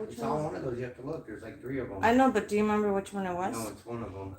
which It's one? all one of those. You have to look. There's like 3 of them. I know, but do you remember which one it was? No, it's one of them.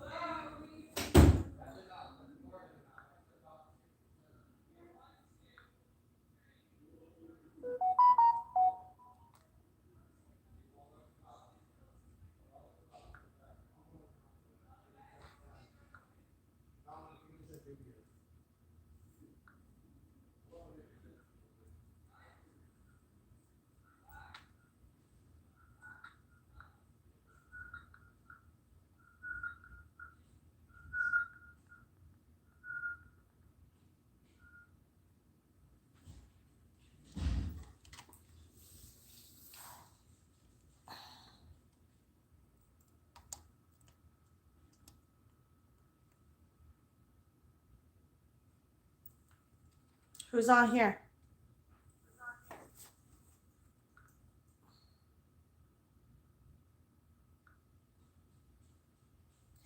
Who's on here?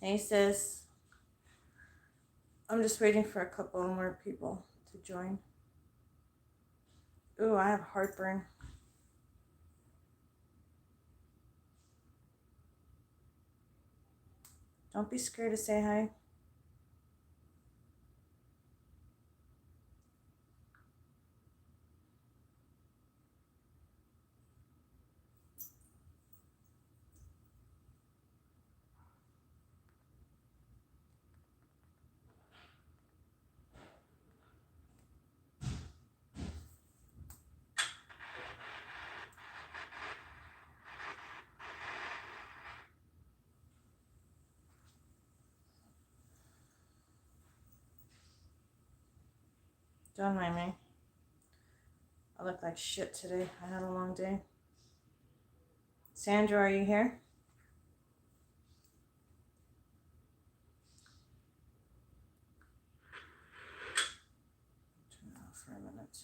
Hey, sis. I'm just waiting for a couple more people to join. Ooh, I have heartburn. Don't be scared to say hi. Don't mind me. I look like shit today. I had a long day. Sandra, are you here? Turn it off for a minute.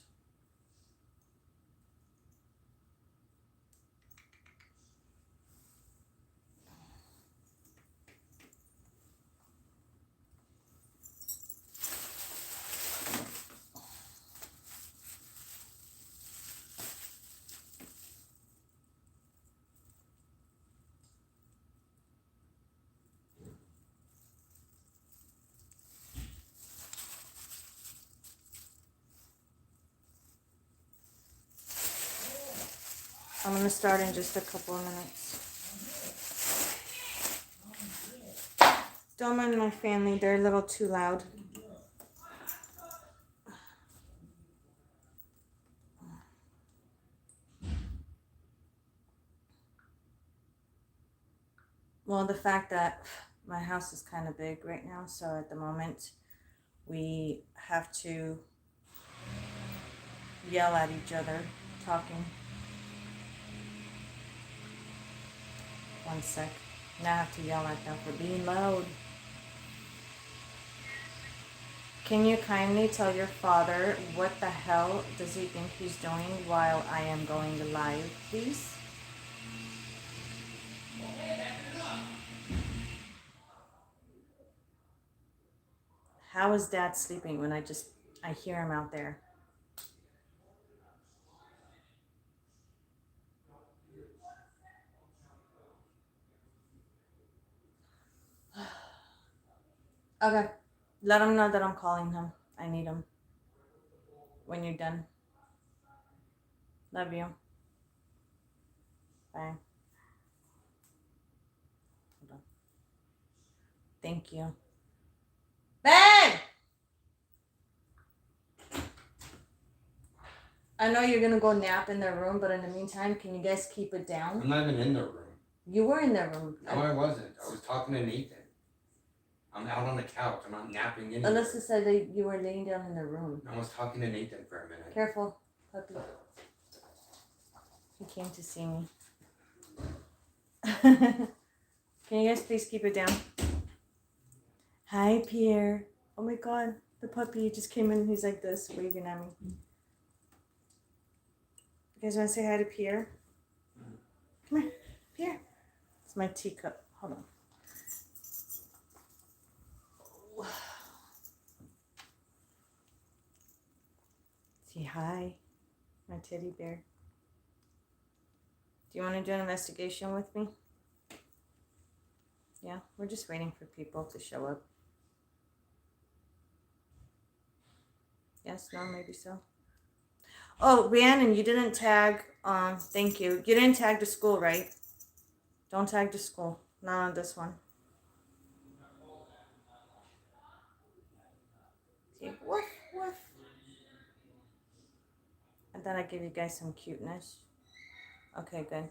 I'm going to start in just a couple of minutes. Don't mind my family. They're a little too loud. Well, the fact that my house is kind of big right now, so at the moment we have to yell at each other talking. One sec. Now I have to yell at them for being loud. Can you kindly tell your father what the hell does he think he's doing while I am going live, please? How is Dad sleeping when I hear him out there? Okay. Let him know that I'm calling him. I need him. When you're done. Love you. Bye. Hold on. Thank you. Ben! I know you're going to go nap in their room, but in the meantime, can you guys keep it down? I'm not even in their room. You were in their room. No, I wasn't. I was talking to Nathan. I'm out on the couch. I'm not napping in Alyssa said that you were laying down in their room. I was talking to Nathan for a minute. Careful, puppy. He came to see me. Can you guys please keep it down? Hi, Pierre. Oh my God, the puppy just came in. He's like this, waving at me. You guys want to say hi to Pierre? Come here, Pierre. It's my teacup. Hold on. Say hi, my teddy bear. Do you want to do an investigation with me? Yeah, we're just waiting for people to show up. Yes, no, maybe so. Oh, Rhiannon, you didn't tag, thank you. You didn't tag the school, right? Don't tag the school. Not on this one. See, woof, woof. And then I give you guys some cuteness. Okay, good.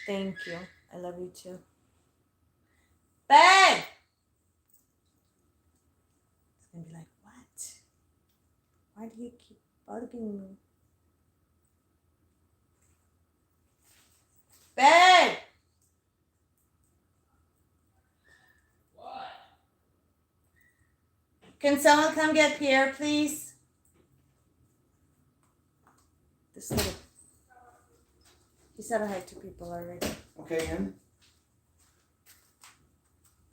Thank you. I love you too. Babe! It's gonna be like, what? Why do you keep bugging me? Babe! What? Can someone come get Pierre, please? This little... He said hi to people already. Okay, Ann.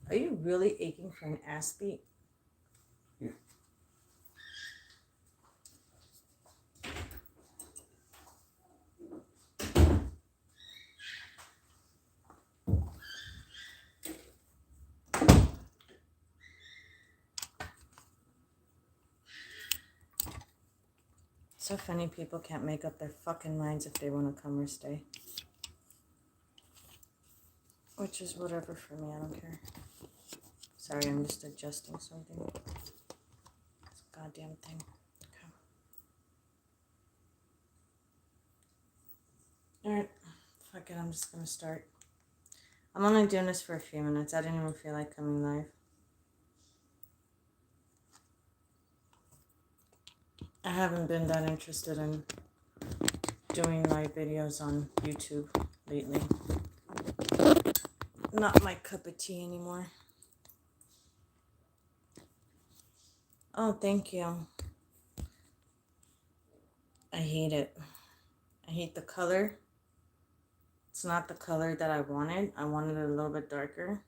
Are you really aching for an ass beat? Yeah. So funny people can't make up their fucking minds if they want to come or stay. Which is whatever for me, I don't care. Sorry, I'm just adjusting something. This goddamn thing. Okay. Alright. Fuck it, I'm just gonna start. I'm only doing this for a few minutes. I didn't even feel like coming live. I haven't been that interested in doing live videos on YouTube lately. Not my cup of tea anymore. Oh, thank you. I hate it. I hate the color. It's not the color that I wanted. I wanted it a little bit darker.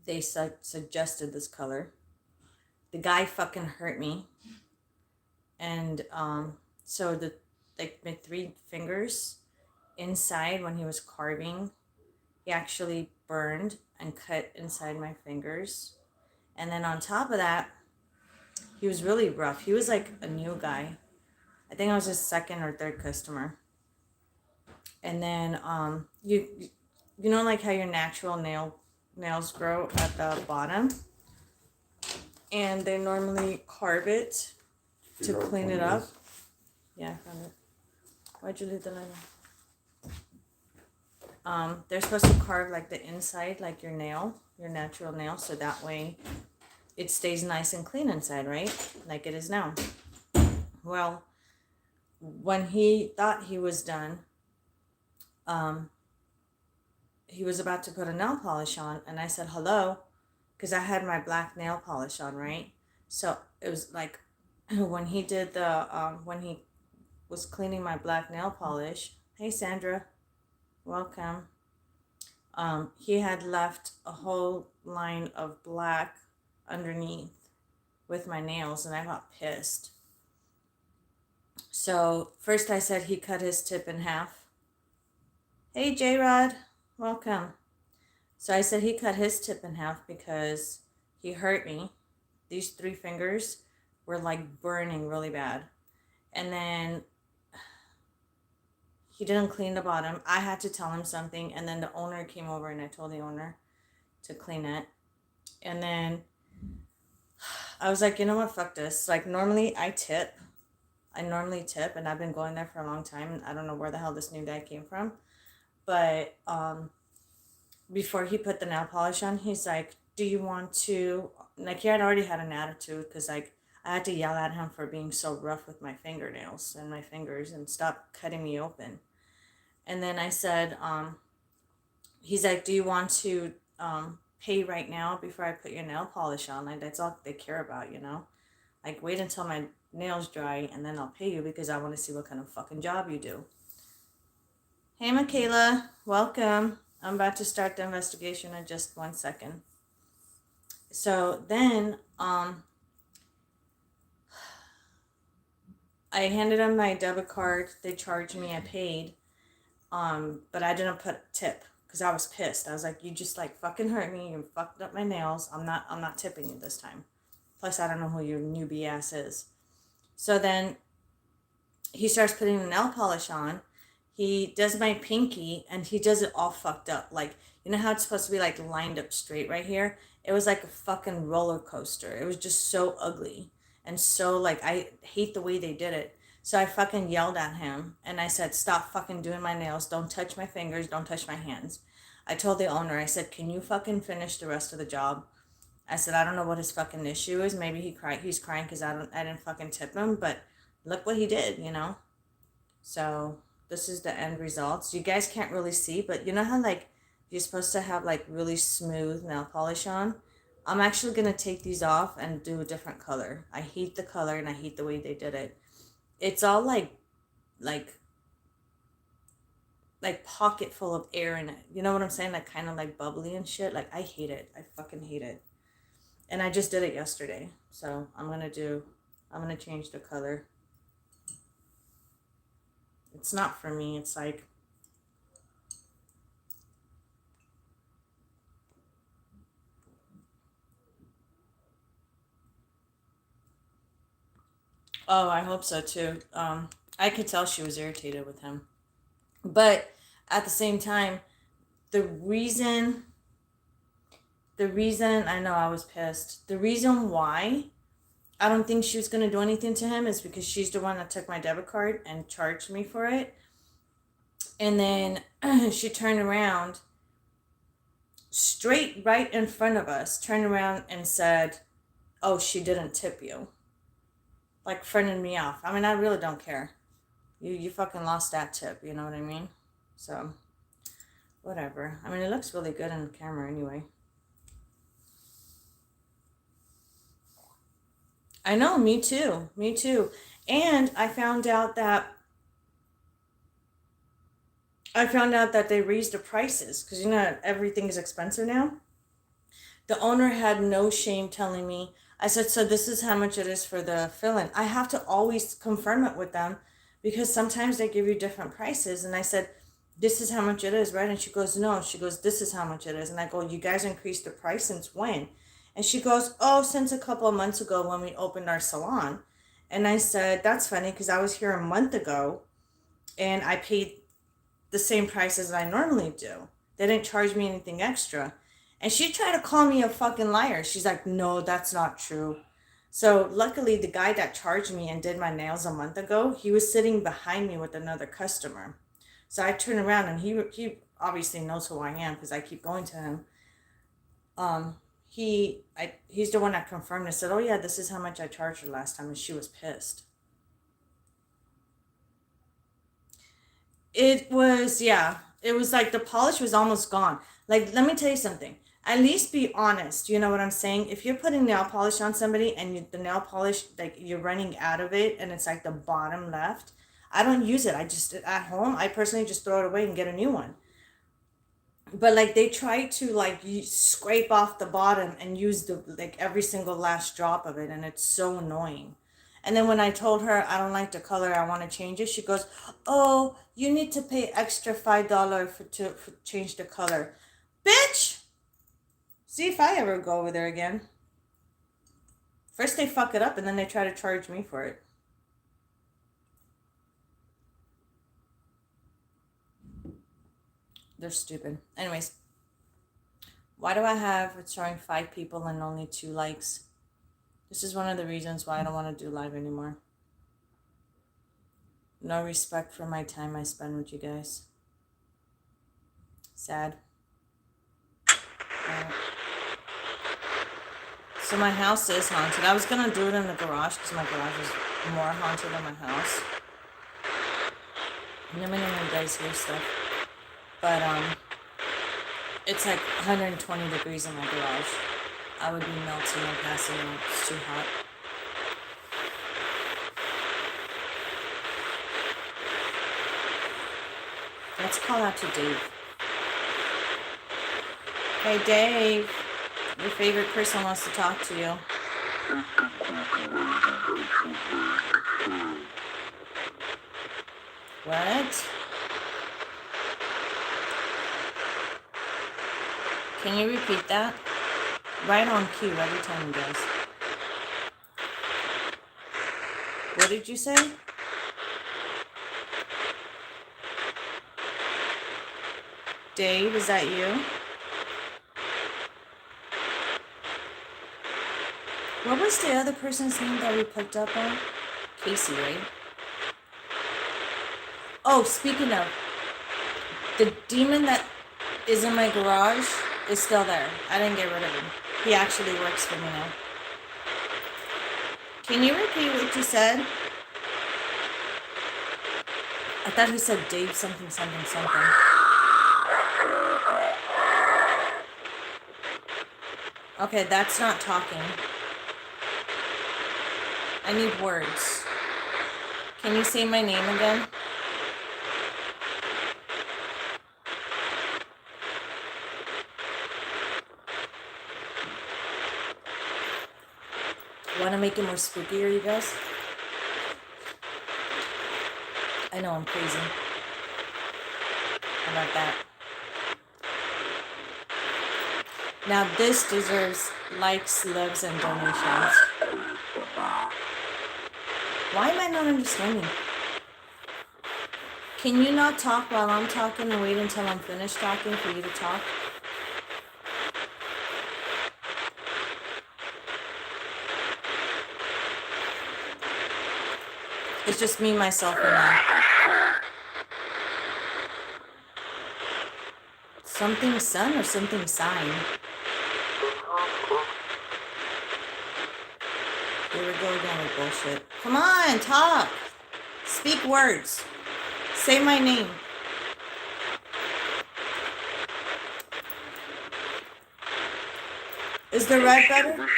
They suggested this color. The guy fucking hurt me. And so my 3 fingers inside when he was carving, he actually burned and cut inside my fingers. And then on top of that, he was really rough. He was like a new guy. I think I was his 2nd or 3rd customer. And then you know, like how your natural nails grow at the bottom, and they normally carve it to clean it up. Yeah, I found it. Why'd you leave the light on? They're supposed to carve like the inside, like your natural nail, so that way it stays nice and clean inside, right? Like it is now. Well, when he thought he was done, he was about to put a nail polish on, and I said hello, because I had my black nail polish on, right? So it was like when he did when he was cleaning my black nail polish. Hey Sandra, welcome. He had left a whole line of black underneath with my nails, and I got pissed. So first I said he cut his tip in half. Hey J-Rod, welcome. So I said he cut his tip in half because he hurt me. These 3 fingers were like burning really bad. And then he didn't clean the bottom. I had to tell him something, and then the owner came over and I told the owner to clean it. And then I was like, you know what, fuck this. Like normally I normally tip, and I've been going there for a long time, and I don't know where the hell this new guy came from. But before he put the nail polish on, he's like, do you want to, like, he had already had an attitude because like I had to yell at him for being so rough with my fingernails and my fingers and stop cutting me open. And then I said, he's like, do you want to pay right now before I put your nail polish on? Like, that's all they care about, you know? Like, wait until my nails dry and then I'll pay you because I want to see what kind of fucking job you do. Hey, Michaela, welcome. I'm about to start the investigation in just 1 second. So then, I handed them my debit card. They charged me. I paid. But I didn't put tip because I was pissed. I was like, you just like fucking hurt me. You fucked up my nails. I'm not tipping you this time. Plus, I don't know who your newbie ass is. So then he starts putting the nail polish on. He does my pinky and he does it all fucked up. Like, you know how it's supposed to be like lined up straight right here? It was like a fucking roller coaster. It was just so ugly. And so, like, I hate the way they did it. So I fucking yelled at him and I said, stop fucking doing my nails. Don't touch my fingers. Don't touch my hands. I told the owner, I said, can you fucking finish the rest of the job? I said, I don't know what his fucking issue is. Maybe he's crying because I didn't fucking tip him, but look what he did, you know? So this is the end results. You guys can't really see, but you know how like you're supposed to have like really smooth nail polish on? I'm actually gonna take these off and do a different color. I hate the color and I hate the way they did it. It's all like like pocket full of air in it. You know what I'm saying? Like kind of like bubbly and shit. Like I hate it. I fucking hate it. And I just did it yesterday. So I'm gonna change the color. It's not for me. It's like, oh, I hope so too. I could tell she was irritated with him. But at the same time, the reason, the reason I know I was pissed, the reason why I don't think she was going to do anything to him is because she's the one that took my debit card and charged me for it. And then she turned around straight right in front of us, turned around and said, oh, she didn't tip you. Like friending me off. I mean, I really don't care. You fucking lost that tip, you know what I mean? So, whatever. I mean, it looks really good on the camera anyway. I know, me too. Me too. And I found out that they raised the prices because you know everything is expensive now. The owner had no shame telling me. I said, so this is how much it is for the fill-in. I have to always confirm it with them because sometimes they give you different prices. And I said, this is how much it is, right? And she goes, no. She goes, this is how much it is. And I go, you guys increased the price since when? And she goes, oh, since a couple of months ago when we opened our salon. And I said, that's funny because I was here a month ago and I paid the same price as I normally do. They didn't charge me anything extra. And she tried to call me a fucking liar. She's like, no, that's not true. So luckily, the guy that charged me and did my nails a month ago, he was sitting behind me with another customer. So I turned around and he obviously knows who I am because I keep going to him. He's the one that confirmed and said, oh yeah, this is how much I charged her last time, and she was pissed. It was, yeah, it was like the polish was almost gone. Like, let me tell you something. At least be honest. You know what I'm saying? If you're putting nail polish on somebody and the nail polish, like, you're running out of it and it's like the bottom left, I don't use it. I just, at home, I personally just throw it away and get a new one. But like they try to like scrape off the bottom and use the like every single last drop of it, and it's so annoying. And then when I told her I don't like the color, I want to change it, she goes, oh, you need to pay extra $5 for change the color. Bitch, see if I ever go over there again. First they fuck it up and then they try to charge me for it. They're stupid. Anyways, why do I have it's showing 5 people and only 2 likes? This is one of the reasons why I don't want to do live anymore. No respect for my time I spend with you guys. Sad. So my house is haunted. I was going to do it in the garage because my garage is more haunted than my house. And then when you guys hear stuff. But it's like 120 degrees in my garage. I would be melting and passing out. It's too hot. Let's call out to Dave. Hey Dave, your favorite person wants to talk to you. What? Can you repeat that? Right on cue every time you guys. What did you say? Dave, is that you? What was the other person's name that we picked up on? Casey, right? Oh, speaking of, the demon that is in my garage is still there. I didn't get rid of him. He actually works for me now. Can you repeat what you said? I thought he said Dave something, something, something. Okay, that's not talking. I need words. Can you say my name again? Want to make it more spookier, you guys? I know I'm crazy. How about that? Now this deserves likes, loves, and donations. Why am I not understanding? Can you not talk while I'm talking and wait until I'm finished talking for you to talk? It's just me, myself, and I. Something sun or something sign? Here we go again with bullshit. Come on, talk. Speak words. Say my name. Is the red better?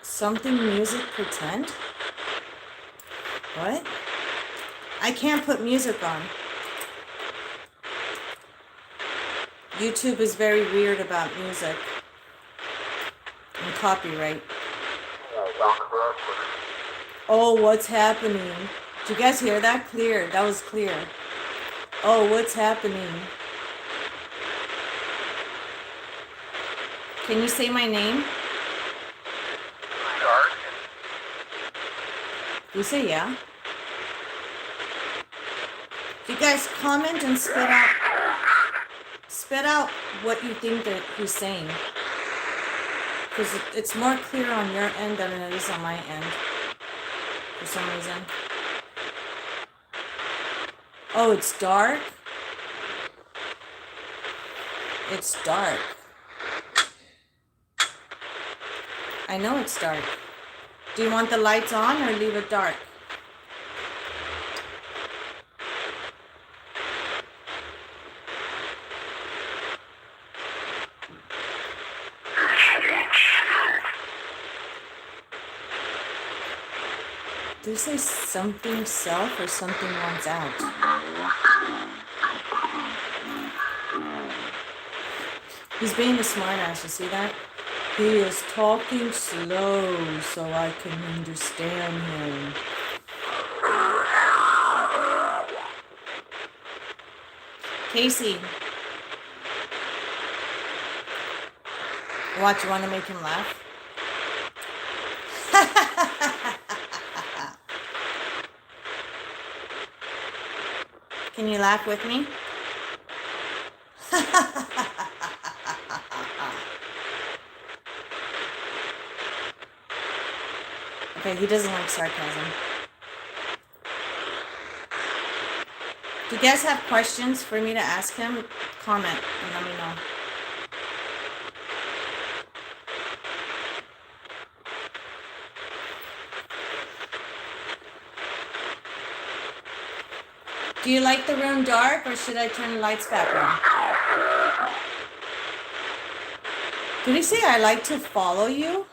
Something music pretend? What? I can't put music on. YouTube is very weird about music and copyright. Oh, what's happening? Did you guys hear that? Clear. That was clear. Oh, what's happening? Can you say my name? You say yeah? You guys comment and spit out what you think that he's saying. Because it's more clear on your end than it is on my end. For some reason. Oh, it's dark? It's dark. I know it's dark. Do you want the lights on or leave it dark? Did you say something self or something wants out? He's being a smart ass, you see that? He is talking slow so I can understand him. Casey. Watch, you want to make him laugh? Can you laugh with me? Okay, he doesn't like sarcasm. Do you guys have questions for me to ask him? Comment and let me know. Do you like the room dark or should I turn the lights back on? Did he say I like to follow you?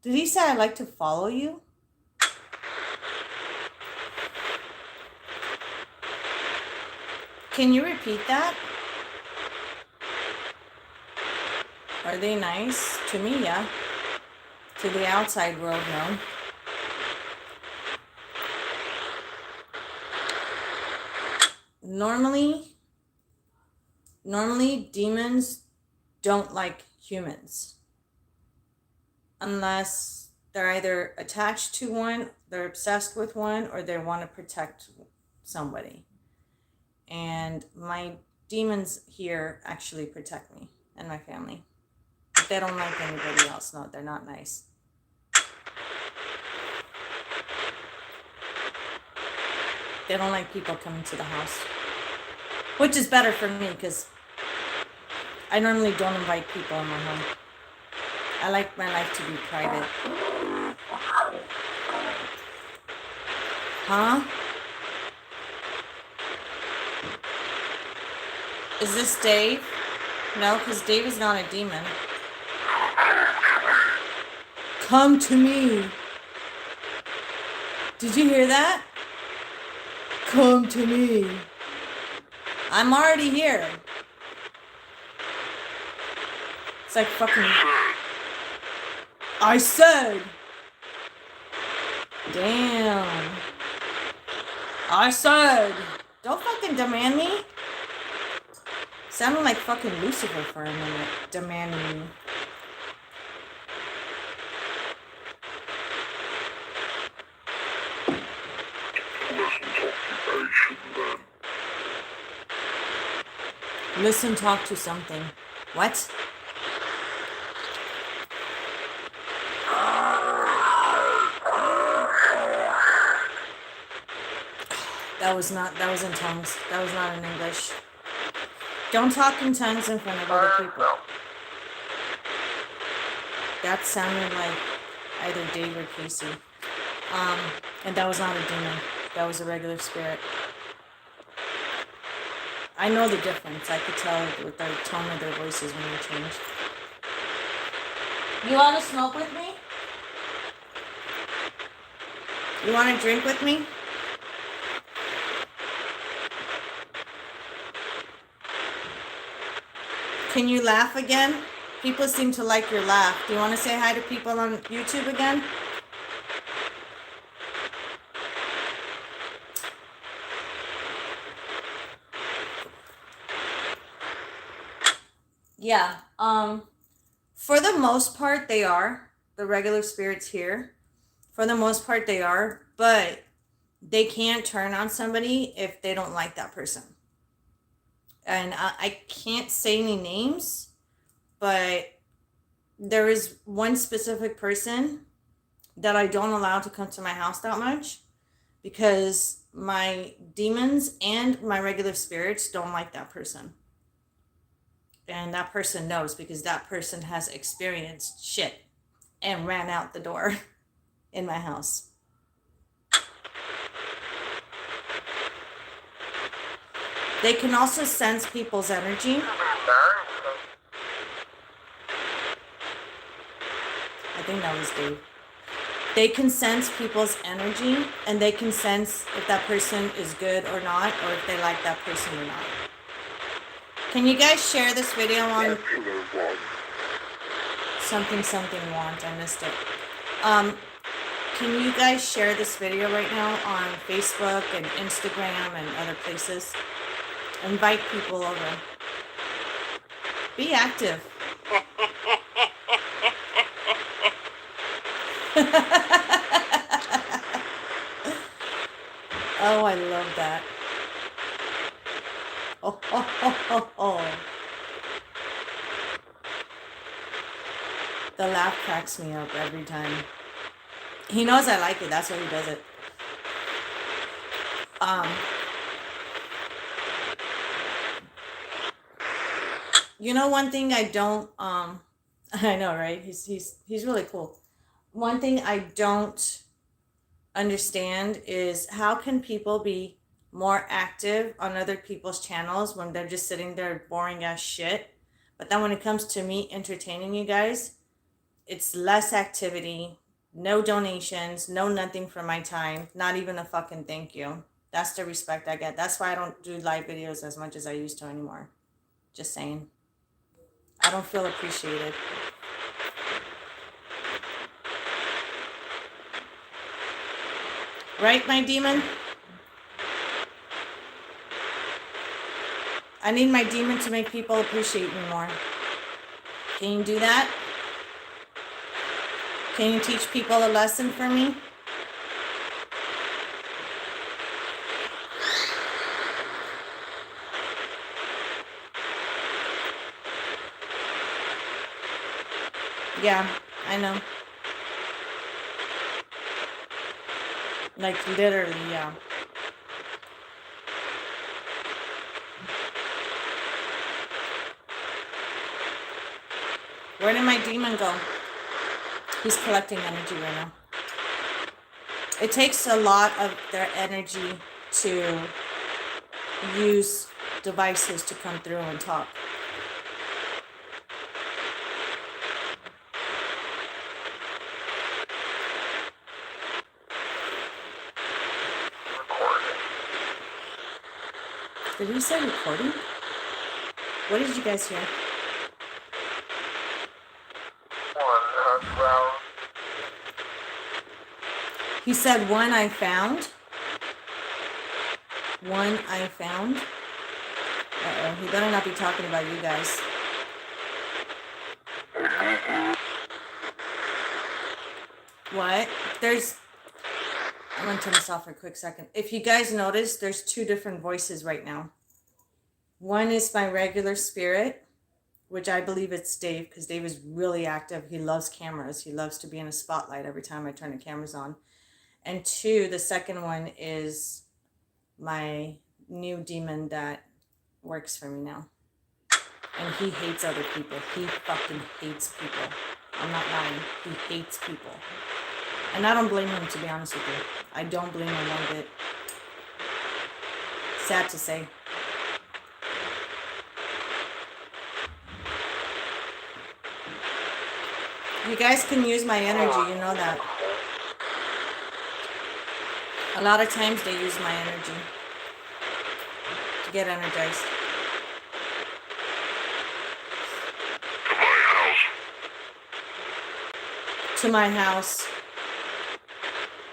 Did he say I like to follow you? Can you repeat that? Are they nice? To me, yeah. To the outside world, no. normally demons don't like humans unless they're either attached to one, they're obsessed with one, or they want to protect somebody. And my demons here actually protect me and my family. But they don't like anybody else. No, they're not nice. They don't like people coming to the house. Which is better for me because I normally don't invite people in my home. I like my life to be private. Huh? Is this Dave? No, because Dave is not a demon. Come to me. Did you hear that? Come to me. I'm already here. It's like fucking... I said. Damn. I said. Don't fucking demand me. Sounded like fucking Lucifer for a minute. Demanding me. Listen, talk to something. What? That was in tongues. That was not in English. Don't talk in tongues in front of other people. That sounded like either Dave or Casey. And that was not a demon. That was a regular spirit. I know the difference. I could tell with the tone of their voices when they change. You want to smoke with me? You want to drink with me? Can you laugh again? People seem to like your laugh. Do you want to say hi to people on YouTube again? Yeah. For the most part, they are. The regular spirits here. For the most part, they are. But they can't turn on somebody if they don't like that person. And I can't say any names, but there is one specific person that I don't allow to come to my house that much because my demons and my regular spirits don't like that person. And that person knows because that person has experienced shit and ran out the door in my house. They can also sense people's energy. I think that was Dave. They can sense people's energy and they can sense if that person is good or not, or if they like that person or not. Can you guys share this video on something want? I missed it. Can you guys share this video right now on Facebook and Instagram and other places? Invite people over. Be active. Oh, I love that. Oh, oh, oh, oh, oh. The laugh cracks me up every time. He knows I like it. That's why he does it. You know, one thing I don't, I know, right? He's really cool. One thing I don't understand is how can people be more active on other people's channels when they're just sitting there boring ass shit, but then when it comes to me entertaining you guys, it's less activity, no donations, no nothing for my time, not even a fucking thank you. That's the respect I get. That's why I don't do live videos as much as I used to anymore. Just saying. I don't feel appreciated. Right, my demon? I need my demon to make people appreciate me more. Can you do that? Can you teach people a lesson for me? Yeah, I know. Like literally, yeah. Where did my demon go? He's collecting energy right now. It takes a lot of their energy to use devices to come through and talk. Did he say recording? What did you guys hear? He said, one I found. One I found. Uh-oh, he better not be talking about you guys. What? I'm going to turn this off for a quick second. If you guys notice, there's two different voices right now. One is my regular spirit, which I believe it's Dave, because Dave is really active. He loves cameras. He loves to be in a spotlight every time I turn the cameras on. And two, the second one is my new demon that works for me now. And he hates other people. He fucking hates people. I'm not lying. He hates people. And I don't blame him, to be honest with you. I don't blame him one bit. Sad to say. You guys can use my energy, you know that. A lot of times they use my energy to get energized. To my house.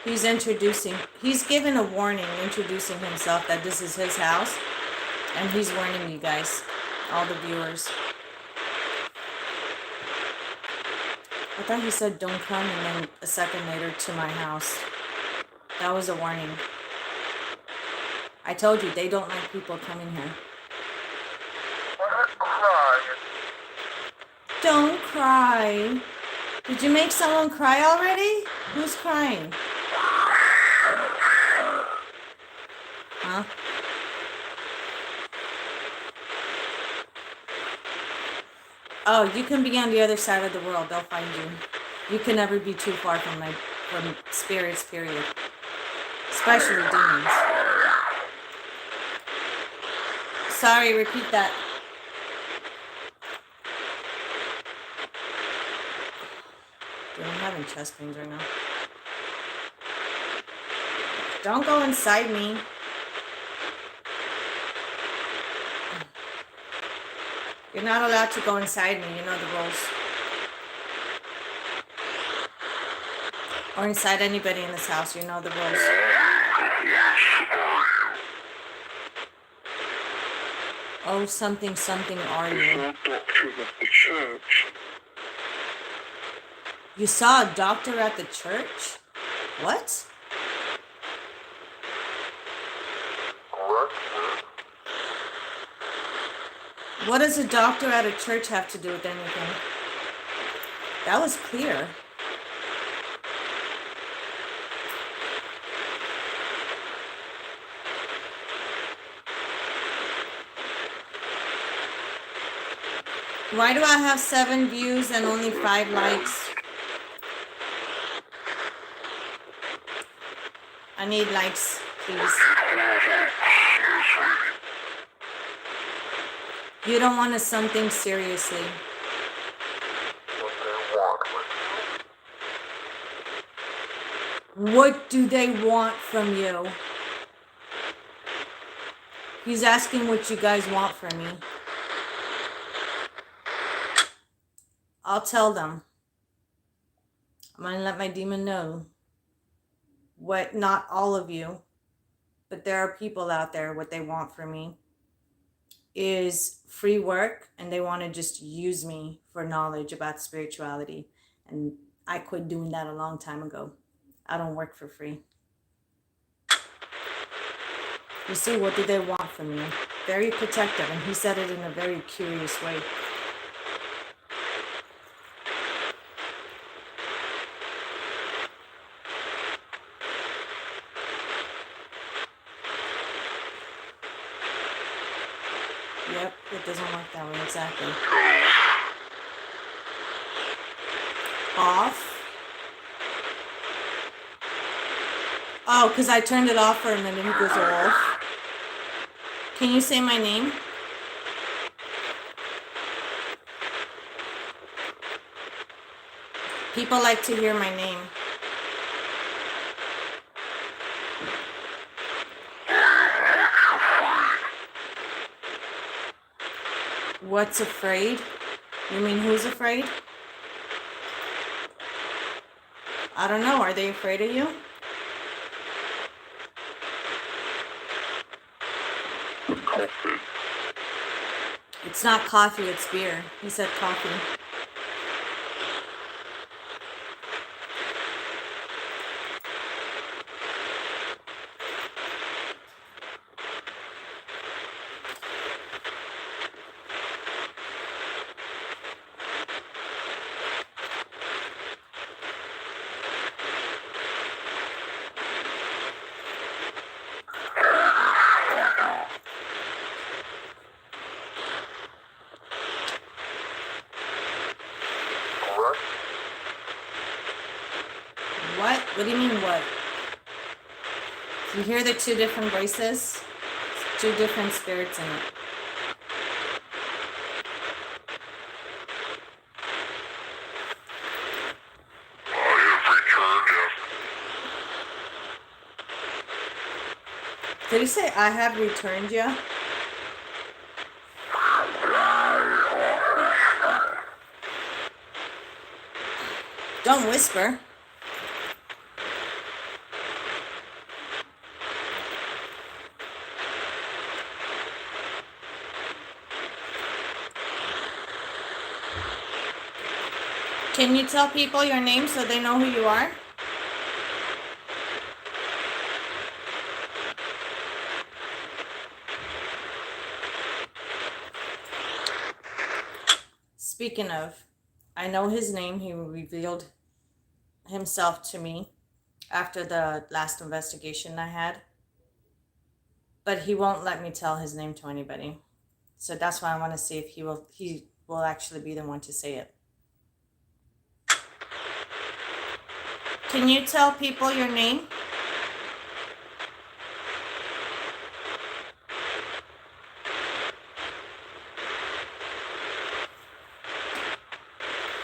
He's given a warning introducing himself that this is his house. And he's warning you guys, all the viewers. I thought he said don't come, and then a second later to my house. That was a warning. I told you, they don't like people coming here. Don't cry. Did you make someone cry already? Who's crying? Huh? Oh, you can be on the other side of the world. They'll find you. You can never be too far from spirits, period. Especially demons. Sorry, repeat that. Dude, I'm having chest pains right now. Don't go inside me. You're not allowed to go inside me, you know the rules. Or inside anybody in this house, you know the rules. Oh, something are you? I saw a doctor at the church. You saw a doctor at the church? What? What does a doctor at a church have to do with anything? That was clear. Why do I have 7 views and only 5 likes? I need likes, please. You don't want something seriously. What do they want from you? He's asking what you guys want from me. I'll tell them. I'm going to let my demon know what, not all of you, but there are people out there, what they want from me. is free work, and they want to just use me for knowledge about spirituality. And I quit doing that a long time ago. I don't work for free. You see, what do they want from me? Very protective, and he said it in a very curious way. Yep, it doesn't work that way, exactly. Off. Oh, because I turned it off for a minute, it goes off. Can you say my name? People like to hear my name. What's afraid? You mean who's afraid? I don't know. Are they afraid of you? Coffee. It's not coffee, it's beer. He said coffee. What? What? What do you mean what? You hear the two different voices? It's two different spirits in it. Did he say I have returned you? Don't whisper. Can you tell people your name so they know who you are? Speaking of, I know his name. He revealed himself to me after the last investigation I had. But he won't let me tell his name to anybody. So that's why I want to see if he will actually be the one to say it. Can you tell people your name?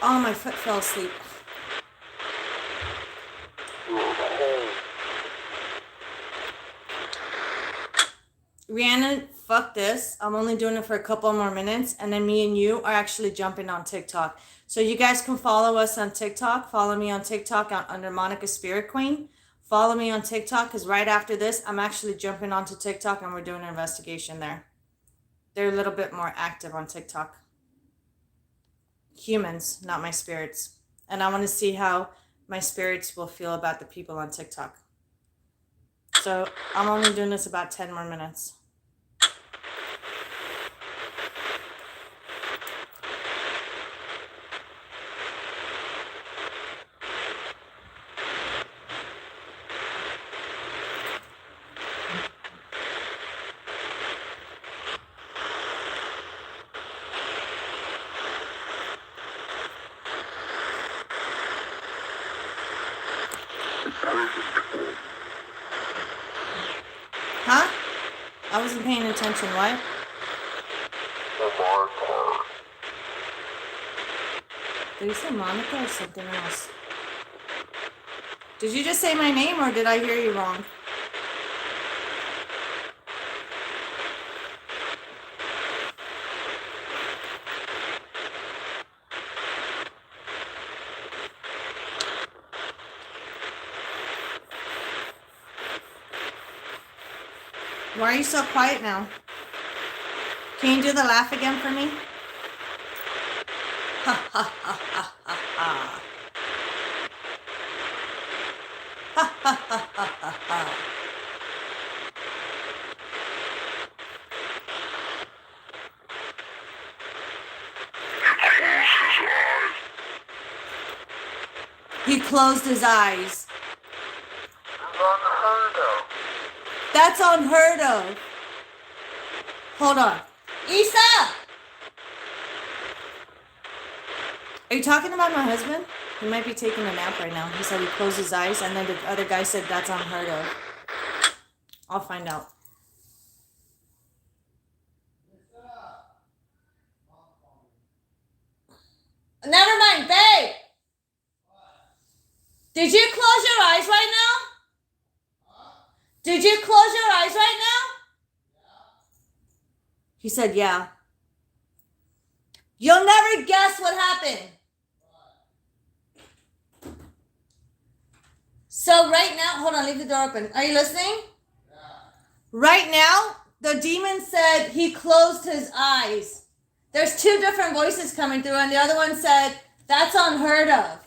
Oh, my foot fell asleep. Rihanna, fuck this. I'm only doing it for a couple more minutes, and then me and you are actually jumping on TikTok. So you guys can follow us on TikTok. Follow me on TikTok under Monica Spirit Queen. Follow me on TikTok, because right after this, I'm actually jumping onto TikTok and we're doing an investigation there. They're a little bit more active on TikTok. Humans, not my spirits. And I want to see how my spirits will feel about the people on TikTok. So I'm only doing this about 10 more minutes. Huh? I wasn't paying attention. What? Did you say Monica or something else? Did you just say my name or did I hear you wrong? Why are you so quiet now? Can you do the laugh again for me? Ha ha ha ha ha ha. Ha ha ha ha ha ha. He closed his eyes. That's unheard of. Hold on. Isa! Are you talking about my husband? He might be taking a nap right now. He said he closed his eyes, and then the other guy said that's unheard of. I'll find out. Never mind, babe! Did you close your eyes right now? Did you close your eyes right now? He said, yeah. You'll never guess what happened. So right now, hold on, leave the door open. Are you listening? Yeah. Right now, the demon said he closed his eyes. There's two different voices coming through, and the other one said, that's unheard of.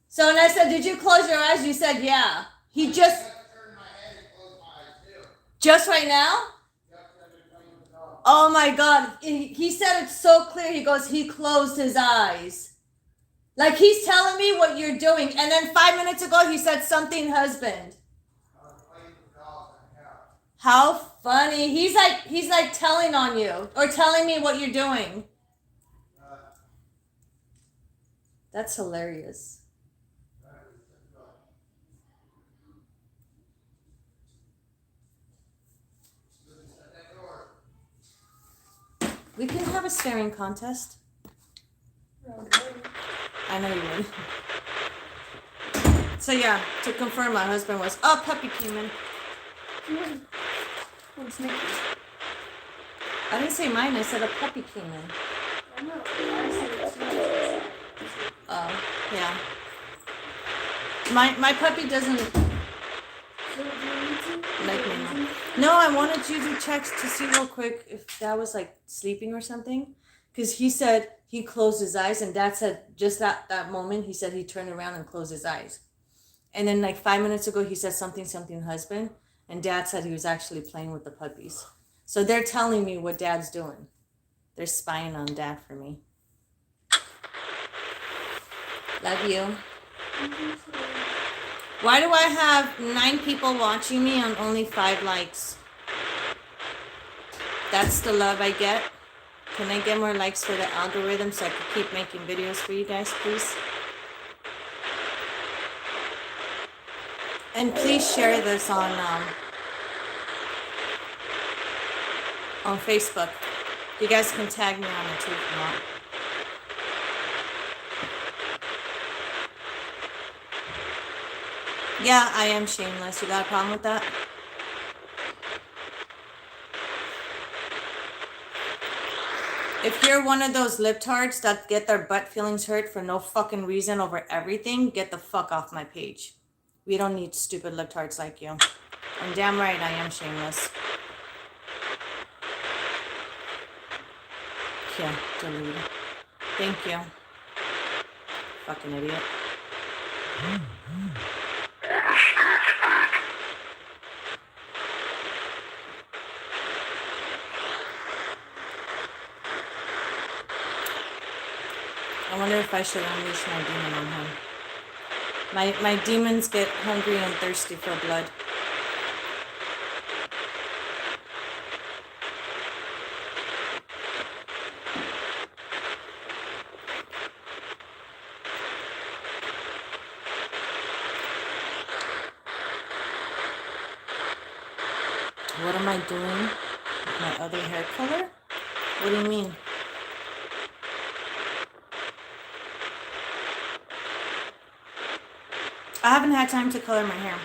So when I said, did you close your eyes? You said, yeah. He just right now? Oh my God. He said it so clear. He goes, he closed his eyes. Like he's telling me what you're doing. And then 5 minutes ago, he said something husband. How funny. He's like telling on you or telling me what you're doing. That's hilarious. We can have a staring contest. I know you would. So yeah, to confirm, my husband was, oh, puppy came in. What's Nikki? I didn't say mine, I said a puppy came in. I know. Oh, yeah. My puppy doesn't like me now. No, I wanted you to check to see real quick if Dad was like sleeping or something. Because he said he closed his eyes, and Dad said just that moment, he said he turned around and closed his eyes. And then like 5 minutes ago, he said something husband, and Dad said he was actually playing with the puppies. So they're telling me what Dad's doing. They're spying on Dad for me. Love you. Why do I have 9 people watching me and only 5 likes? That's the love I get. Can I get more likes for the algorithm so I can keep making videos for you guys, please? And please share this on Facebook. You guys can tag me on it too if you want. Yeah, I am shameless. You got a problem with that? If you're one of those libtards that get their butt feelings hurt for no fucking reason over everything, get the fuck off my page. We don't need stupid libtards like you. And damn right I am shameless. Yeah, delete. Thank you. Fucking idiot. I wonder if I should unleash my demon on him. My demons get hungry and thirsty for blood. What am I doing with my other hair color? What do you mean? I haven't had time to color my hair.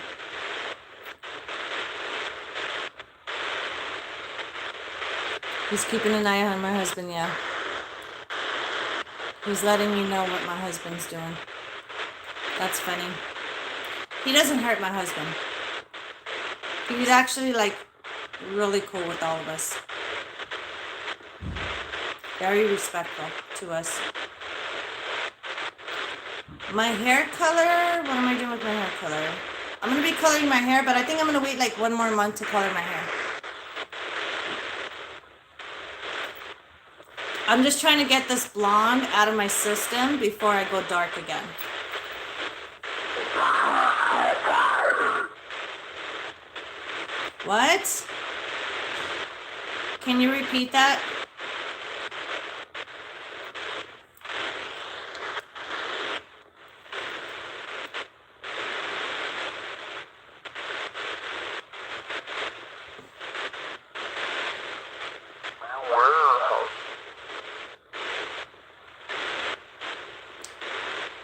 He's keeping an eye on my husband, yeah. He's letting me know what my husband's doing. That's funny. He doesn't hurt my husband. He's actually like really cool with all of us. Very respectful to us. My hair color, what am I doing with my hair color? I'm going to be coloring my hair, but I think I'm going to wait like 1 more month to color my hair. I'm just trying to get this blonde out of my system before I go dark again. What? Can you repeat that?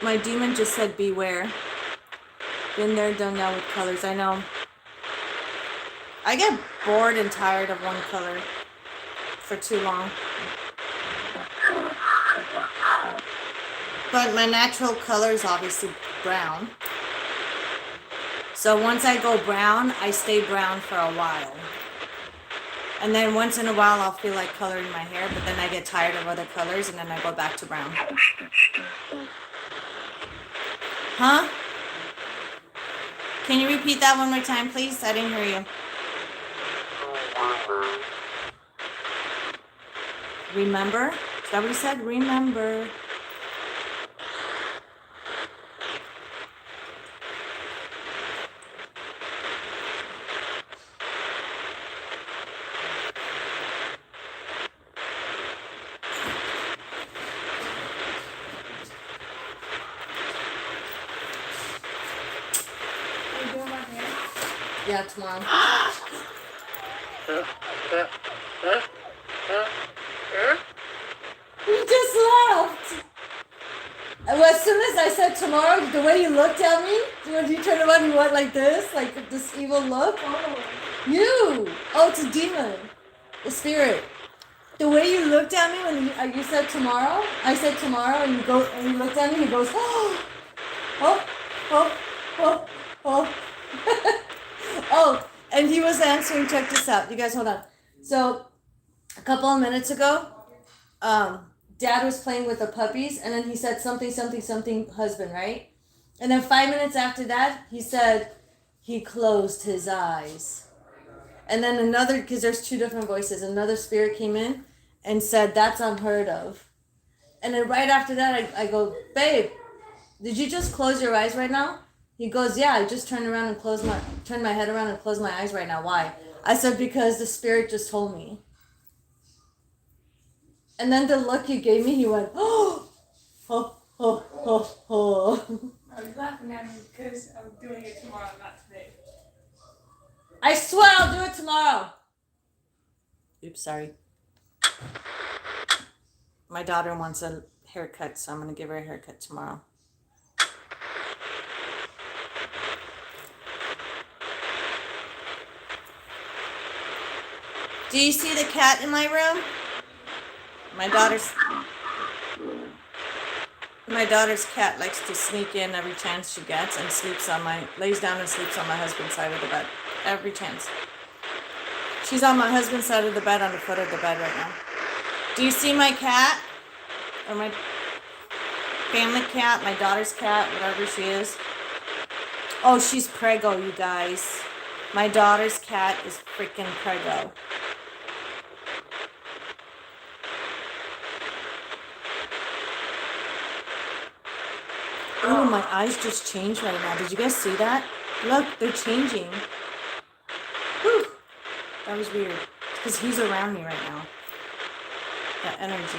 My demon just said beware. Been there, done that with colors. I know. I get bored and tired of one color for too long. But my natural color is obviously brown. So once I go brown, I stay brown for a while. And then once in a while, I'll feel like coloring my hair, but then I get tired of other colors and then I go back to brown. Huh? Can you repeat that one more time, please? I didn't hear you. Remember? Is that what he said? Remember. Are you doing my hair? Yeah, tomorrow. You just laughed. Well, as soon as I said tomorrow, the way you looked at me, when you turned around, you went like this, like this evil look. Oh. You! Oh, it's a demon. The spirit. The way you looked at me when you said tomorrow, I said tomorrow, and you looked at me, he goes, oh, oh, oh, oh, oh. Oh, and he was answering, check this out. You guys hold on. So, a couple of minutes ago, Dad was playing with the puppies, and then he said something, husband, right? And then 5 minutes after that, he said he closed his eyes. And then another, because there's two different voices, another spirit came in and said, that's unheard of. And then right after that, I go, babe, did you just close your eyes right now? He goes, yeah, I just turned around and turned my head around and closed my eyes right now. Why? I said, because the spirit just told me. And then the look he gave me, he went, oh, oh, oh, oh, oh. I was laughing at me because I'm doing it tomorrow, not today. I swear I'll do it tomorrow. Oops, sorry. My daughter wants a haircut, so I'm going to give her a haircut tomorrow. Do you see the cat in my room? My daughter's cat likes to sneak in every chance she gets and lays down and sleeps on my husband's side of the bed. Every chance. She's on my husband's side of the bed, on the foot of the bed right now. Do you see my cat? Or my family cat, my daughter's cat, whatever she is? Oh, she's preggo, you guys. My daughter's cat is freaking preggo. Oh, my eyes just changed right now. Did you guys see that? Look, they're changing. Whew. That was weird. Because he's around me right now. That energy.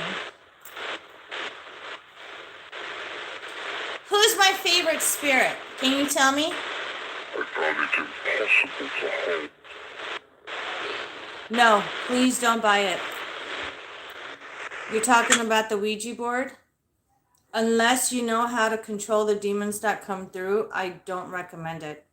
Who's my favorite spirit? Can you tell me? I thought it's impossible to hold. No, please don't buy it. You're talking about the Ouija board? Unless you know how to control the demons that come through, I don't recommend it.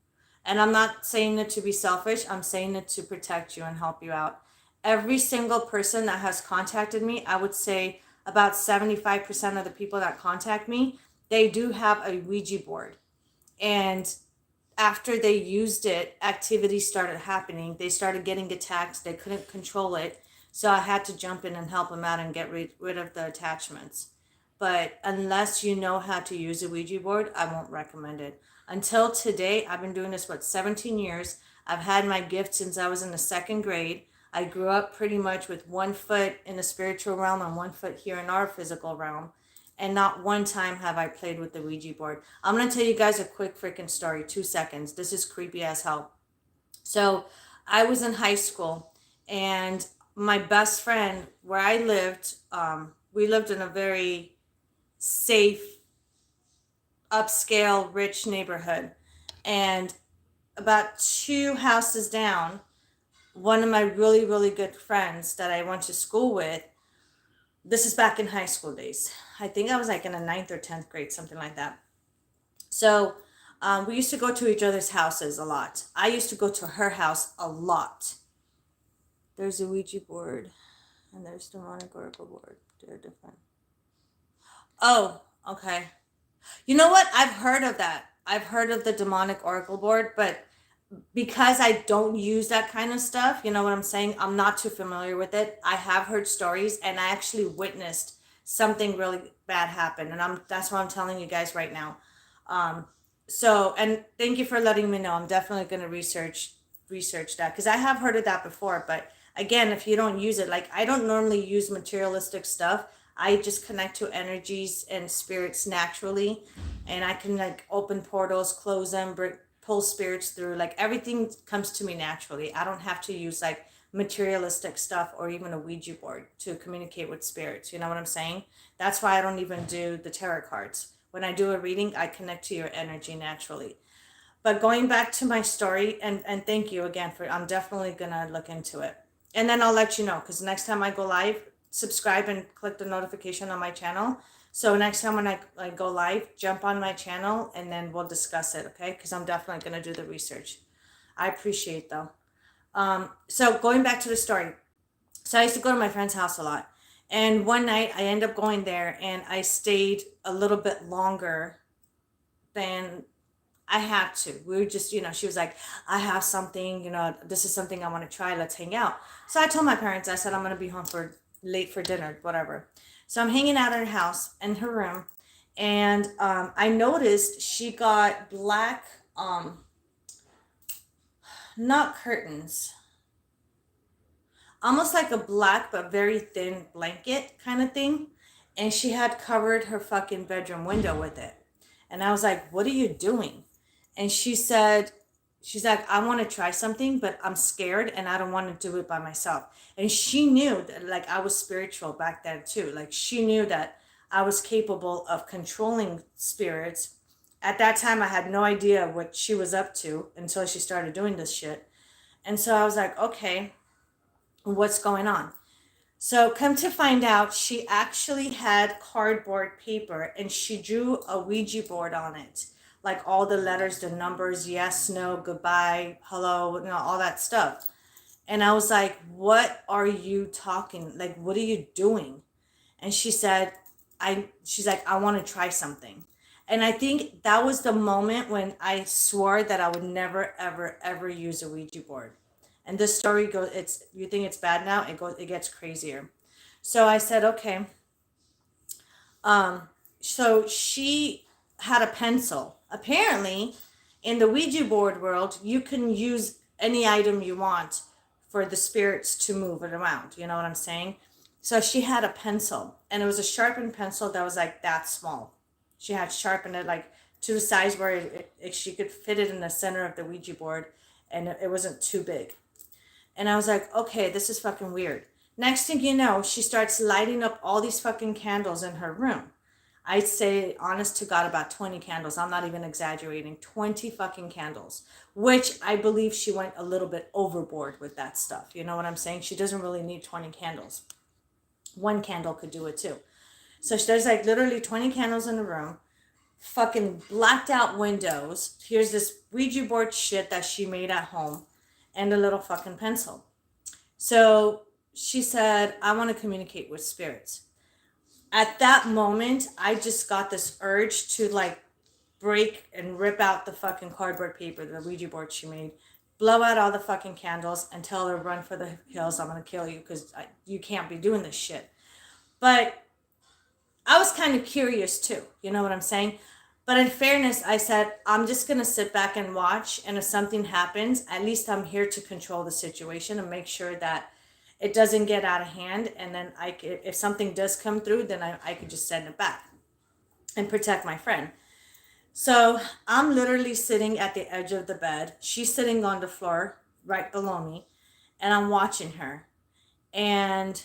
And I'm not saying it to be selfish. I'm saying it to protect you and help you out. Every single person that has contacted me, I would say about 75% of the people that contact me, they do have a Ouija board. And after they used it, activity started happening. They started getting attacked. They couldn't control it. So I had to jump in and help him out and get rid of the attachments. But unless you know how to use a Ouija board, I won't recommend it. Until today, I've been doing this, 17 years. I've had my gift since I was in the second grade. I grew up pretty much with 1 foot in the spiritual realm and 1 foot here in our physical realm. And not one time have I played with the Ouija board. I'm going to tell you guys a quick freaking story, 2 seconds. This is creepy as hell. So I was in high school, and my best friend, where I lived, we lived in a very safe, upscale, rich neighborhood. And about 2 houses down, one of my really, really good friends that I went to school with, this is back in high school days. I think I was like in the 9th or 10th grade, something like that. So we used to go to each other's houses a lot. I used to go to her house a lot. There's a Ouija board, and there's the demonic oracle board. They're different. Oh, okay. You know what? I've heard of that. I've heard of the demonic oracle board, but because I don't use that kind of stuff, you know what I'm saying? I'm not too familiar with it. I have heard stories, and I actually witnessed something really bad happen, and that's what I'm telling you guys right now. So, and thank you for letting me know. I'm definitely going to research that, because I have heard of that before. But again, if you don't use it, like I don't normally use materialistic stuff. I just connect to energies and spirits naturally, and I can like open portals, close them, pull spirits through. Like everything comes to me naturally. I don't have to use like materialistic stuff or even a Ouija board to communicate with spirits. You know what I'm saying? That's why I don't even do the tarot cards. When I do a reading, I connect to your energy naturally. But going back to my story, and thank you again I'm definitely gonna look into it. And then I'll let you know, because next time I go live, subscribe and click the notification on my channel. So next time when I go live, jump on my channel and then we'll discuss it, okay? Because I'm definitely gonna do the research. I appreciate though. So going back to the story. So I used to go to my friend's house a lot. And one night I ended up going there, and I stayed a little bit longer than I had to. We were just, she was like, I have something, this is something I want to try. Let's hang out. So I told my parents, I said, I'm going to be home late for dinner, whatever. So I'm hanging out at her house in her room. And I noticed she got black, not curtains, almost like a black but very thin blanket kind of thing. And she had covered her fucking bedroom window with it. And I was like, what are you doing? And she's like, I want to try something, but I'm scared and I don't want to do it by myself. And she knew that like I was spiritual back then too. Like she knew that I was capable of controlling spirits. At that time, I had no idea what she was up to until she started doing this shit. And so I was like, okay, what's going on? So come to find out, she actually had cardboard paper and she drew a Ouija board on it. Like all the letters, the numbers, yes, no, goodbye, hello, all that stuff. And I was like, what are you talking? Like, what are you doing? And she said, she's like, I want to try something. And I think that was the moment when I swore that I would never, ever, ever use a Ouija board. And this story goes, you think it's bad now? It gets crazier. So I said, okay. So she had a pencil. Apparently, in the Ouija board world, you can use any item you want for the spirits to move it around. You know what I'm saying? So she had a pencil, and it was a sharpened pencil that was like that small. She had sharpened it like to the size where she could fit it in the center of the Ouija board, and it wasn't too big. And I was like, okay, this is fucking weird. Next thing you know, she starts lighting up all these fucking candles in her room. I'd say, honest to God, about 20 candles. I'm not even exaggerating. 20 fucking candles, which I believe she went a little bit overboard with that stuff. You know what I'm saying? She doesn't really need 20 candles. One candle could do it too. So there's like literally 20 candles in the room, fucking blacked out windows. Here's this Ouija board shit that she made at home, and a little fucking pencil. So she said, I want to communicate with spirits. At that moment, I just got this urge to like break and rip out the fucking cardboard paper, the Ouija board she made, blow out all the fucking candles, and tell her run for the hills. I'm gonna kill you because you can't be doing this shit. But I was kind of curious too. You know what I'm saying? But in fairness, I said, I'm just going to sit back and watch. And if something happens, at least I'm here to control the situation and make sure that it doesn't get out of hand. And then if something does come through, then I could just send it back and protect my friend. So I'm literally sitting at the edge of the bed. She's sitting on the floor right below me. And I'm watching her. And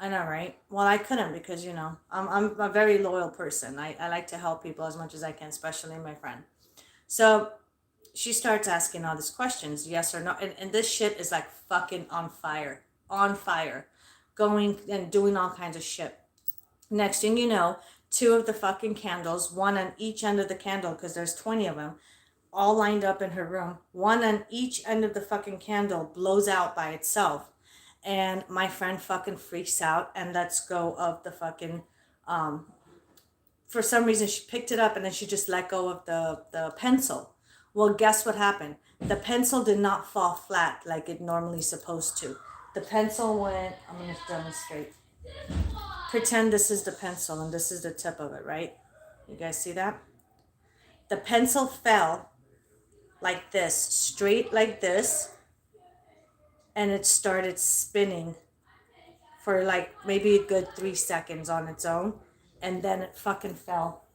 I know, right? Well, I couldn't because, I'm a very loyal person. I like to help people as much as I can, especially my friend. So she starts asking all these questions, yes or no. And this shit is like fucking on fire, going and doing all kinds of shit. Next thing you know, 2 of the fucking candles, 1 on each end of the candle, because there's 20 of them, all lined up in her room. 1 on each end of the fucking candle blows out by itself. And my friend fucking freaks out and lets go of the fucking, for some reason she picked it up and then she just let go of the pencil. Well, guess what happened? The pencil did not fall flat like it normally supposed to. The pencil went, I'm going to demonstrate. Pretend this is the pencil and this is the tip of it, right? You guys see that? The pencil fell like this, straight like this. And it started spinning for like maybe a good 3 seconds on its own. And then it fucking fell.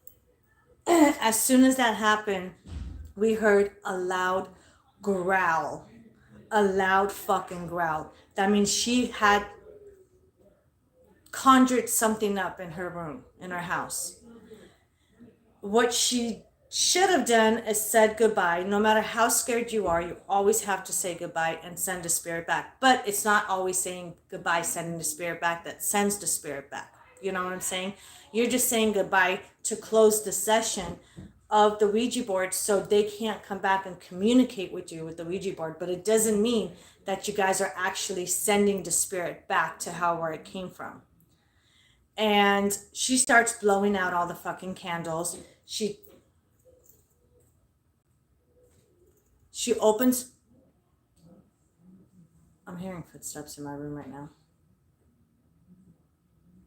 As soon as that happened, we heard a loud growl. A loud fucking growl. That means she had conjured something up in her room, in her house. What she should have done is said goodbye. No matter how scared you are, you always have to say goodbye and send the spirit back. But it's not always saying goodbye, sending the spirit back that sends the spirit back. You know what I'm saying? You're just saying goodbye to close the session of the Ouija board so they can't come back and communicate with you with the Ouija board. But it doesn't mean that you guys are actually sending the spirit back to where it came from. And she starts blowing out all the fucking candles. She opens. I'm hearing footsteps in my room right now.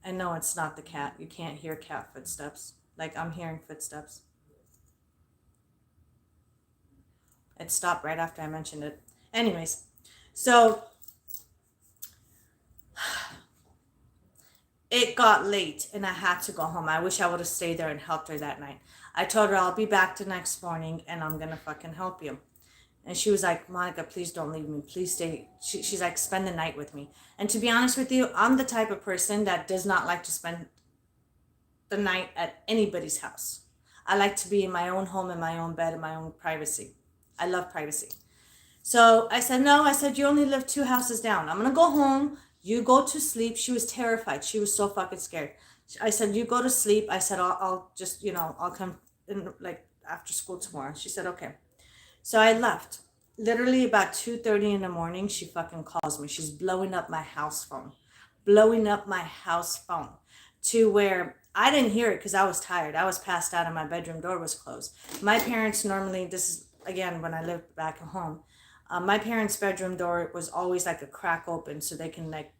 And no, it's not the cat. You can't hear cat footsteps. Like, I'm hearing footsteps. It stopped right after I mentioned it. Anyways, so it got late and I had to go home. I wish I would have stayed there and helped her that night. I told her I'll be back the next morning and I'm going to fucking help you. And she was like, Monica, please don't leave me. Please stay. She's like, spend the night with me. And to be honest with you, I'm the type of person that does not like to spend the night at anybody's house. I like to be in my own home, in my own bed, in my own privacy. I love privacy. So I said, no, I said, you only live 2 houses down. I'm going to go home. You go to sleep. She was terrified. She was so fucking scared. I said, you go to sleep. I said, I'll just, I'll come in like after school tomorrow. She said, okay. So I left. Literally about 2:30 in the morning, she fucking calls me. She's blowing up my house phone. Blowing up my house phone. To where I didn't hear it because I was tired. I was passed out and my bedroom door was closed. My parents normally, this is, again, when I lived back at home, my parents' bedroom door was always like a crack open so they can like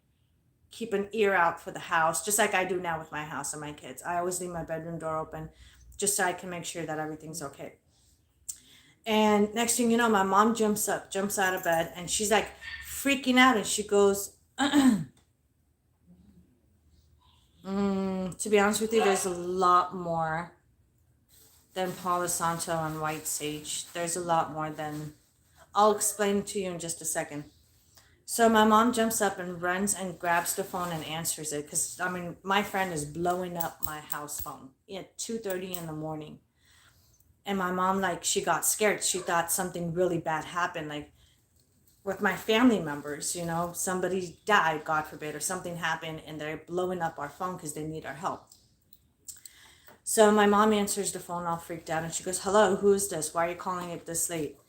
keep an ear out for the house, just like I do now with my house and my kids. I always leave my bedroom door open just so I can make sure that everything's okay. And next thing you know, my mom jumps out of bed, and she's like freaking out, and she goes, to be honest with you, there's a lot more than Palo Santo and white sage. There's a lot more than, I'll explain to you in just a second. So my mom jumps up and runs and grabs the phone and answers it, because, my friend is blowing up my house phone at 2:30 in the morning. And my mom, she got scared. She thought something really bad happened, with my family members, somebody died, God forbid, or something happened, and they're blowing up our phone because they need our help. So my mom answers the phone all freaked out, and she goes, hello, who is this? Why are you calling it this late?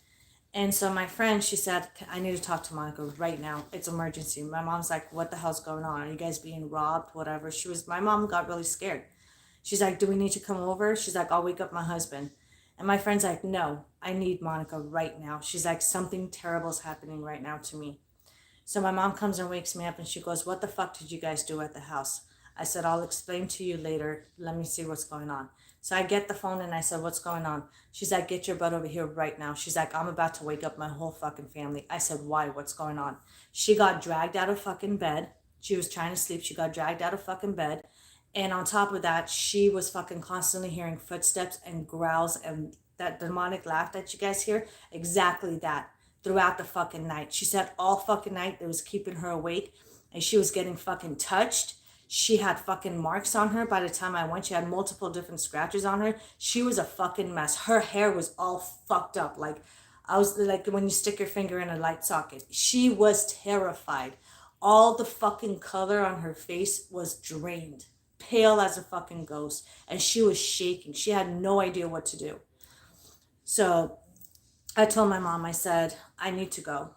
And so my friend, she said, I need to talk to Monica right now. It's emergency. My mom's like, what the hell's going on? Are you guys being robbed? Whatever. My mom got really scared. She's like, do we need to come over? She's like, I'll wake up my husband. And my friend's like, no, I need Monica right now. She's like, something terrible is happening right now to me. So my mom comes and wakes me up and she goes, what the fuck did you guys do at the house? I said, I'll explain to you later. Let me see what's going on. So I get the phone and I said, what's going on? She's like, get your butt over here right now. She's like, I'm about to wake up my whole fucking family. I said, why? What's going on? She got dragged out of fucking bed. She was trying to sleep. She got dragged out of fucking bed. And on top of that, she was fucking constantly hearing footsteps and growls and that demonic laugh that you guys hear. Exactly that throughout the fucking night. She said all fucking night it was keeping her awake and she was getting fucking touched. She had fucking marks on her. By the time I went, she had multiple different scratches on her. She was a fucking mess. Her hair was all fucked up. Like, I was like when you stick your finger in a light socket. She was terrified. All the fucking color on her face was drained, pale as a fucking ghost. And she was shaking. She had no idea what to do. So I told my mom, I said, I need to go.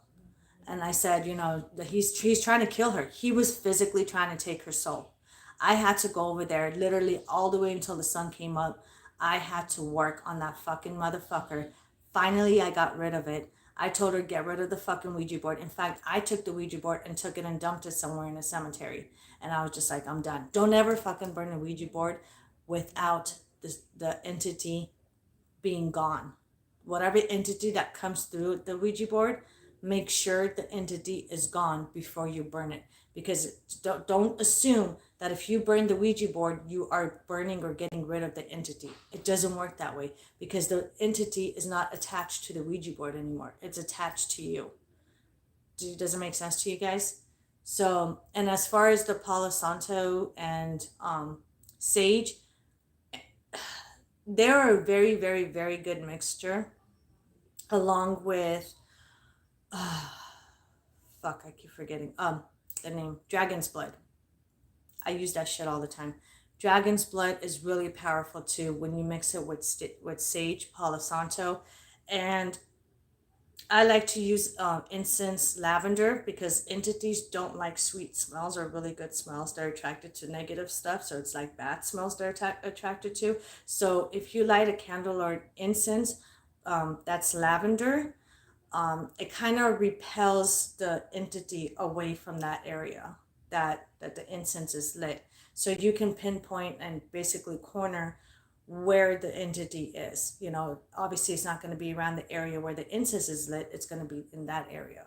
And I said, you know, he's trying to kill her. He was physically trying to take her soul. I had to go over there literally all the way until the sun came up. I had to work on that fucking motherfucker. Finally, I got rid of it. I told her, get rid of the fucking Ouija board. In fact, I took the Ouija board and took it and dumped it somewhere in a cemetery. And I was just like, I'm done. Don't ever fucking burn a Ouija board without the entity being gone. Whatever entity that comes through the Ouija board, make sure the entity is gone before you burn it. Because don't assume that if you burn the Ouija board, you are burning or getting rid of the entity. It doesn't work that way because the entity is not attached to the Ouija board anymore. It's attached to you. Does it make sense to you guys? So, and as far as the Palo Santo and sage, they're a very, very, very good mixture along with fuck, I keep forgetting the name, dragon's blood. I use that shit all the time. Dragon's blood is really powerful too when you mix it with sage, Palo Santo, and I like to use incense, lavender, because entities don't like sweet smells or really good smells. They're attracted to negative stuff, so it's like bad smells they're attracted to. So if you light a candle or incense that's lavender, it kind of repels the entity away from that area that the incense is lit. So you can pinpoint and basically corner where the entity is. You know, obviously it's not going to be around the area where the incense is lit. It's going to be in that area.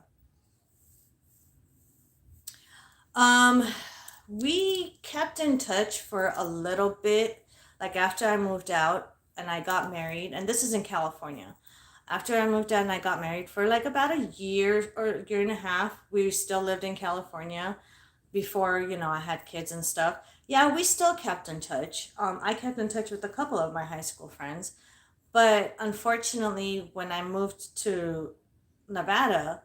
We kept in touch for a little bit, like after I moved out and I got married, and this is in California. After I moved out and I got married for like about a year or year and a half, we still lived in California before, you know, I had kids and stuff. Yeah, we still kept in touch. I kept in touch with a couple of my high school friends, but unfortunately, when I moved to Nevada,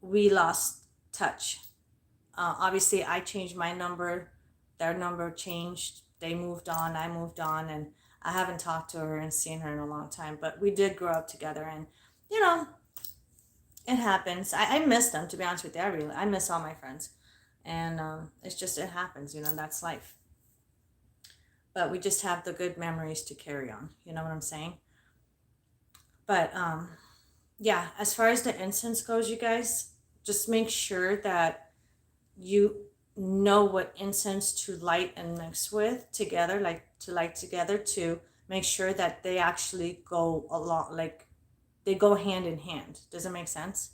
we lost touch. Obviously, I changed my number, their number changed, they moved on, I moved on, and I haven't talked to her and seen her in a long time, but we did grow up together, and you know, it happens. I miss them, to be honest with you. I miss all my friends, and it's just, it happens, you know, that's life. But we just have the good memories to carry on, you know what I'm saying? But yeah, as far as the incense goes, you guys, just make sure that you know what incense to light and mix with together, like to light together, to make sure that they actually go along, like they go hand in hand. Does it make sense?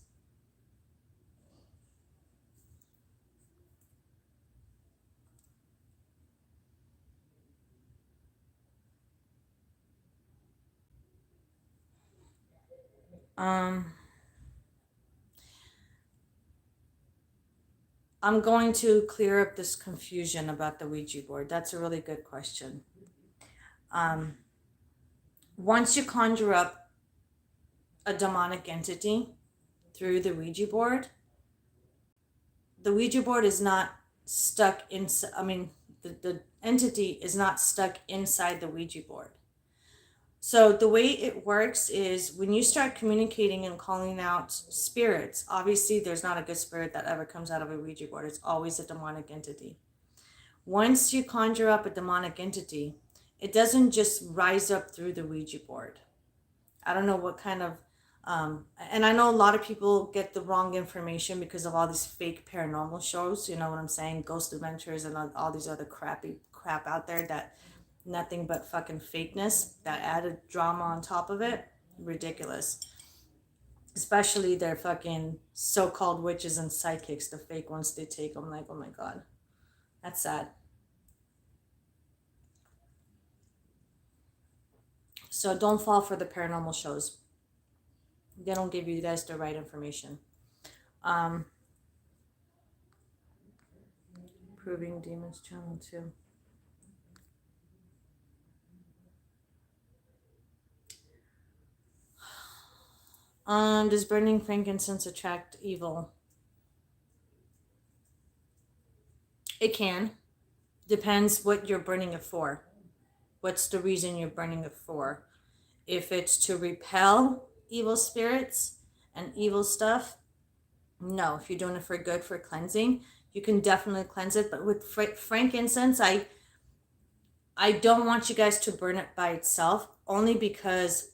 Um, I'm going to clear up this confusion about the Ouija board. That's a really good question. Once you conjure up a demonic entity through the Ouija board is not stuck inside, I mean, the entity is not stuck inside the Ouija board. So the way it works is when you start communicating and calling out spirits, obviously there's not a good spirit that ever comes out of a Ouija board. It's always a demonic entity. Once you conjure up a demonic entity, It doesn't just rise up through the Ouija board. I don't know what kind of, and I know a lot of people get the wrong information because of all these fake paranormal shows. You know what I'm saying? Ghost Adventures and all these other crap out there that nothing but fucking fakeness that added drama on top of it. Ridiculous. Especially their fucking so-called witches and psychics, the fake ones they take. I'm like, oh my God, that's sad. So don't fall for the paranormal shows. They don't give you guys the right information. Proving demons channel 2. Does burning frankincense attract evil? It can. Depends what you're burning it for. What's the reason you're burning it for? If it's to repel evil spirits and evil stuff, no. If you're doing it for good, for cleansing, you can definitely cleanse it. But with frankincense, I don't want you guys to burn it by itself, only because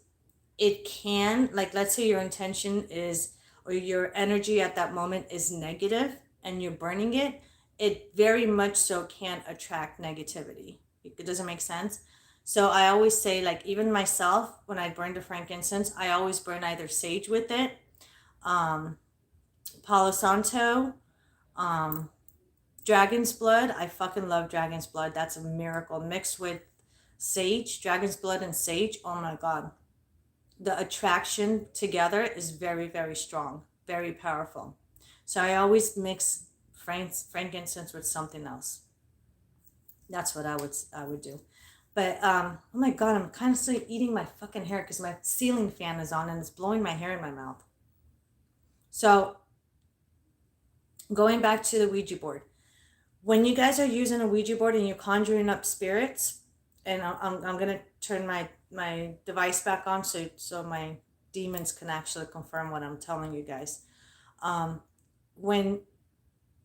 it can, like, let's say your intention is, or your energy at that moment is negative and you're burning it, it very much so can attract negativity. It doesn't make sense. So I always say, like, even myself, when I burn the frankincense, I always burn either sage with it, Palo Santo, dragon's blood. I fucking love dragon's blood. That's a miracle. Mixed with sage, dragon's blood and sage. Oh my God. The attraction together is very, very strong, very powerful. So I always mix frankincense with something else. That's what I would do. But oh my God, I'm constantly eating my fucking hair because my ceiling fan is on and it's blowing my hair in my mouth. So going back to the Ouija board, when you guys are using a Ouija board and you're conjuring up spirits, and I'm gonna turn my device back on so my demons can actually confirm what I'm telling you guys. When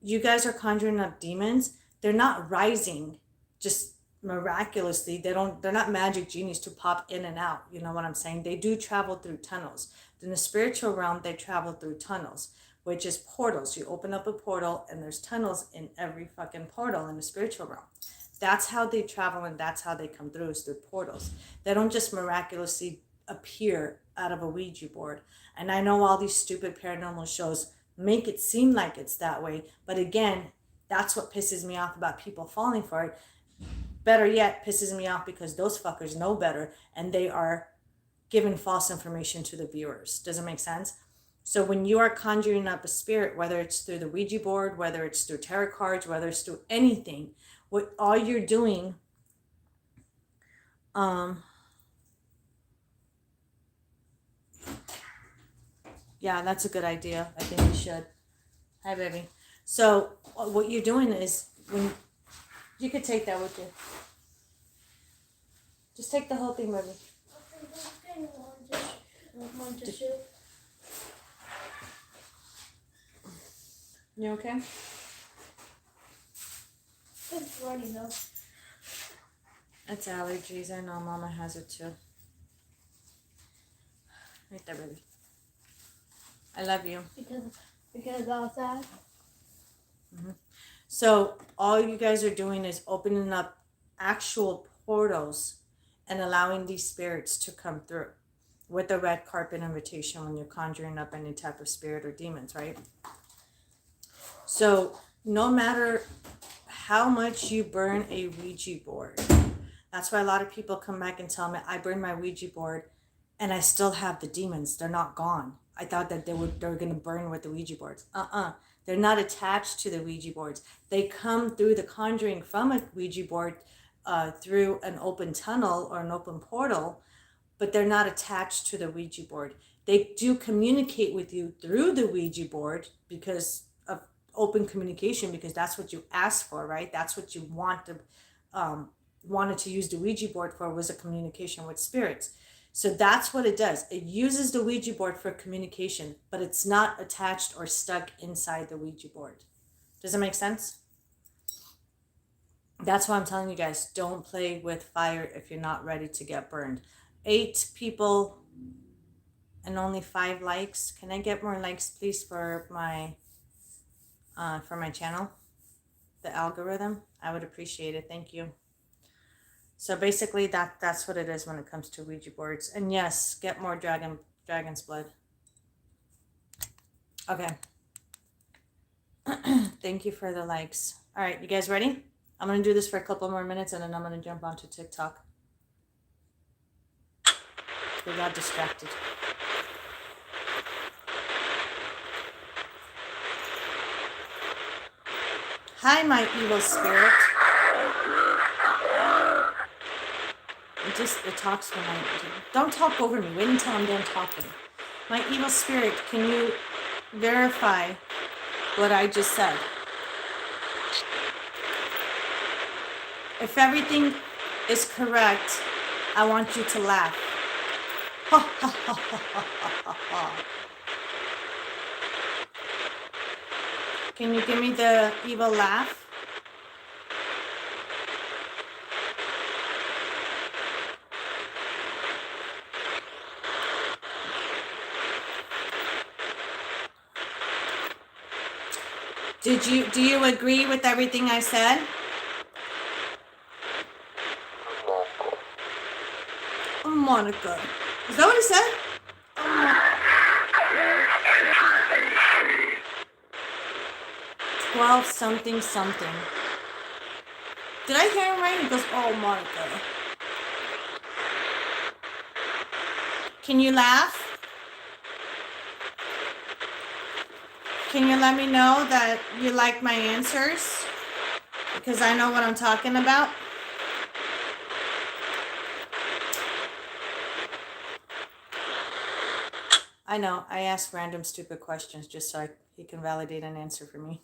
you guys are conjuring up demons, they're not rising just miraculously. They're not magic genies to pop in and out. You know what I'm saying? They do travel through tunnels. In the spiritual realm, they travel through tunnels, which is portals. You open up a portal and there's tunnels in every fucking portal in the spiritual realm. That's how they travel and that's how they come through, is through portals. They don't just miraculously appear out of a Ouija board. And I know all these stupid paranormal shows make it seem like it's that way. But again, that's what pisses me off about people falling for it. Better yet, pisses me off because those fuckers know better and they are giving false information to the viewers. Does it make sense? So when you are conjuring up a spirit, whether it's through the Ouija board, whether it's through tarot cards, whether it's through anything, what all you're doing, yeah, that's a good idea. I think you should. Hi, baby. So what you're doing is, when you could take that with you. Just take the whole thing, baby. You okay? It's running though. It's allergies. I know Mama has it too. Right there, baby. I love you. Because outside. So all you guys are doing is opening up actual portals and allowing these spirits to come through with a red carpet invitation when you're conjuring up any type of spirit or demons, right? So no matter how much you burn a Ouija board, that's why a lot of people come back and tell me, I burned my Ouija board and I still have the demons. They're not gone. I thought that they were going to burn with the Ouija boards. They're not attached to the Ouija boards. They come through the conjuring from a Ouija board through an open tunnel or an open portal, but they're not attached to the Ouija board. They do communicate with you through the Ouija board because of open communication, because that's what you asked for, right? That's what you wanted to use the Ouija board for, was a communication with spirits. So that's what it does. It uses the Ouija board for communication, but it's not attached or stuck inside the Ouija board. Does it make sense? That's why I'm telling you guys, don't play with fire if you're not ready to get burned. 8 people and only 5 likes. Can I get more likes, please, for my channel? The algorithm, I would appreciate it. Thank you. So basically, that's what it is when it comes to Ouija boards. And yes, get more dragon's blood. Okay. Thank you for the likes. All right, you guys ready? I'm gonna do this for a couple more minutes, and then I'm gonna jump onto TikTok. We got distracted. Hi, my evil spirit. It talks when I... Don't talk over me. Wait until I'm done talking. My evil spirit, can you verify what I just said? If everything is correct, I want you to laugh. Ha ha ha ha ha ha. Can you give me the evil laugh? Do you agree with everything I said? Oh, Monica. Is that what he said? Oh, 12 something something. Did I hear him right? He goes, oh, Monica. Can you laugh? Can you let me know that you like my answers? Because I know what I'm talking about. I know, I ask random stupid questions just so he can validate an answer for me.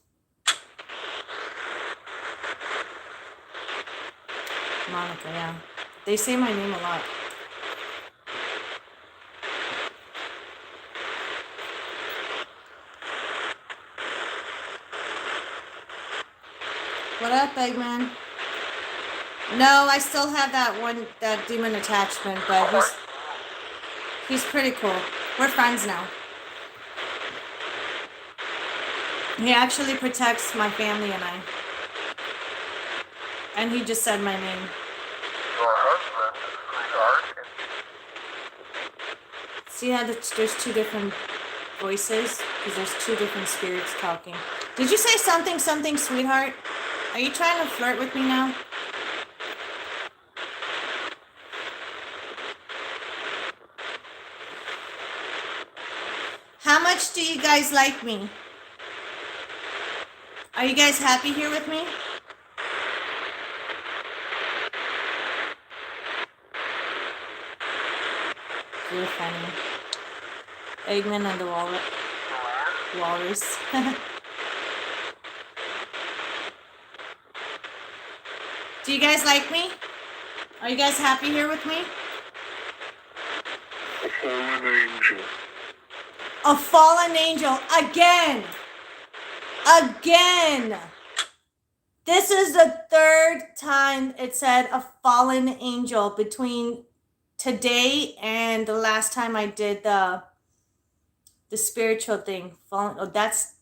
Monica, yeah. They say my name a lot. What up, Eggman? No, I still have that demon attachment, but he's pretty cool. We're friends now. He actually protects my family and I. And he just said my name. Your husband, sweetheart. See how there's 2 different voices? Because there's 2 different spirits talking. Did you say something, sweetheart? Are you trying to flirt with me now? How much do you guys like me? Are you guys happy here with me? You're funny. Eggman and the walrus. Do you guys like me? Are you guys happy here with me? A fallen angel. A fallen angel. Again. Again. This is the 3rd time it said a fallen angel between today and the last time I did the spiritual thing. That's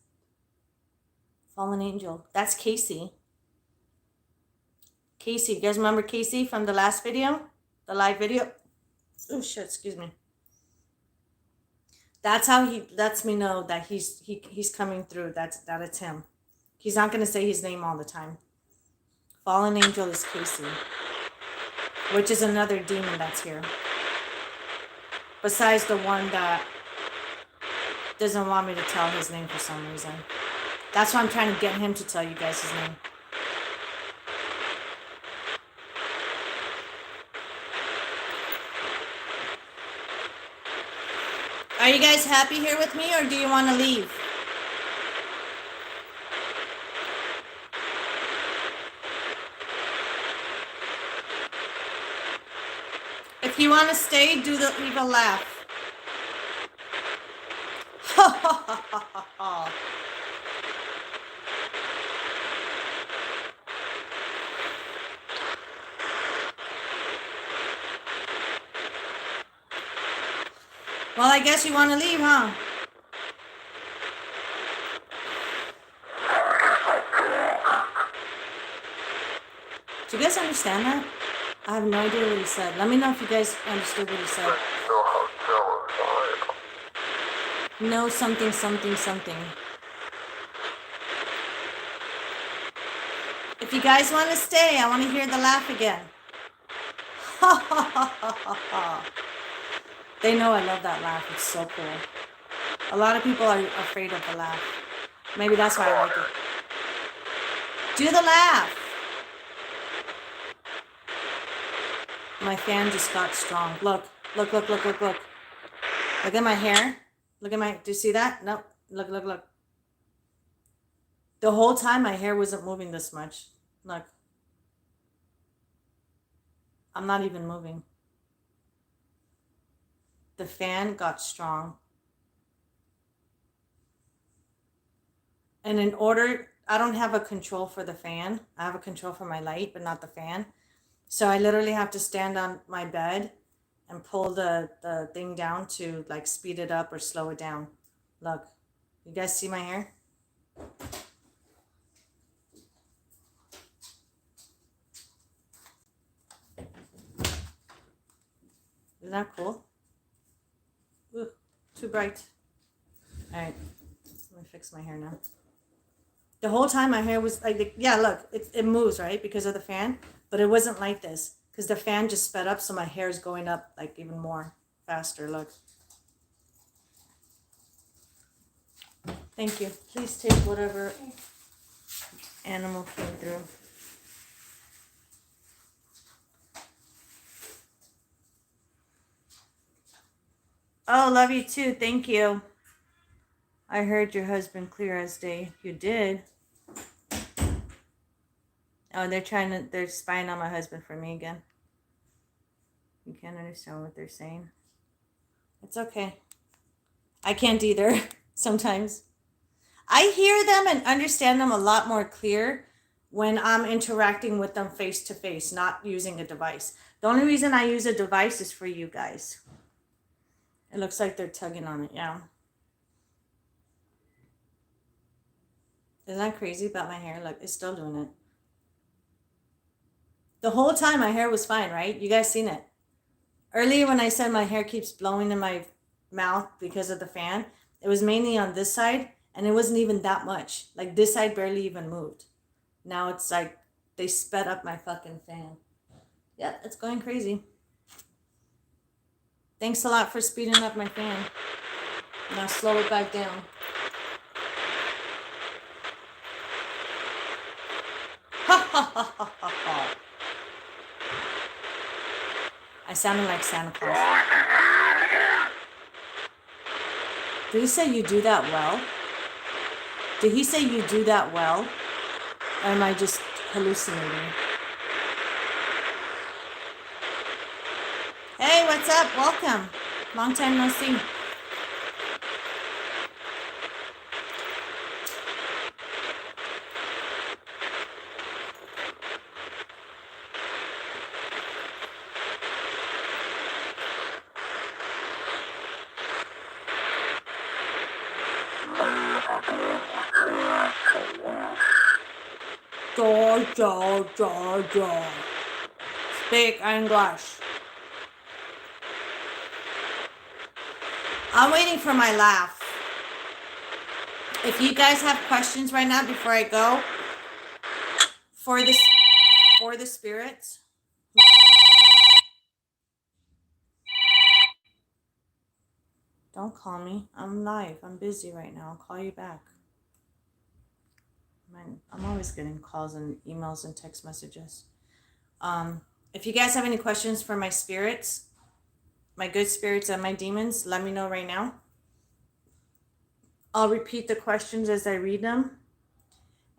fallen angel. That's Casey. Casey, you guys remember Casey from the last video? The live video? Oh shit, excuse me. That's how he lets me know that he's coming through. That it's him. He's not gonna say his name all the time. Fallen angel is Casey, which is another demon that's here. Besides the one that doesn't want me to tell his name for some reason. That's why I'm trying to get him to tell you guys his name. Are you guys happy here with me, or do you want to leave? If you want to stay, do the evil laugh. Ha ha ha ha ha ha. Well, I guess you want to leave, huh? Do you guys understand that? I have no idea what he said. Let me know if you guys understood what he said. You know how jealous I am. No something, something, something. If you guys want to stay, I want to hear the laugh again. Ha ha ha ha ha ha. They know I love that laugh. It's so cool. A lot of people are afraid of the laugh. Maybe that's why I like it. Do the laugh. My fan just got strong. Look, look, look, look, look, look. Look at my hair. Look at my, do you see that? Nope. Look, look, look. The whole time my hair wasn't moving this much. Look. I'm not even moving. The fan got strong. And in order, I don't have a control for the fan. I have a control for my light, but not the fan. So I literally have to stand on my bed and pull the thing down to like speed it up or slow it down. Look, you guys see my hair? Isn't that cool? Ooh, too bright. All right, let me fix my hair now. The whole time my hair was like, yeah, look, it moves, right? Because of the fan, but it wasn't like this because the fan just sped up. So my hair is going up like even more faster. Look. Thank you. Please take whatever animal came through. Oh, love you too. Thank you. I heard your husband clear as day. You did? Oh, they're spying on my husband for me again. You can't understand what they're saying. It's okay. I can't either sometimes. I hear them and understand them a lot more clear when I'm interacting with them face to face, not using a device. The only reason I use a device is for you guys. It looks like they're tugging on it, yeah. Isn't that crazy about my hair? Look, it's still doing it. The whole time my hair was fine, right? You guys seen it. Earlier when I said my hair keeps blowing in my mouth because of the fan, it was mainly on this side and it wasn't even that much. Like this side barely even moved. Now it's like they sped up my fucking fan. Yep, it's going crazy. Thanks a lot for speeding up my fan. Now slow it back down. Ha ha ha ha ha ha. I sounded like Santa Claus. Did he say you do that well? Did he say you do that well? Or am I just hallucinating? Hey, what's up? Welcome. Long time no see. Georgia. Speak English. I'm waiting for my laugh. If you guys have questions right now before I go, for the spirits. Don't call me. I'm live. I'm busy right now. I'll call you back. I'm always getting calls and emails and text messages. If you guys have any questions for my spirits, my good spirits and my demons, let me know right now. I'll repeat the questions as I read them,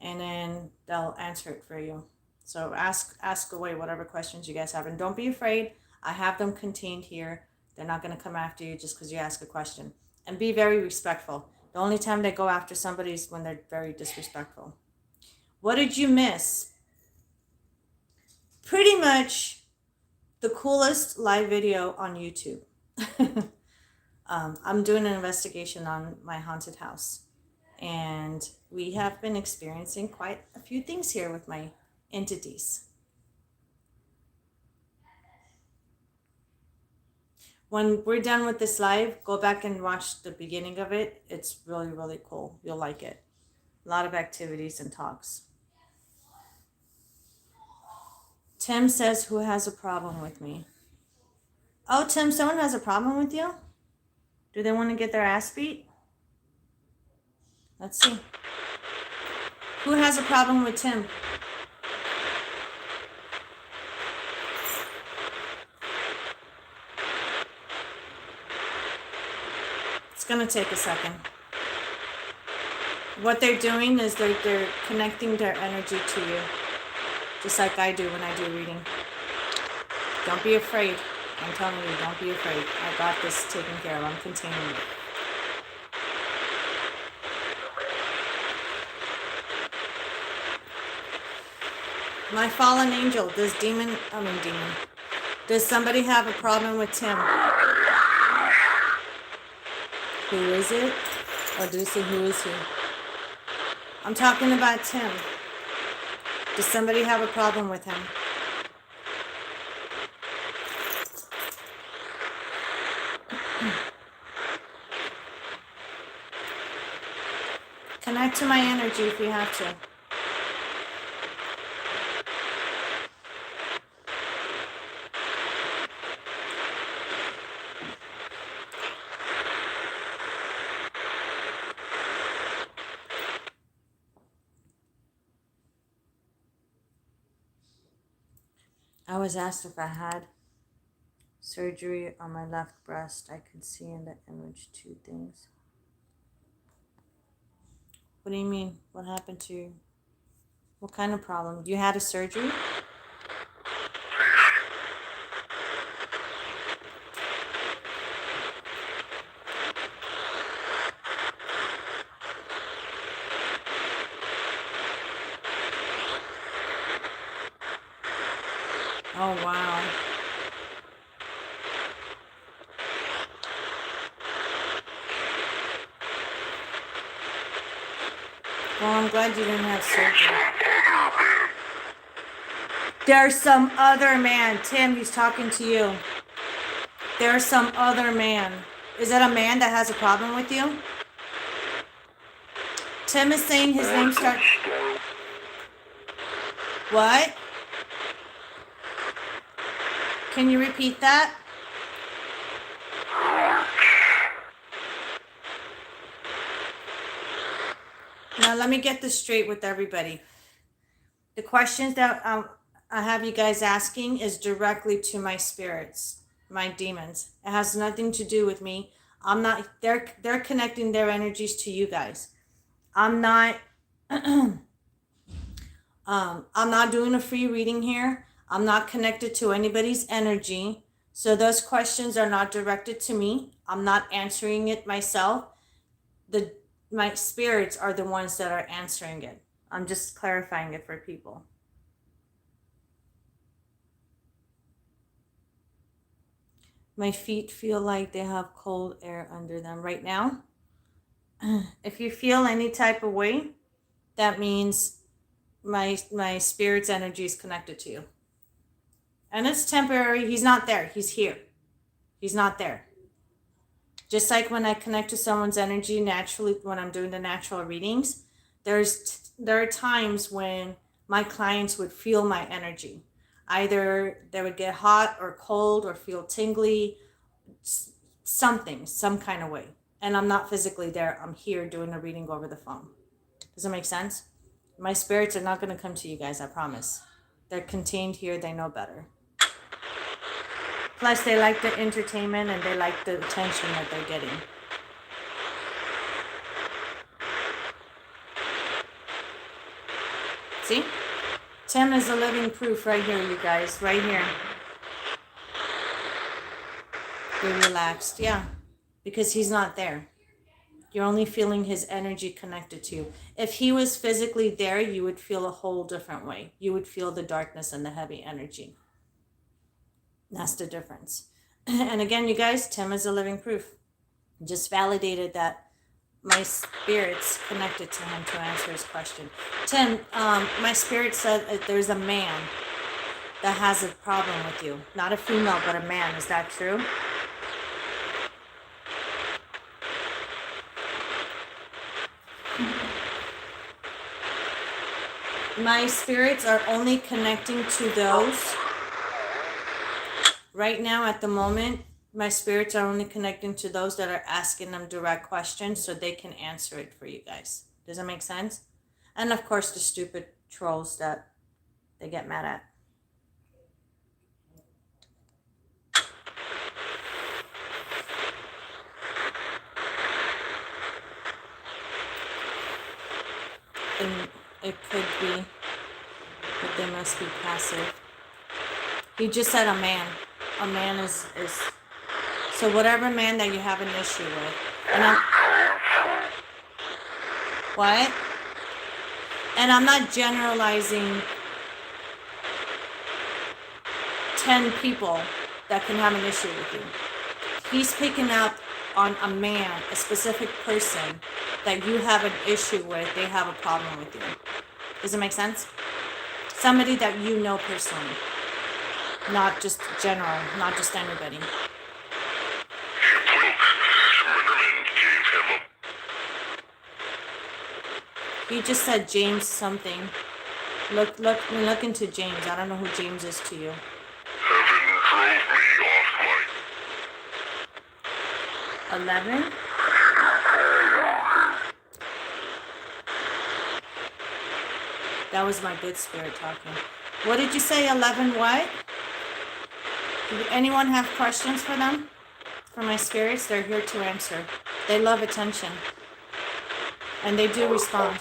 and then they'll answer it for you. So ask away whatever questions you guys have, and don't be afraid. I have them contained here. They're not going to come after you just because you ask a question. And be very respectful. The only time they go after somebody is when they're very disrespectful. What did you miss? Pretty much the coolest live video on YouTube. I'm doing an investigation on my haunted house, and we have been experiencing quite a few things here with my entities. When we're done with this live, go back and watch the beginning of it. It's really, really cool. You'll like it. A lot of activities and talks. Tim says, who has a problem with me? Oh, Tim, someone has a problem with you? Do they want to get their ass beat? Let's see. Who has a problem with Tim? It's going to take a second. What they're doing is they're connecting their energy to you, just like I do when I do reading. Don't be afraid. I'm telling you, don't be afraid. I got this taken care of. I'm containing it. My fallen angel, does somebody have a problem with Tim? Who is it? Or do you say who is he? I'm talking about Tim. Does somebody have a problem with him? Connect to my energy if you have to. I was asked if I had surgery on my left breast. I could see in the image two things. What do you mean? What happened to you? What kind of problem? You had a surgery? Oh, wow. Well, I'm glad you didn't have surgery. There's some other man. Tim, he's talking to you. There's some other man. Is that a man that has a problem with you? Tim is saying his name starts... What? Can you repeat that? Now let me get this straight with everybody. The questions that I have you guys asking is directly to my spirits, my demons. It has nothing to do with me. I'm not. They're connecting their energies to you guys. I'm not. I'm not doing a free reading here. I'm not connected to anybody's energy. So those questions are not directed to me. I'm not answering it myself. My spirits are the ones that are answering it. I'm just clarifying it for people. My feet feel like they have cold air under them right now. If you feel any type of way, that means my spirit's energy is connected to you. And it's temporary. He's not there. He's here. He's not there. Just like when I connect to someone's energy naturally, when I'm doing the natural readings, there are times when my clients would feel my energy. Either they would get hot or cold or feel tingly, some kind of way. And I'm not physically there. I'm here doing the reading over the phone. Does that make sense? My spirits are not going to come to you guys, I promise. They're contained here. They know better. Plus, they like the entertainment and they like the attention that they're getting. See? Tim is a living proof right here, you guys. Right here. Be relaxed. Yeah. Because he's not there. You're only feeling his energy connected to you. If he was physically there, you would feel a whole different way. You would feel the darkness and the heavy energy. That's the difference. And again, you guys, Tim is a living proof. Just validated that my spirit's connected to him to answer his question. Tim, my spirit said that there's a man that has a problem with you. Not a female, but a man. Is that true? My spirits are only connecting to those. Right now, at the moment, my spirits are only connecting to those that are asking them direct questions so they can answer it for you guys. Does that make sense? And of course, the stupid trolls that they get mad at. And it could be, but they must be passive. He just said a man. A man is so whatever man that you have an issue with. And what? And I'm not generalizing 10 people that can have an issue with you. He's picking up on a man, a specific person that you have an issue with, they have a problem with you. Does it make sense? Somebody that you know personally. Not just general, not just anybody. He just said James something. Look into James. I don't know who James is to you. Heaven drove me off my... 11? That was my good spirit talking. What did you say, 11 what? Did anyone have questions for them? For my spirits? They're here to answer. They love attention. And they do respond.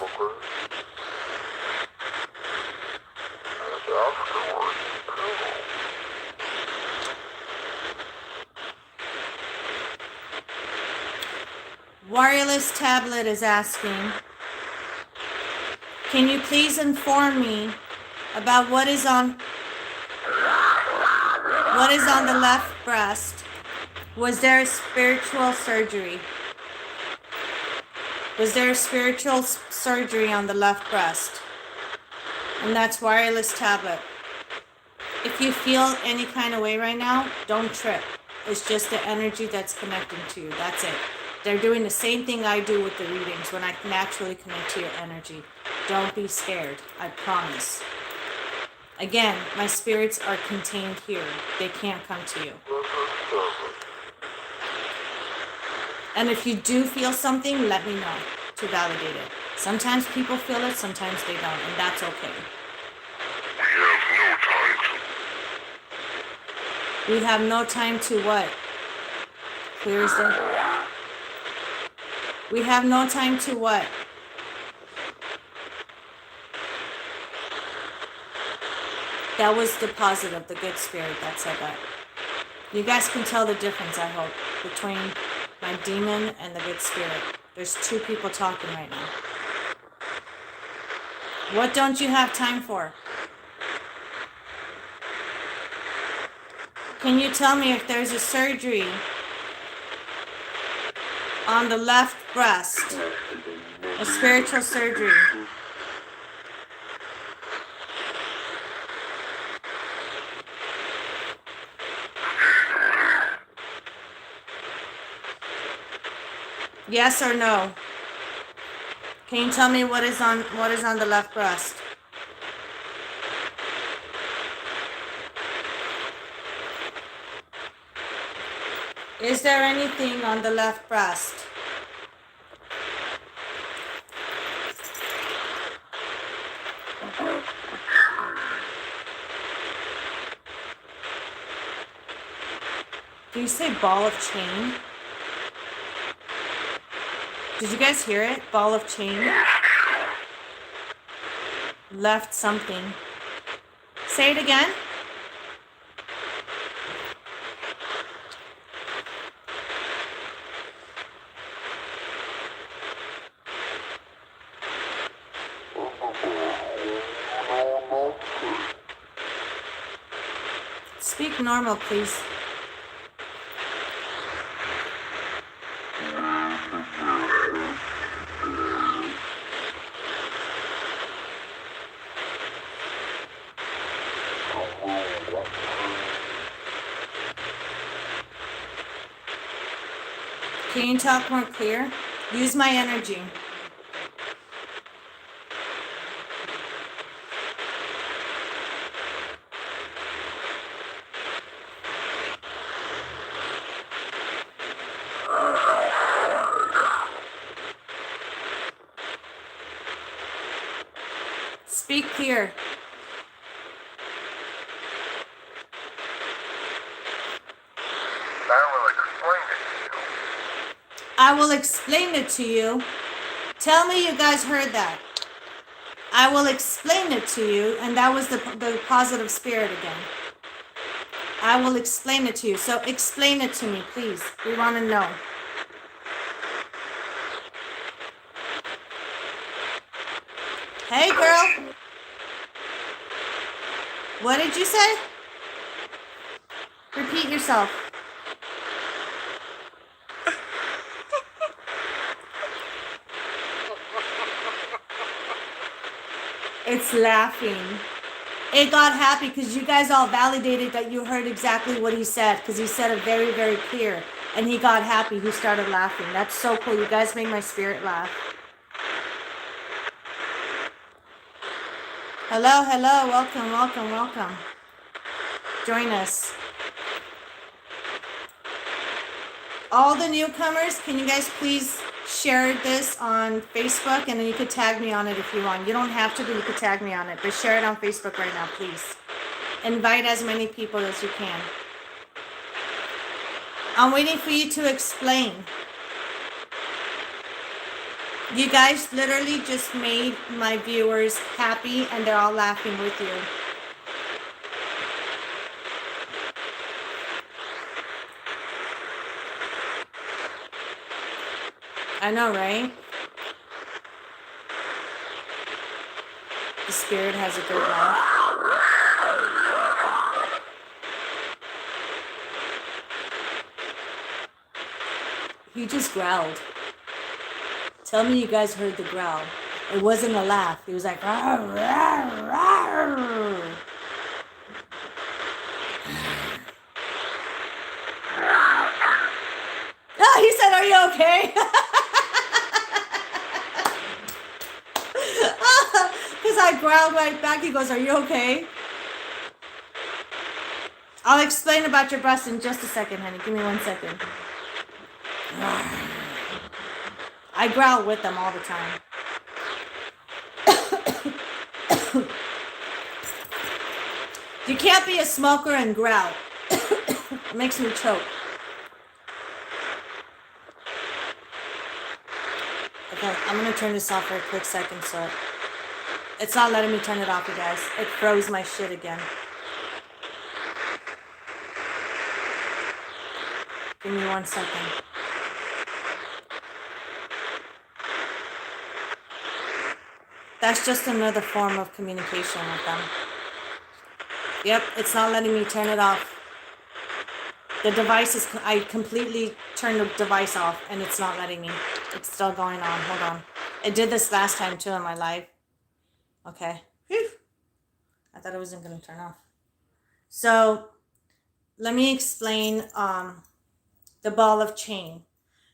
Wireless Tablet is asking, can you please inform me about what is on the left breast? Was there a spiritual surgery? Was there a spiritual surgery on the left breast? And that's Wireless Tablet. If you feel any kind of way right now, don't trip. It's just the energy that's connecting to you. That's it. They're doing the same thing I do with the readings when I naturally connect to your energy. Don't be scared. I promise. Again, my spirits are contained here. They can't come to you. And if you do feel something, let me know to validate it. Sometimes people feel it, sometimes they don't, and that's okay. We have no time to what? Clear as day. We have no time to what? That was the positive, the good spirit that said that. You guys can tell the difference, I hope, between my demon and the good spirit. There's two people talking right now. What don't you have time for? Can you tell me if there's a surgery on the left breast? A spiritual surgery? Yes or no? Can you tell me what is on the left breast? Is there anything on the left breast? Do you say ball of chain? Did you guys hear it? Ball of chain? Left something. Say it again. Speak normal, please. Can you talk more clear? Use my energy. Speak clear. I will explain it to you. I will explain it to you. Tell me you guys heard that. I will explain it to you, and that was the positive spirit again. I will explain it to you. So explain it to me, please. We want to know. Hey, girl. What did you say? Repeat yourself. It's laughing. It got happy because you guys all validated that you heard exactly what he said, because he said it very, very clear. And he got happy. He started laughing. That's so cool. You guys made my spirit laugh. Hello, hello. Welcome, welcome, welcome. Join us. All the newcomers, can you guys please share this on Facebook, and then you could tag me on it if you want. You don't have to, but you could tag me on it. But share it on Facebook right now, please. Invite as many people as you can. I'm waiting for you to explain. You guys literally just made my viewers happy, and they're all laughing with you. I know, right? The spirit has a good laugh. He just growled. Tell me you guys heard the growl. It wasn't a laugh. He was like, rawr, rawr, rawr. Oh, he said, are you okay? Because I growled right back. He goes, are you okay? I'll explain about your breast in just a second, honey. Give me 1 second. I growl with them all the time. You can't be a smoker and growl. It makes me choke. Okay, I'm going to turn this off for a quick second, so it's not letting me turn it off, you guys. It froze my shit again. Give me 1 second. That's just another form of communication with them. Yep, it's not letting me turn it off. The device is, I completely turned the device off and it's not letting me. It's still going on. Hold on. It did this last time too in my live. Okay. Whew. I thought it wasn't going to turn off. So let me explain the ball of chain.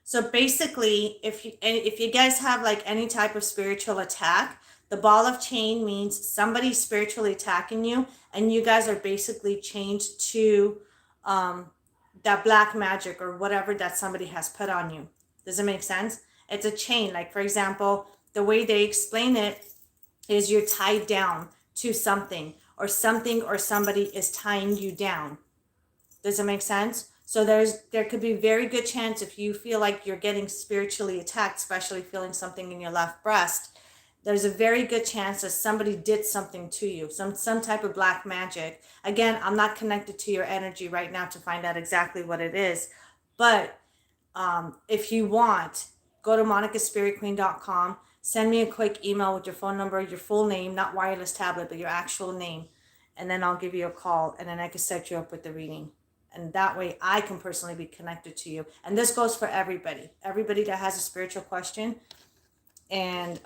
So basically, if you guys have like any type of spiritual attack, the ball of chain means somebody's spiritually attacking you, and you guys are basically chained to that black magic or whatever that somebody has put on you. Does it make sense? It's a chain. Like, for example, the way they explain it is you're tied down to something or somebody is tying you down. Does it make sense? So there could be very good chance if you feel like you're getting spiritually attacked, especially feeling something in your left breast, there's a very good chance that somebody did something to you, some type of black magic. Again, I'm not connected to your energy right now to find out exactly what it is. But if you want, go to monicaspiritqueen.com, send me a quick email with your phone number, your full name, not wireless tablet, but your actual name. And then I'll give you a call, and then I can set you up with the reading. And that way I can personally be connected to you. And this goes for everybody that has a spiritual question. And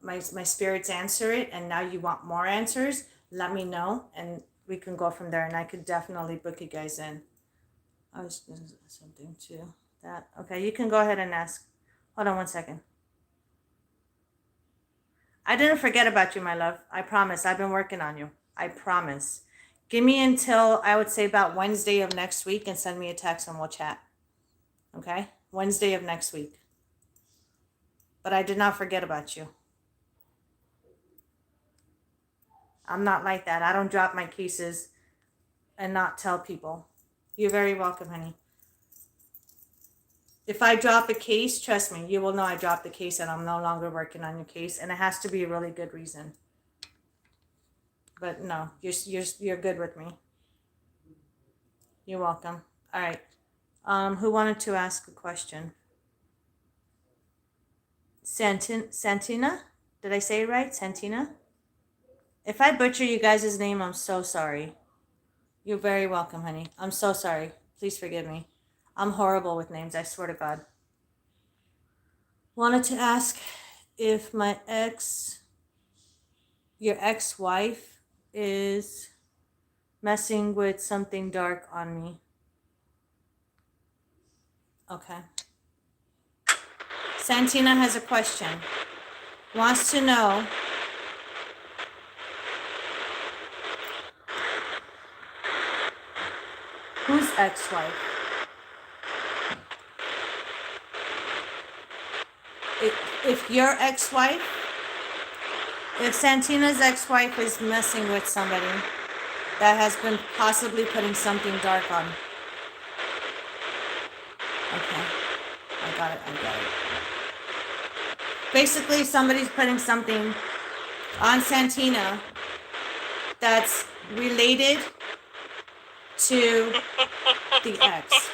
my spirits answer it, and now you want more answers, let me know, and we can go from there. And I could definitely book you guys in. I was doing something too. That, okay, you can go ahead and ask. Hold on one second. I didn't forget about you, my love. I promise. I've been working on you. I promise. Give me until, I would say, about Wednesday of next week and send me a text and we'll chat. Okay? Wednesday of next week. But I did not forget about you. I'm not like that. I don't drop my cases and not tell people. You're very welcome, honey. If I drop a case, trust me, you will know I dropped the case and I'm no longer working on your case, and it has to be a really good reason. But no, you're good with me. You're welcome. All right. Who wanted to ask a question? Santina? Did I say it right? Santina? If I butcher you guys' name, I'm so sorry. You're very welcome, honey. I'm so sorry. Please forgive me. I'm horrible with names, I swear to God. Wanted to ask if your ex-wife is messing with something dark on me. Okay. Santina has a question. Wants to know whose ex-wife? If your ex-wife, if Santina's ex-wife is messing with somebody that has been possibly putting something dark on. Okay. I got it. Basically, somebody's putting something on Santina that's related to the ex.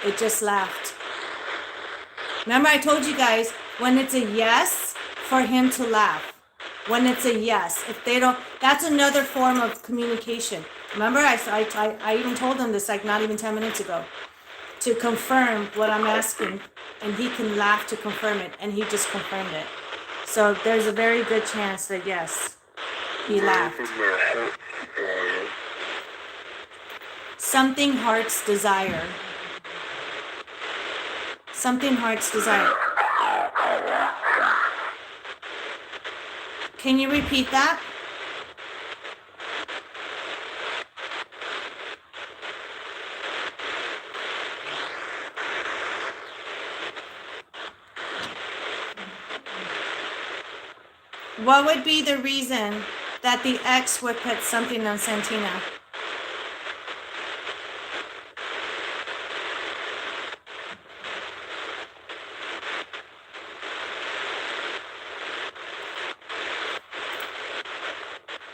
It just laughed. Remember, I told you guys, when it's a yes, for him to laugh. When it's a yes. If they don't, that's another form of communication. Remember, I even told him this like not even 10 minutes ago. To confirm what I'm asking, and he can laugh to confirm it, and he just confirmed it. So there's a very good chance that yes, he laughed. Something heart's desire. Something heart's desire. Can you repeat that? What would be the reason that the ex would put something on Santina?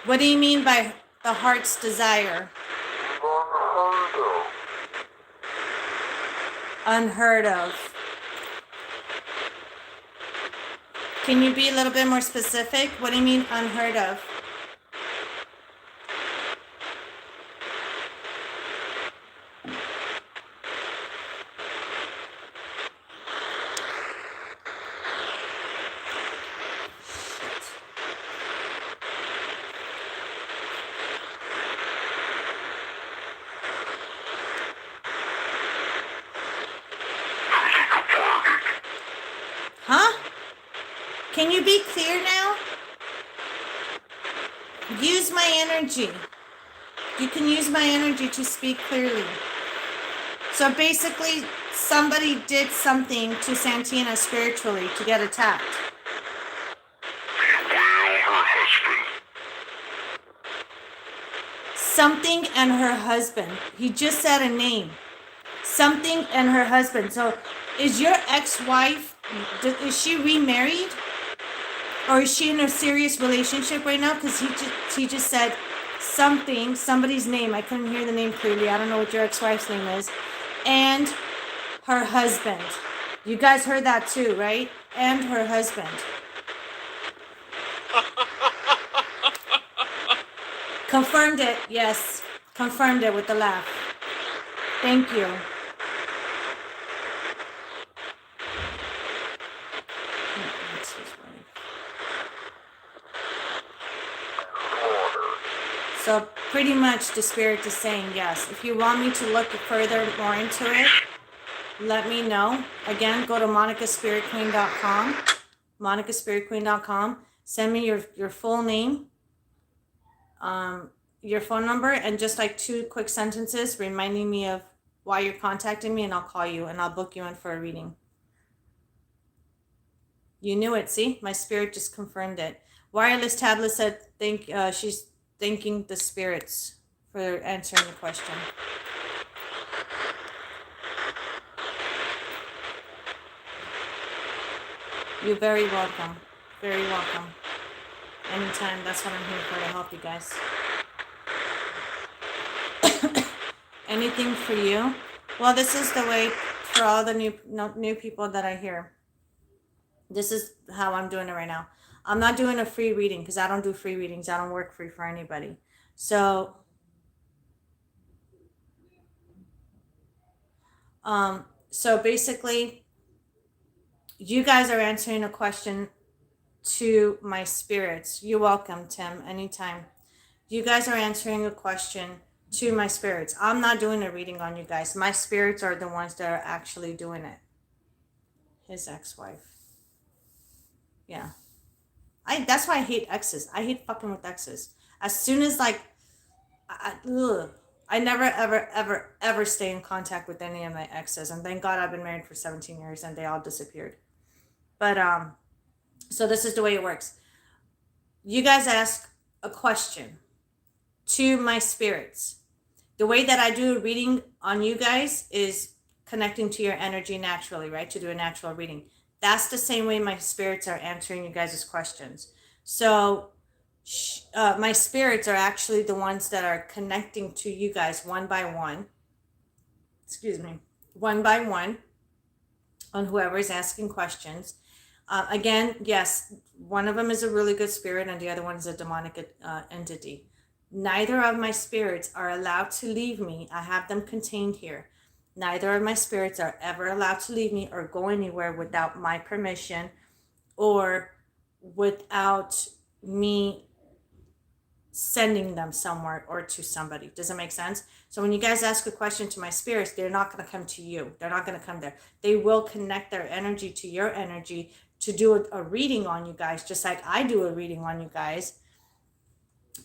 What do you mean by the heart's desire? Unheard of. Can you be a little bit more specific? What do you mean unheard of? Huh? Can you be clear now? Use my energy. You can use my energy to speak clearly. So basically, somebody did something to Santina spiritually to get attacked. Something and her husband. He just said a name. Something and her husband. So is your ex-wife, is she remarried? Or is she in a serious relationship right now? Because he just said something, somebody's name. I couldn't hear the name clearly. I don't know what your ex-wife's name is. And her husband. You guys heard that too, right? And her husband. Confirmed it, yes. Confirmed it with the laugh. Thank you. So pretty much the spirit is saying yes. If you want me to look further more into it, let me know. Again, go to monicaspiritqueen.com, monicaspiritqueen.com. Send me your full name, your phone number, and just like 2 quick sentences reminding me of why you're contacting me, and I'll call you and I'll book you in for a reading. You knew it. See, my spirit just confirmed it. Wireless Tablet said she's thanking the spirits for answering the question. You're very welcome. Very welcome. Anytime. That's what I'm here for, to help you guys. Anything for you? Well, this is the way for all the new people that are here. This is how I'm doing it right now. I'm not doing a free reading because I don't do free readings. I don't work free for anybody. So, so basically, you guys are answering a question to my spirits. You're welcome, Tim, anytime. You guys are answering a question to my spirits. I'm not doing a reading on you guys. My spirits are the ones that are actually doing it. His ex-wife. Yeah. That's why I hate exes. I hate fucking with exes. As soon as like, I never, ever, ever, ever stay in contact with any of my exes. And thank God I've been married for 17 years and they all disappeared. But, so this is the way it works. You guys ask a question to my spirits. The way that I do a reading on you guys is connecting to your energy naturally, right? To do a natural reading. That's the same way my spirits are answering you guys' questions. So my spirits are actually the ones that are connecting to you guys one by one. One by one on whoever is asking questions. Again, yes, one of them is a really good spirit and the other one is a demonic entity. Neither of my spirits are allowed to leave me. I have them contained here. Neither of my spirits are ever allowed to leave me or go anywhere without my permission or without me sending them somewhere or to somebody. Does it make sense? So when you guys ask a question to my spirits, they're not going to come to you. They're not going to come there. They will connect their energy to your energy to do a reading on you guys, just like I do a reading on you guys.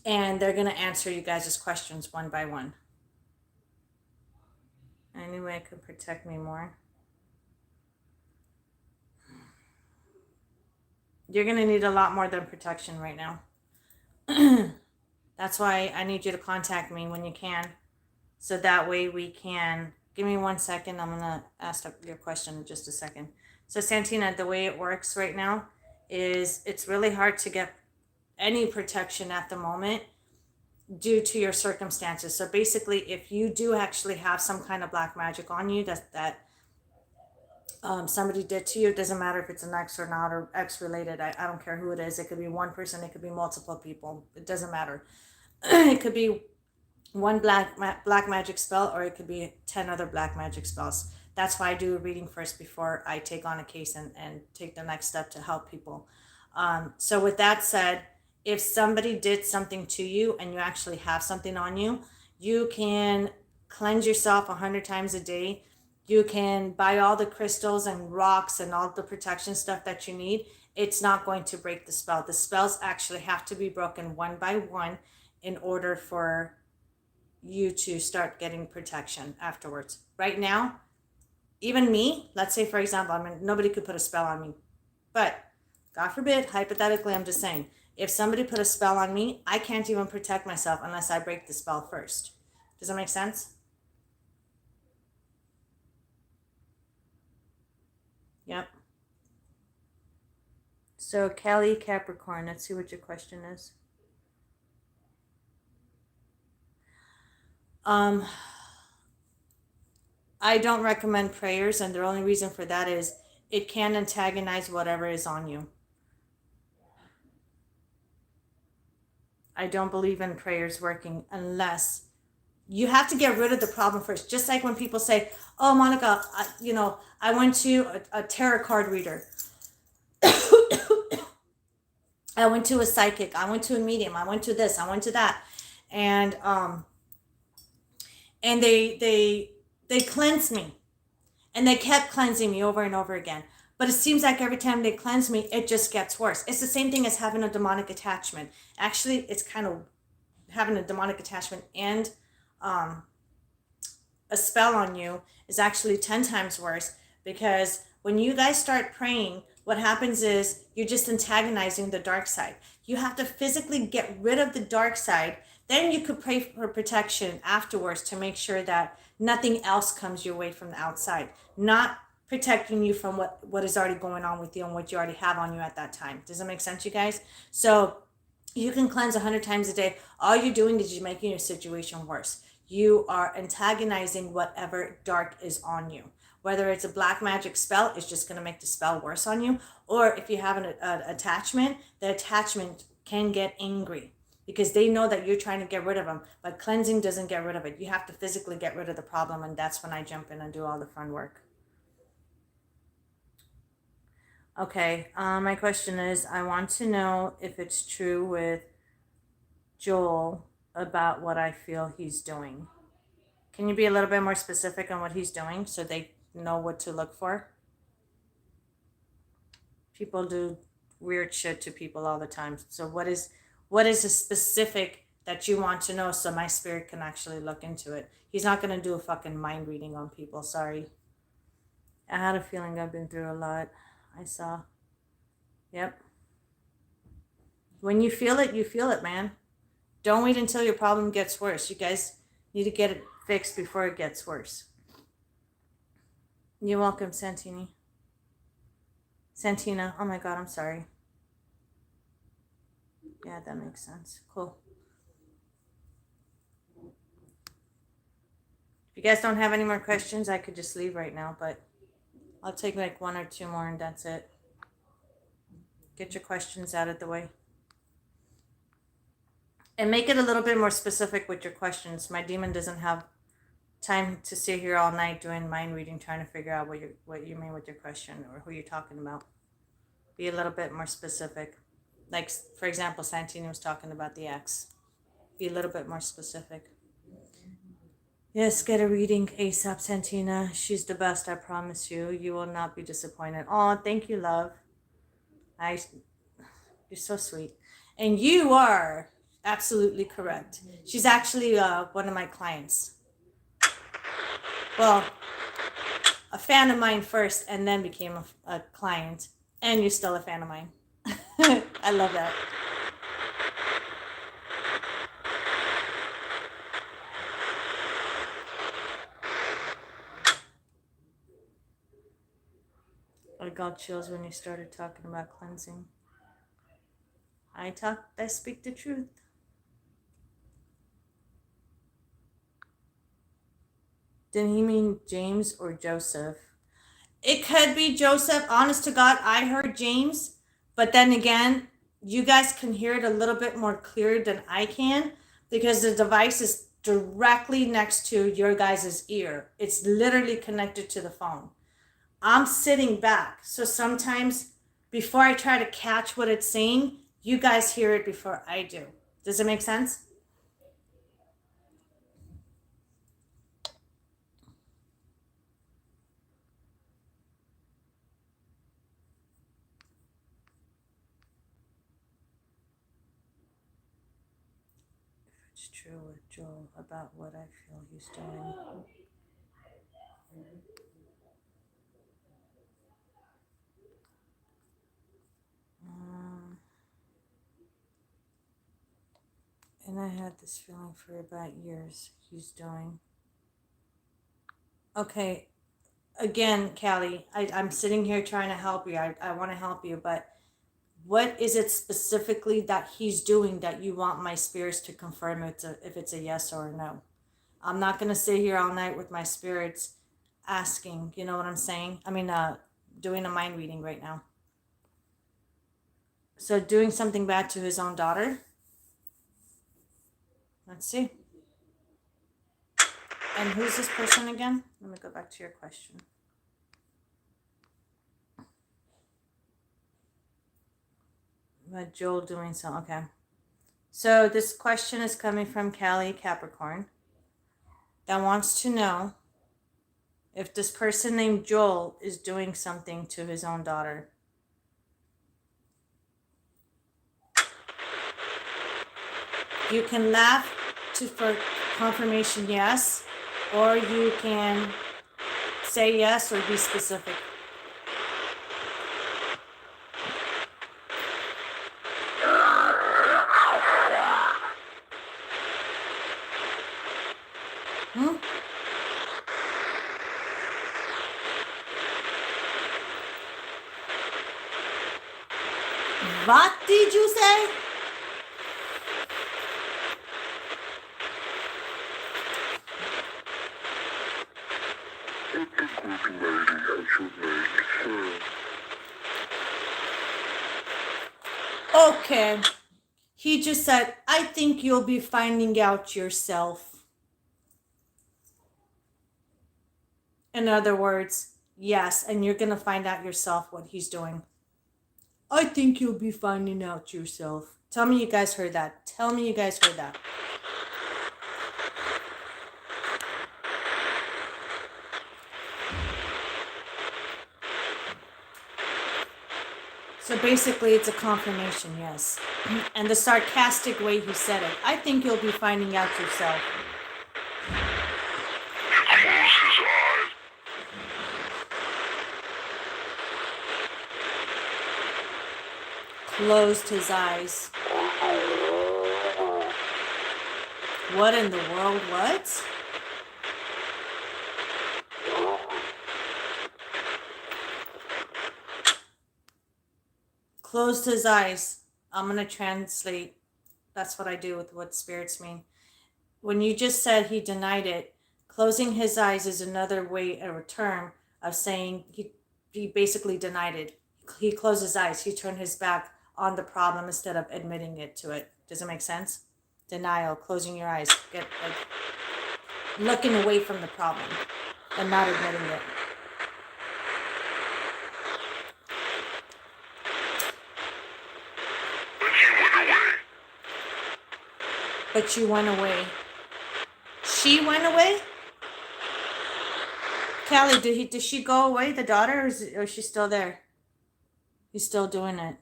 And they're going to answer you guys' questions one by one. Any way it could protect me more? You're going to need a lot more than protection right now. That's why I need you to contact me when you can. So that way we can... Give me 1 second. I'm going to ask your question in just a second. So Santina, the way it works right now is it's really hard to get any protection at the moment due to your circumstances. So basically, if you do actually have some kind of black magic on you that somebody did to you, it doesn't matter if it's an ex or not, or ex related. I don't care who it is. It could be one person. It could be multiple people. It doesn't matter. It could be one black magic spell, or it could be 10 other black magic spells. That's why I do a reading first before I take on a case and take the next step to help people. So with that said, if somebody did something to you and you actually have something on you, you can cleanse yourself 100 times a day. You can buy all the crystals and rocks and all the protection stuff that you need. It's not going to break the spell. The spells actually have to be broken one by one in order for you to start getting protection afterwards. Right now, even me, let's say for example, I mean, nobody could put a spell on me, but God forbid, hypothetically, I'm just saying, if somebody put a spell on me, I can't even protect myself unless I break the spell first. Does that make sense? Yep. So Kelly Capricorn, let's see what your question is. I don't recommend prayers, and the only reason for that is it can antagonize whatever is on you. I don't believe in prayers working unless you have to get rid of the problem first. Just like when people say, oh, Monica, I went to a tarot card reader. I went to a psychic. I went to a medium. I went to this. I went to that. And they cleansed me. And they kept cleansing me over and over again. But it seems like every time they cleanse me, it just gets worse. It's the same thing as having a demonic attachment. Actually, it's kind of having a demonic attachment and um, a spell on you is actually 10 times worse, because when you guys start praying, what happens is you're just antagonizing the dark side. You have to physically get rid of the dark side. Then you could pray for protection afterwards to make sure that nothing else comes your way from the outside, not protecting you from what is already going on with you and what you already have on you at that time. Does that make sense, you guys? So you can cleanse 100 times a day. All you're doing is you're making your situation worse. You are antagonizing whatever dark is on you. Whether it's a black magic spell, it's just going to make the spell worse on you. Or if you have an attachment, the attachment can get angry because they know that you're trying to get rid of them. But cleansing doesn't get rid of it. You have to physically get rid of the problem, and that's when I jump in and do all the fun work. Okay, my question is, I want to know if it's true with Joel about what I feel he's doing. Can you be a little bit more specific on what he's doing so they know what to look for? People do weird shit to people all the time. So what is a specific that you want to know so my spirit can actually look into it? He's not going to do a fucking mind reading on people. Sorry. I had a feeling I've been through a lot. I saw. Yep. When you feel it, man. Don't wait until your problem gets worse. You guys need to get it fixed before it gets worse. You're welcome, Santini. Santina. Oh my God, I'm sorry. Yeah, that makes sense. Cool. If you guys don't have any more questions, I could just leave right now, but I'll take like 1 or 2 more and that's it. Get your questions out of the way. And make it a little bit more specific with your questions. My demon doesn't have time to sit here all night doing mind reading, trying to figure out what you mean with your question or who you're talking about. Be a little bit more specific. Like, for example, Santini was talking about the ex. Be a little bit more specific. Yes, get a reading ASAP, Santina. She's the best, I promise you. You will not be disappointed. Oh, thank you, love. You're so sweet. And you are absolutely correct. She's actually one of my clients. Well, a fan of mine first and then became a client. And you're still a fan of mine. I love that. I got chills when you started talking about cleansing. I speak the truth. Didn't he mean James or Joseph? It could be Joseph. Honest to God, I heard James. But then again, you guys can hear it a little bit more clear than I can because the device is directly next to your guys' ear. It's literally connected to the phone. I'm sitting back. So sometimes before I try to catch what it's saying, you guys hear it before I do. Does it make sense? It's true with Joel about what I feel he's doing. And I had this feeling for about years he's doing. Okay, again, Callie, I'm sitting here trying to help you. I want to help you, but what is it specifically that he's doing that you want my spirits to confirm if it's a yes or a no? I'm not going to sit here all night with my spirits asking, you know what I'm saying? I mean, doing a mind reading right now. So doing something bad to his own daughter? Let's see. And who's this person again? Let me go back to your question. About Joel doing so. Okay. So this question is coming from Callie Capricorn that wants to know if this person named Joel is doing something to his own daughter. You can laugh for confirmation yes, or you can say yes or be specific. What did you say? Okay. He just said, I think you'll be finding out yourself. In other words, yes, and you're going to find out yourself what he's doing. I think you'll be finding out yourself. Tell me you guys heard that. Tell me you guys heard that. So basically, it's a confirmation, yes. And the sarcastic way he said it, I think you'll be finding out yourself. Closed his eyes. What in the world? What? Closed his eyes. I'm going to translate. That's what I do with what spirits mean. When you just said he denied it, closing his eyes is another way, a term of saying he basically denied it. He closed his eyes. He turned his back on the problem instead of admitting it to it. Does it make sense? Denial, closing your eyes, get like looking away from the problem and not admitting it. But you went away. She went away? Callie, did she go away, the daughter, or is she still there? He's still doing it.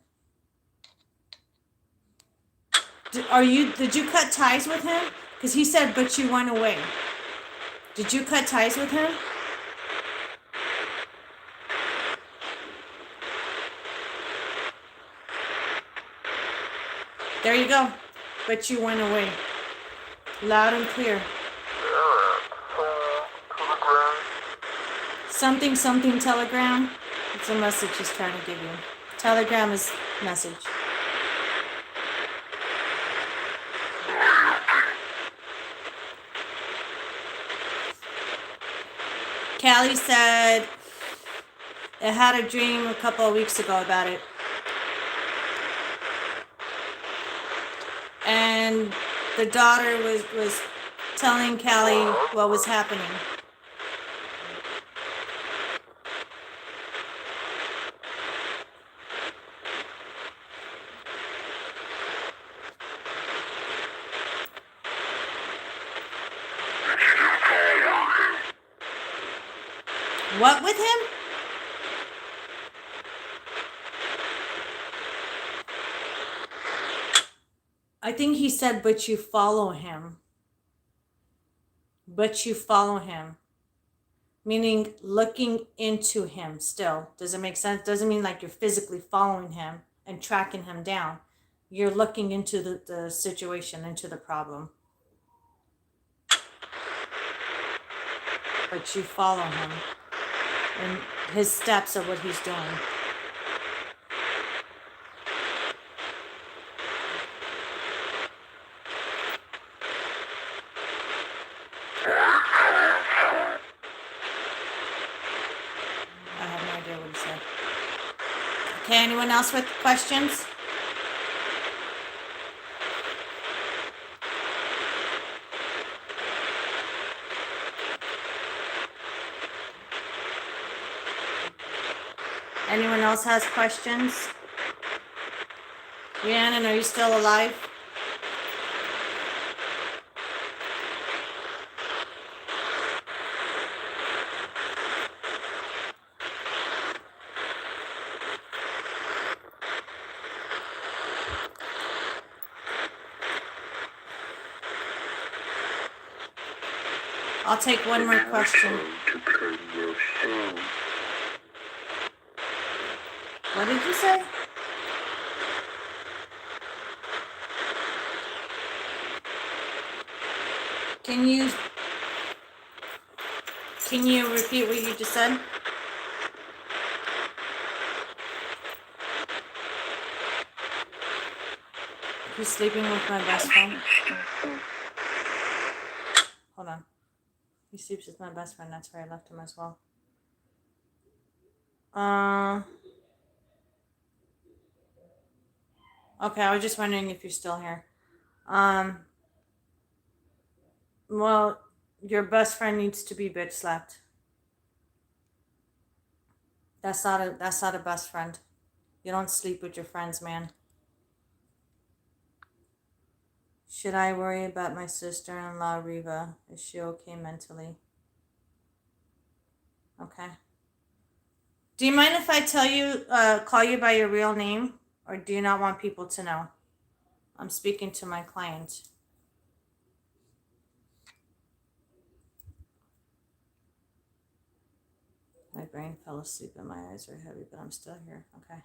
Did you cut ties with him? Because he said, but you went away. Did you cut ties with him? There you go. But you went away. Loud and clear. Something telegram. It's a message he's trying to give you. Telegram is message. Callie said it had a dream a couple of weeks ago about it. And the daughter was telling Callie what was happening. What with him? I think he said, but you follow him. But you follow him. Meaning looking into him still. Does it make sense? Doesn't mean like you're physically following him and tracking him down. You're looking into the situation, into the problem. But you follow him. And his steps of what he's doing. I have no idea what he said. Okay, anyone else with questions? Anyone else has questions? Rhiannon, are you still alive? I'll take one more question. What did you say? Can you repeat what you just said? He's sleeping with my best friend. Hold on. He sleeps with my best friend. That's where I left him as well. Okay, I was just wondering if you're still here. Well, your best friend needs to be bitch slapped. That's not a best friend. You don't sleep with your friends, man. Should I worry about my sister-in-law, Reva? Is she okay mentally? Okay. Do you mind if I call you by your real name? Or do you not want people to know? I'm speaking to my client. My brain fell asleep and my eyes are heavy, but I'm still here. Okay.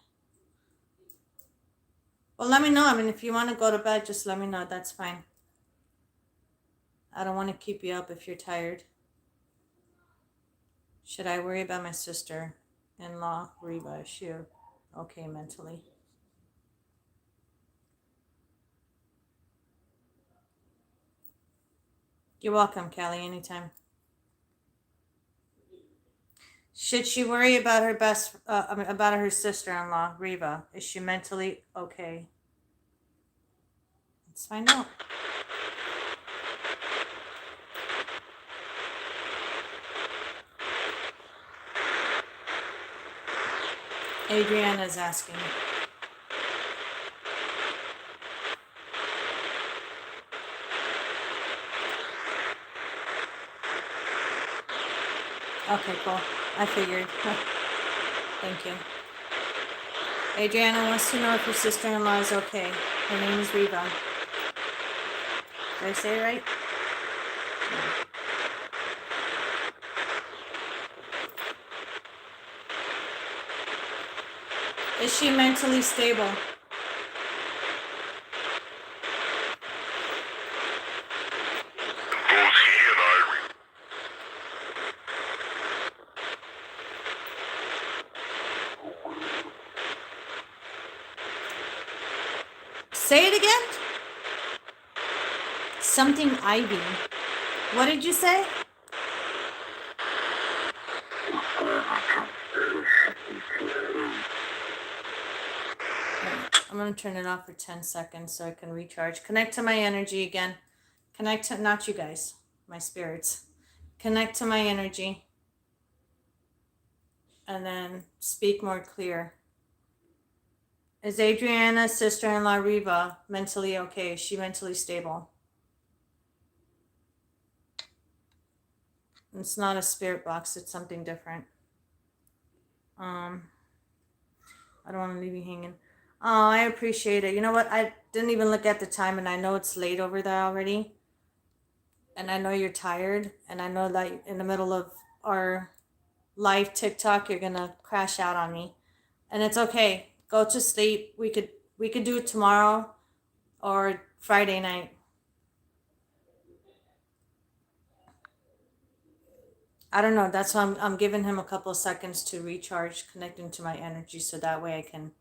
Well, let me know. I mean, if you want to go to bed, just let me know. That's fine. I don't want to keep you up if you're tired. Should I worry about my sister-in-law, Reba? Is she okay mentally? You're welcome, Kelly, anytime. Should she worry about about her sister-in-law, Reva? Is she mentally okay? Let's find out. Adriana's asking. Okay, cool. I figured. Thank you. Adriana wants to know if her sister-in-law is okay. Her name is Reva. Did I say it right? Is she mentally stable? Say it again? Something Ivy. What did you say? I'm going to turn it off for 10 seconds so I can recharge. Connect to my energy again. Connect to, not you guys, my spirits. Connect to my energy. And then speak more clear. Is Adriana's sister-in-law, Reva, mentally okay? Is she mentally stable? It's not a spirit box. It's something different. I don't want to leave you hanging. Oh, I appreciate it. You know what? I didn't even look at the time, and I know it's late over there already. And I know you're tired, and I know that in the middle of our live TikTok, you're gonna crash out on me, and it's okay. Go to sleep. We could do it tomorrow or Friday night. I don't know. That's why I'm giving him a couple of seconds to recharge, connecting to my energy, so that way I can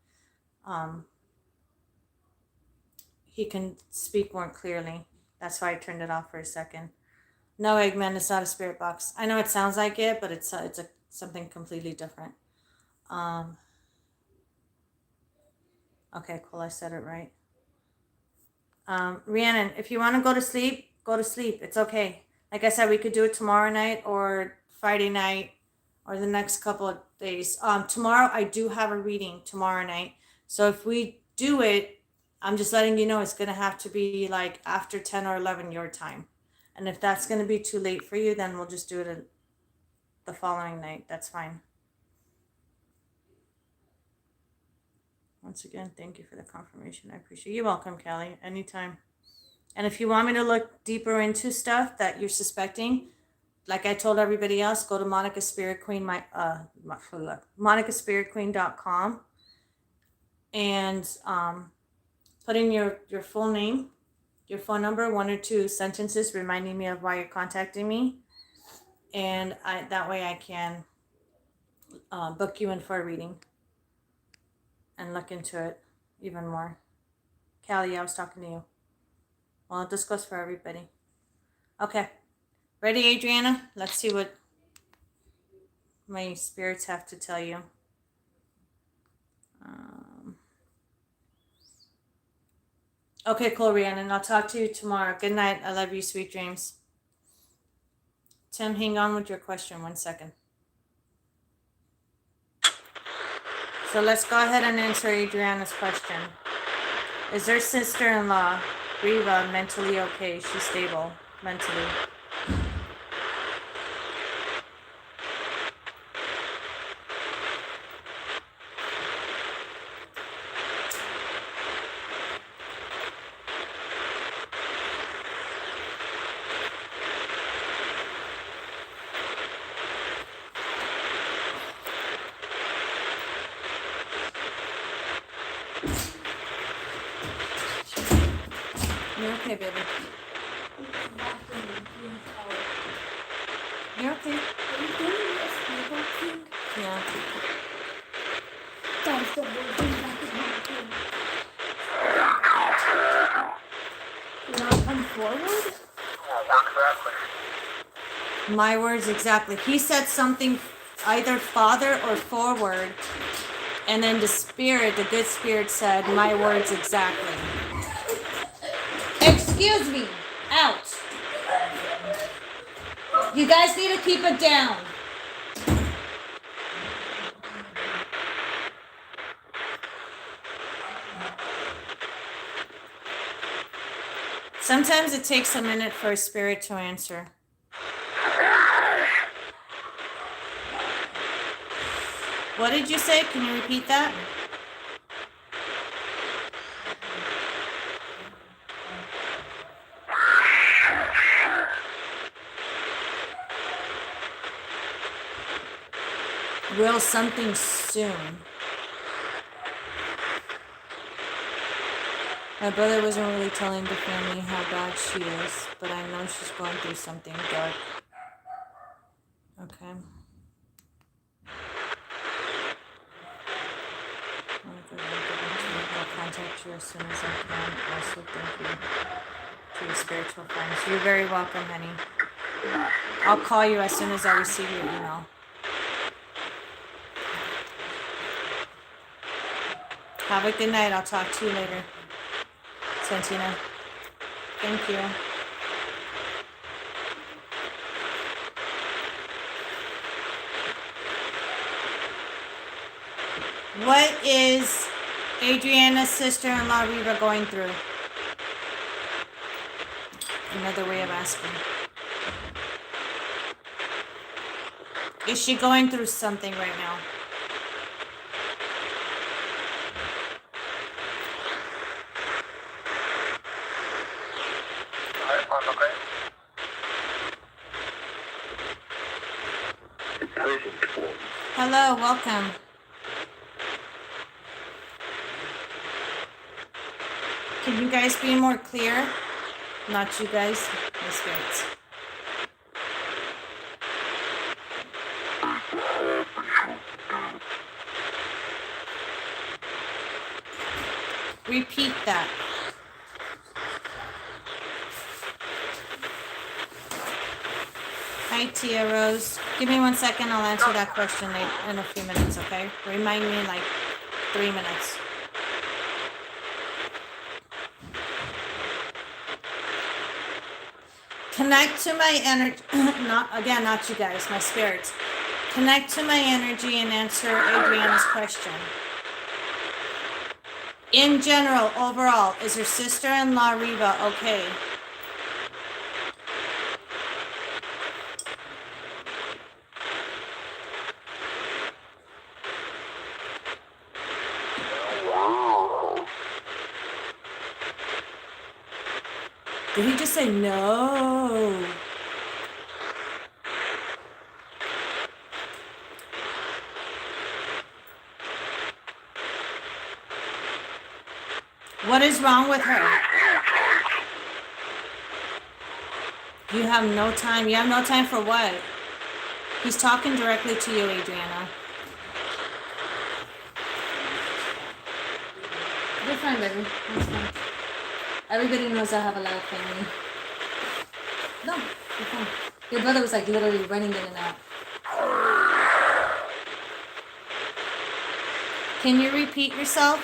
he can speak more clearly. That's why I turned it off for a second. No, Eggman, it's not a spirit box. I know it sounds like it, but it's something completely different. Okay, cool. I said it right. Rhiannon, if you want to go to sleep, go to sleep. It's okay. Like I said, we could do it tomorrow night or Friday night or the next couple of days. Tomorrow I do have a reading tomorrow night. So if we do it, I'm just letting you know it's going to have to be like after 10 or 11 your time. And if that's going to be too late for you, then we'll just do it the following night. That's fine. Once again, thank you for the confirmation. I appreciate it. You're welcome, Kelly. Anytime. And if you want me to look deeper into stuff that you're suspecting, like I told everybody else, go to Monica Spirit Queen, monicaspiritqueen.com, and put in your full name, your phone number, 1 or 2 sentences reminding me of why you're contacting me, and that way I can book you in for a reading and look into it even more. Callie, I was talking to you. Well, this goes for everybody. Okay. Ready, Adriana? Let's see what my spirits have to tell you. Okay, cool, Rhiannon. I'll talk to you tomorrow. Good night. I love you. Sweet dreams. Tim, hang on with your question 1 second. So let's go ahead and answer Adriana's question. Is their sister-in-law, Riva, mentally okay? She's stable mentally. You're okay, baby. You're okay. Are you doing this snowboxing? Yeah. That's the worst thing that could happen. You not come forward? My words exactly. He said something either father or forward, and then the spirit, the good spirit said, my words exactly. Excuse me. Out. You guys need to keep it down. Sometimes it takes a minute for a spirit to answer. What did you say? Can you repeat that? Will something soon. My brother wasn't really telling the family how bad she is, but I know she's going through something dark. Okay. I'll contact you as soon as I can. Also, thank you to your spiritual friends. You're very welcome, honey. I'll call you as soon as I receive your email. Have a good night. I'll talk to you later. Santina. Thank you. What is Adriana's sister-in-law Riva going through? Another way of asking. Is she going through something right now? Hello, welcome. Can you guys be more clear? Not you guys, the spirits. Repeat that. Hi, Tia Rose. Give me 1 second. I'll answer that question in a few minutes, okay? Remind me in like 3 minutes. Connect to my energy. Not you guys, my spirits. Connect to my energy and answer Adriana's question. In general, overall, is her sister-in-law Riva okay? Did he just say no? What is wrong with her? You have no time. You have no time for what? He's talking directly to you, Adriana. You're fine, baby. That's fine. Everybody knows I have a lot of family. No, you're fine. Your brother was like literally running in and out. Can you repeat yourself?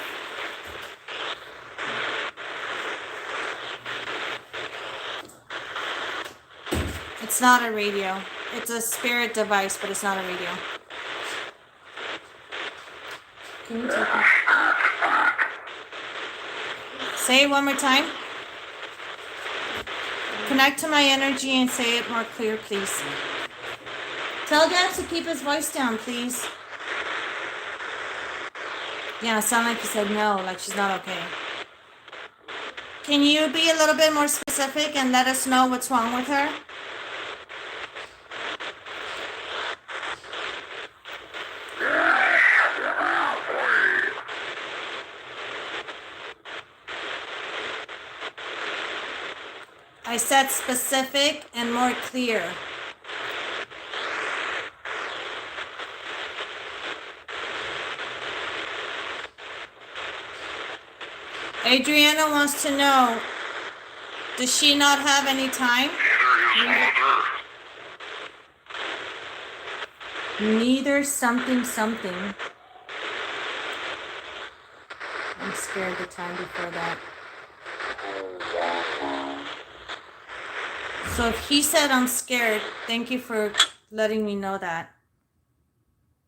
It's not a radio. It's a spirit device, but it's not a radio. Can you take it? Say it one more time. Connect to my energy and say it more clear, please. Tell Dad to keep his voice down, please. Yeah, it sounded like you said no, like she's not okay. Can you be a little bit more specific and let us know what's wrong with her? I said specific and more clear. Adriana wants to know, does she not have any time? Neither something something. I'm scared the time before that. So if he said I'm scared, thank you for letting me know that.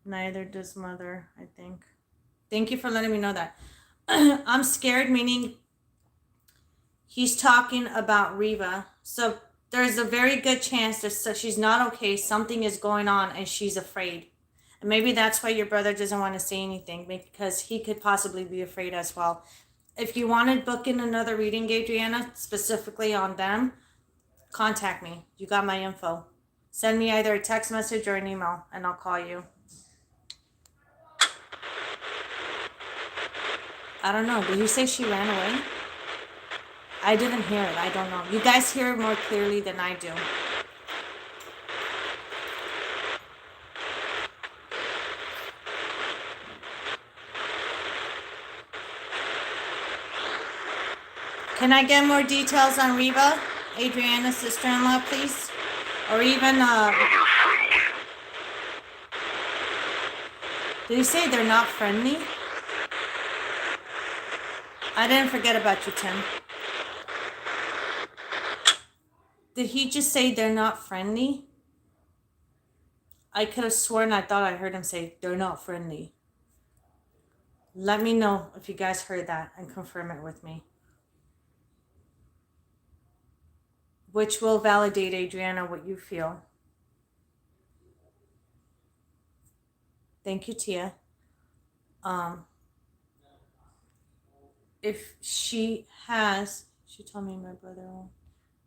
Neither does mother, I think. Thank you for letting me know that. I'm scared, meaning he's talking about Riva. So there's a very good chance that she's not okay. Something is going on and she's afraid. And maybe that's why your brother doesn't want to say anything, because he could possibly be afraid as well. If you want to book in another reading, Adriana, specifically on them, contact me. You got my info. Send me either a text message or an email and I'll call you. I don't know. Did you say she ran away? I didn't hear it. I don't know. You guys hear it more clearly than I do. Can I get more details on Reba, Adriana's sister-in-law, please? Or even, did he say they're not friendly? I didn't forget about you, Tim. Did he just say they're not friendly? I could have sworn I thought I heard him say they're not friendly. Let me know if you guys heard that and confirm it with me. Which will validate, Adriana, what you feel. Thank you, Tia. If she told me my brother one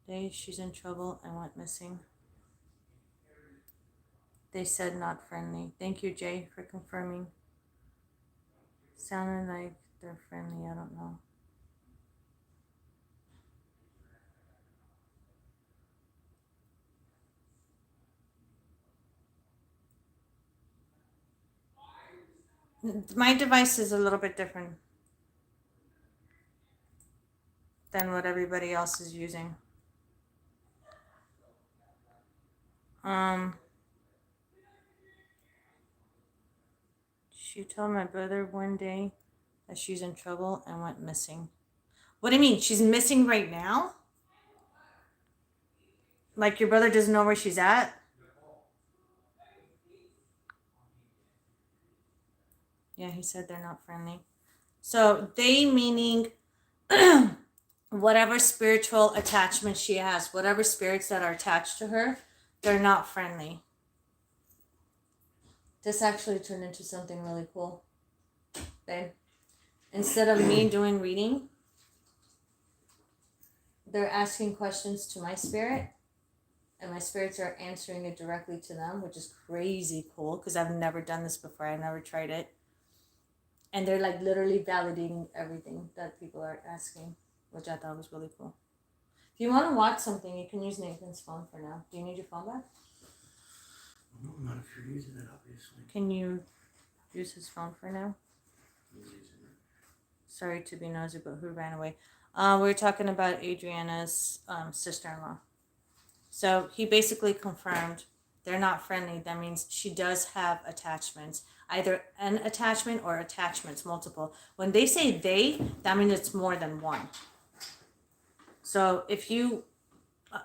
day she's in trouble and went missing. They said not friendly. Thank you, Jay, for confirming. Sounded like they're friendly. I don't know. My device is a little bit different than what everybody else is using. She told my brother one day that she's in trouble and went missing. What do you mean? She's missing right now? Like your brother doesn't know where she's at? Yeah, he said they're not friendly. So they meaning whatever spiritual attachment she has, whatever spirits that are attached to her, they're not friendly. This actually turned into something really cool, babe. Instead of me doing reading, they're asking questions to my spirit, and my spirits are answering it directly to them, which is crazy cool because I've never done this before. I never tried it. And they're like literally validating everything that people are asking, which I thought was really cool. If you want to watch something, you can use Nathan's phone for now. Do you need your phone back? No, not if you're using it, obviously. Can you use his phone for now? He's using it. Sorry to be nosy, but who ran away? We were talking about Adriana's sister-in-law. So he basically confirmed they're not friendly. That means she does have attachments, either an attachment or attachments, multiple. When they say they, that means it's more than one. So if you,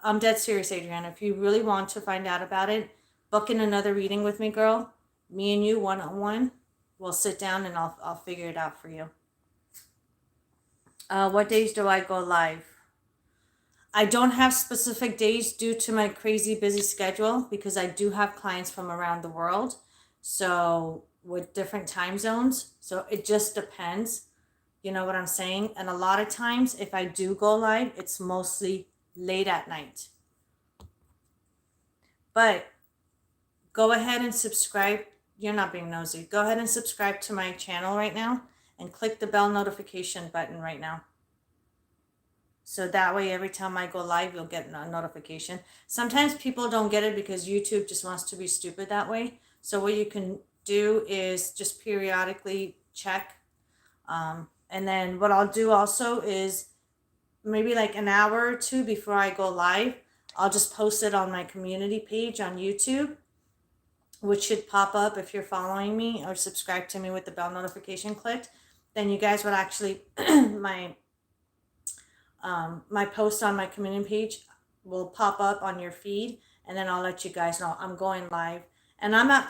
I'm dead serious, Adriana, if you really want to find out about it, book in another reading with me, girl. Me and you, one-on-one. We'll sit down and I'll figure it out for you. What days do I go live? I don't have specific days due to my crazy busy schedule because I do have clients from around the world. So with different time zones. So it just depends. You know what I'm saying? And a lot of times if I do go live, it's mostly late at night. But go ahead and subscribe. You're not being nosy. Go ahead and subscribe to my channel right now and click the bell notification button right now. So that way, every time I go live, you'll get a notification. Sometimes people don't get it because YouTube just wants to be stupid that way. So what you can do is just periodically check. And then what I'll do also is maybe like an hour or two before I go live, I'll just post it on my community page on YouTube, which should pop up if you're following me or subscribe to me with the bell notification clicked. Then you guys would actually, my post on my community page will pop up on your feed, and then I'll let you guys know I'm going live. And I'm at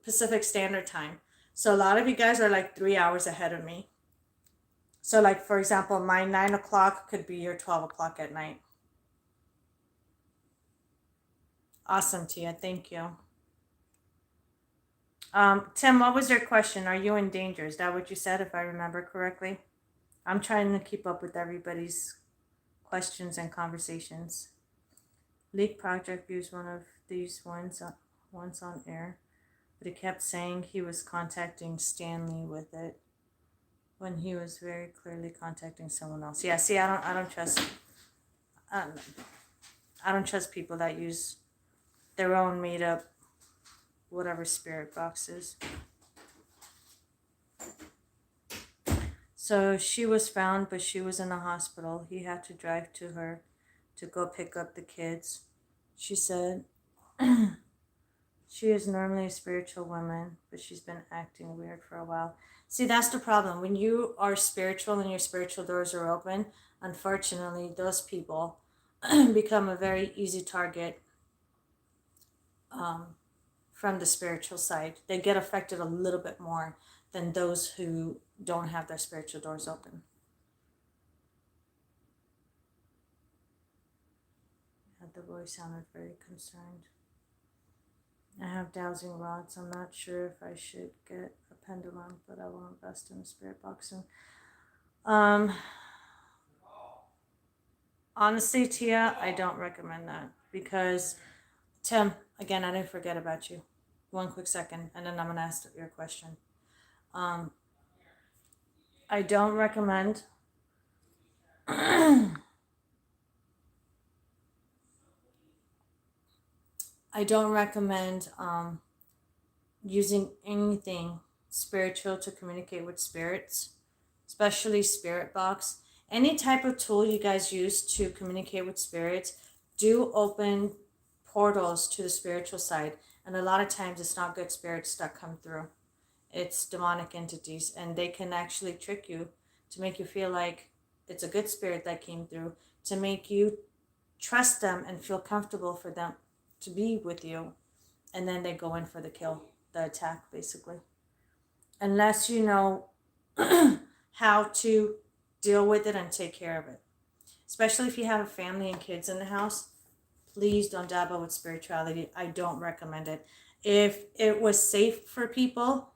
Pacific Standard Time. So a lot of you guys are like 3 hours ahead of me. So like, for example, my 9 o'clock could be your 12 o'clock at night. Awesome, Tia. Thank you. Tim, what was your question? Are you in danger? Is that what you said, if I remember correctly? I'm trying to keep up with everybody's questions and conversations. Leak Project used one of these once on air, but he kept saying he was contacting Stanley with it when he was very clearly contacting someone else. Yeah, see, I don't trust people that use their own made up whatever spirit boxes. So she was found, but she was in the hospital. He had to drive to her to go pick up the kids. She said she is normally a spiritual woman, but she's been acting weird for a while. See, that's the problem. When you are spiritual and your spiritual doors are open, unfortunately, those people become a very easy target from the spiritual side. They get affected a little bit more than those who don't have their spiritual doors open. The voice sounded very concerned. I have dowsing rods. I'm not sure if I should get a pendulum, but I will invest in a spirit box soon. Honestly, Tia, I don't recommend that because, Tim, again, I didn't forget about you. One quick second, and then I'm gonna ask your question. I don't recommend using anything spiritual to communicate with spirits, especially spirit box. Any type of tool you guys use to communicate with spirits do open portals to the spiritual side, and a lot of times it's not good spirits that come through. It's demonic entities, and they can actually trick you to make you feel like it's a good spirit that came through, to make you trust them and feel comfortable for them to be with you, and then they go in for the kill, the attack, basically. Unless you know how to deal with it and take care of it. Especially if you have a family and kids in the house, please don't dabble with spirituality. I don't recommend it. If it was safe for people,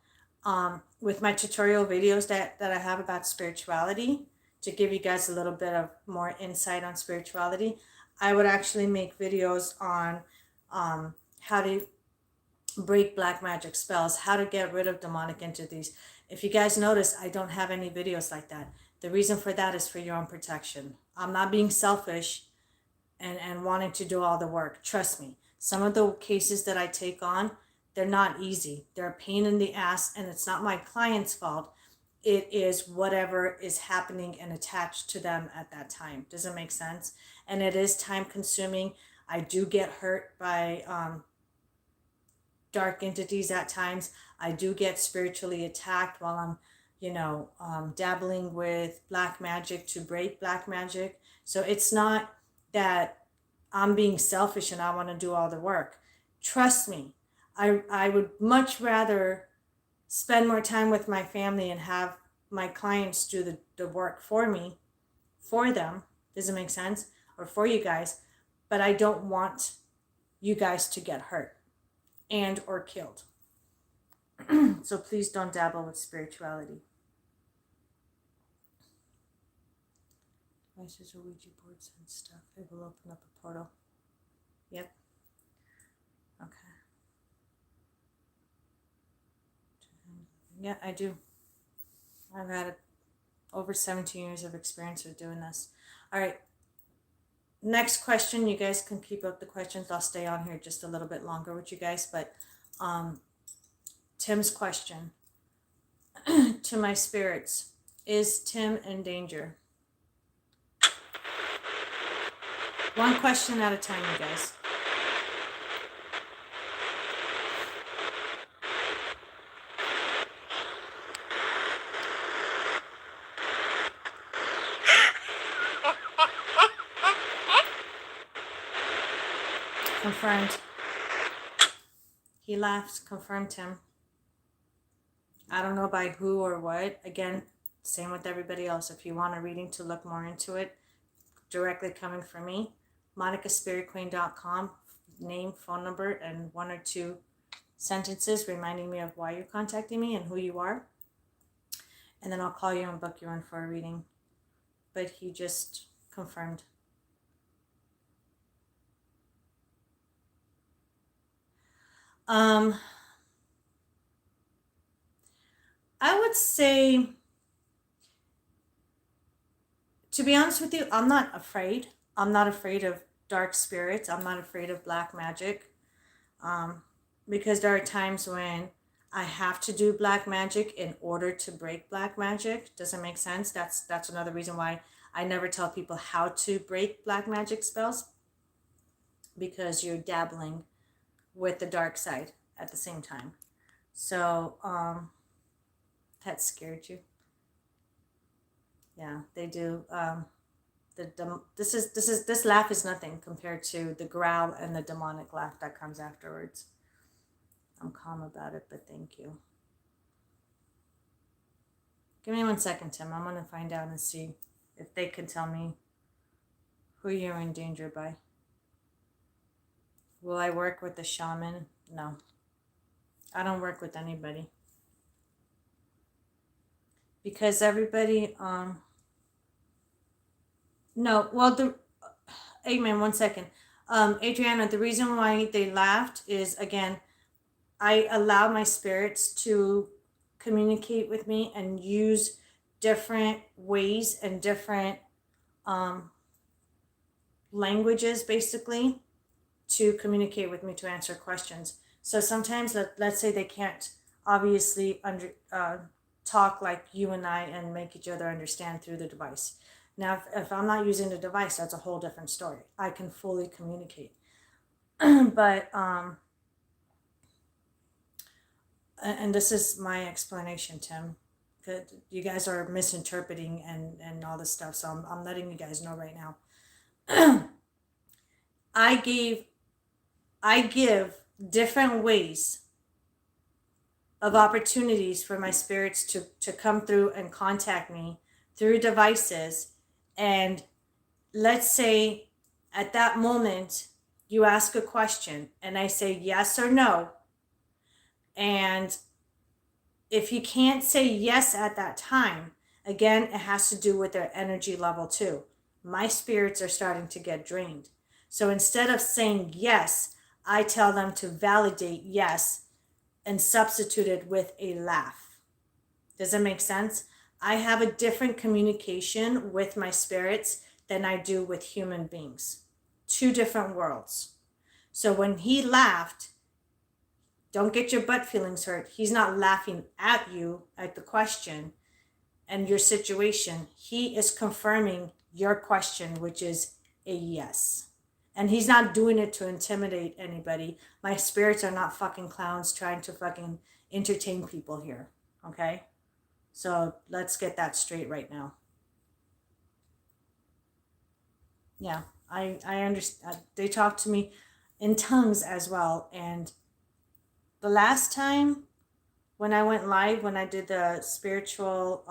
with my tutorial videos that I have about spirituality, to give you guys a little bit of more insight on spirituality, I would actually make videos on how to break black magic spells, how to get rid of demonic entities. If you guys notice, I don't have any videos like that. The reason for that is for your own protection. I'm not being selfish and wanting to do all the work. Trust me, some of the cases that I take on, they're not easy. They're a pain in the ass, and it's not my client's fault. It is whatever is happening and attached to them at that time. Does it make sense? And it is time consuming. I do get hurt by dark entities at times. I do get spiritually attacked while I'm, dabbling with black magic to break black magic. So it's not that I'm being selfish and I want to do all the work. Trust me, I would much rather spend more time with my family and have my clients do the work for me, for them. Does it make sense? Or for you guys. But I don't want you guys to get hurt and or killed. So please don't dabble with spirituality. Devices or Ouija boards and stuff. It will open up a portal. Yep. Okay. Yeah, I do. I've had over 17 years of experience with doing this. All right. Next question. You guys can keep up the questions. I'll stay on here just a little bit longer with you guys. But Tim's question to my spirits. Is Tim in danger? One question at a time, you guys. Confirmed. He laughed. Confirmed him. I don't know by who or what. Again, same with everybody else. If you want a reading to look more into it, directly coming from me, monicaspiritqueen.com, name, phone number, and one or two sentences reminding me of why you're contacting me and who you are. And then I'll call you and book you in for a reading. But he just confirmed. I would say, to be honest with you, I'm not afraid. I'm not afraid of dark spirits. I'm not afraid of black magic. Because there are times when I have to do black magic in order to break black magic. Does it make sense? That's another reason why I never tell people how to break black magic spells. Because you're dabbling with the dark side at the same time. So, that scared you. Yeah, they do. This laugh is nothing compared to the growl and the demonic laugh that comes afterwards. I'm calm about it, but thank you. Give me 1 second, Tim. I'm gonna find out and see if they can tell me who you're in danger by. Will I work with the shaman? No. I don't work with anybody. Because everybody, no, well, amen, 1 second. Adriana, the reason why they laughed is, again, I allow my spirits to communicate with me and use different ways and different languages, basically, to communicate with me to answer questions. So sometimes, let's say they can't obviously talk like you and I and make each other understand through the device. Now, if I'm not using the device, that's a whole different story. I can fully communicate. But, and this is my explanation, Tim. You guys are misinterpreting and all this stuff, so I'm letting you guys know right now. I give different ways of opportunities for my spirits to come through and contact me through devices. And let's say at that moment you ask a question and I say yes or no. And if you can't say yes at that time, again, it has to do with their energy level too. My spirits are starting to get drained. So instead of saying yes, I tell them to validate yes and substituted with a laugh. Does that make sense? I have a different communication with my spirits than I do with human beings. Two different worlds. So when he laughed, don't get your butt feelings hurt. He's not laughing at you, at the question and your situation. He is confirming your question, which is a yes. And he's not doing it to intimidate anybody. My spirits are not fucking clowns trying to fucking entertain people here. Okay? So let's get that straight right now. Yeah, I understand. They talk to me in tongues as well. And the last time when I went live, when I did the spiritual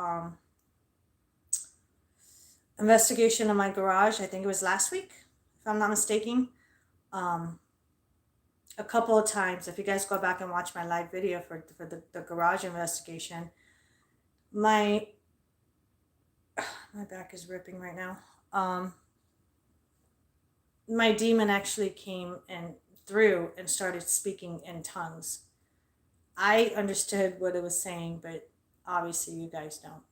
investigation of my garage, I think it was last week, if I'm not mistaken. A couple of times, if you guys go back and watch my live video for the garage investigation, my back is ripping right now. My demon actually came and through and started speaking in tongues. I understood what it was saying, but obviously you guys don't.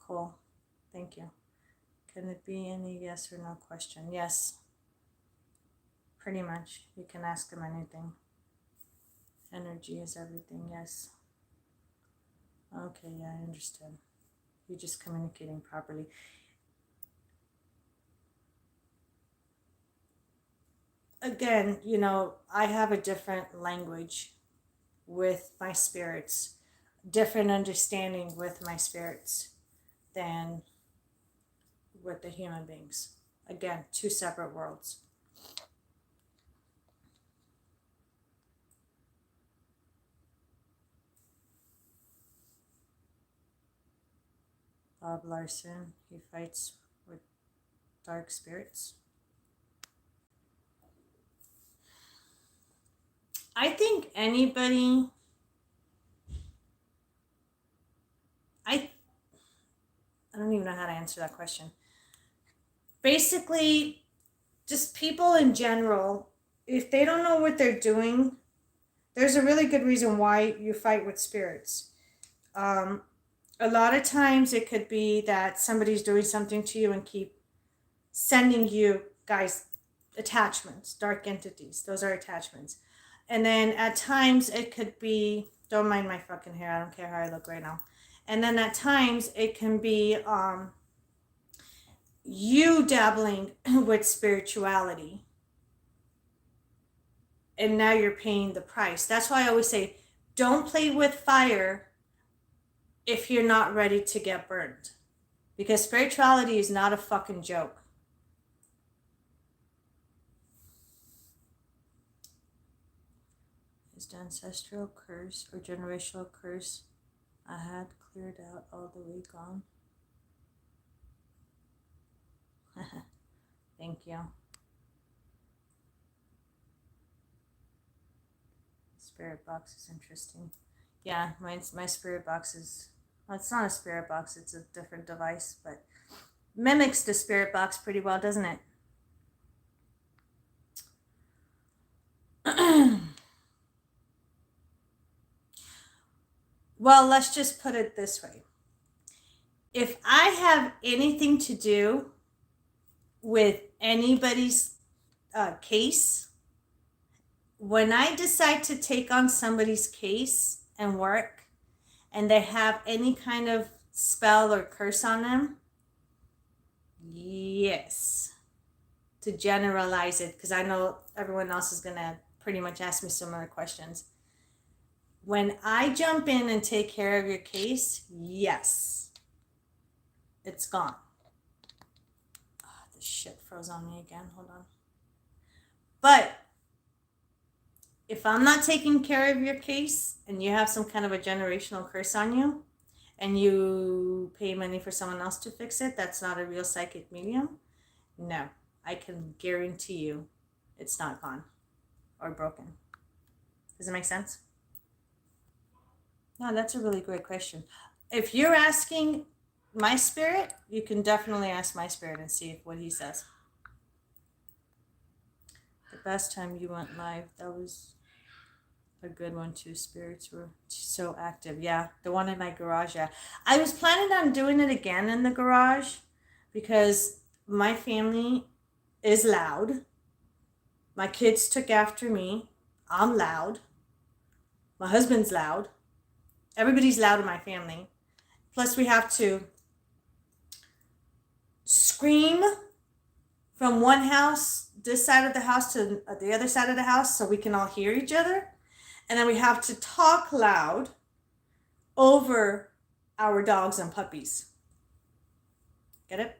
Cool. Thank you. Can it be any yes or no question? Yes. Pretty much. You can ask him anything. Energy is everything, yes. Okay, yeah, I understood. You're just communicating properly. Again, you know, I have a different language with my spirits, different understanding with my spirits than with the human beings. Again, two separate worlds. Bob Larson, he fights with dark spirits. I think anybody, I don't even know how to answer that question. Basically, just people in general, if they don't know what they're doing, there's a really good reason why you fight with spirits. A lot of times it could be that somebody's doing something to you and keep sending you, guys, attachments, dark entities. Those are attachments. And then at times it could be, don't mind my fucking hair, I don't care how I look right now. And then at times it can be you dabbling with spirituality. And now you're paying the price. That's why I always say, don't play with fire if you're not ready to get burned. Because spirituality is not a fucking joke. Is the ancestral curse or generational curse I had cleared out all the way gone? Thank you. Spirit box is interesting. Yeah, my spirit box is, well, it's not a spirit box, it's a different device, but mimics the spirit box pretty well, doesn't it? Well, let's just put it this way. If I have anything to do with anybody's case, when I decide to take on somebody's case and work, and they have any kind of spell or curse on them, yes, to generalize it, because I know everyone else is going to pretty much ask me similar questions. When I jump in and take care of your case, yes, it's gone. Oh, this shit froze on me again. Hold on. But if I'm not taking care of your case and you have some kind of a generational curse on you and you pay money for someone else to fix it, that's not a real psychic medium. No, I can guarantee you it's not gone or broken. Does it make sense? No, that's a really great question. If you're asking my spirit, you can definitely ask my spirit and see what he says. last time you went live, that was a good one too. Spirits were so active. Yeah, the one in my garage. Yeah, I was planning on doing it again in the garage because my family is loud. My kids took after me. I'm loud. My husband's loud. Everybody's loud in my family. Plus, we have to scream from one house, this side of the house, to the other side of the house so we can all hear each other. And then we have to talk loud over our dogs and puppies. Get it?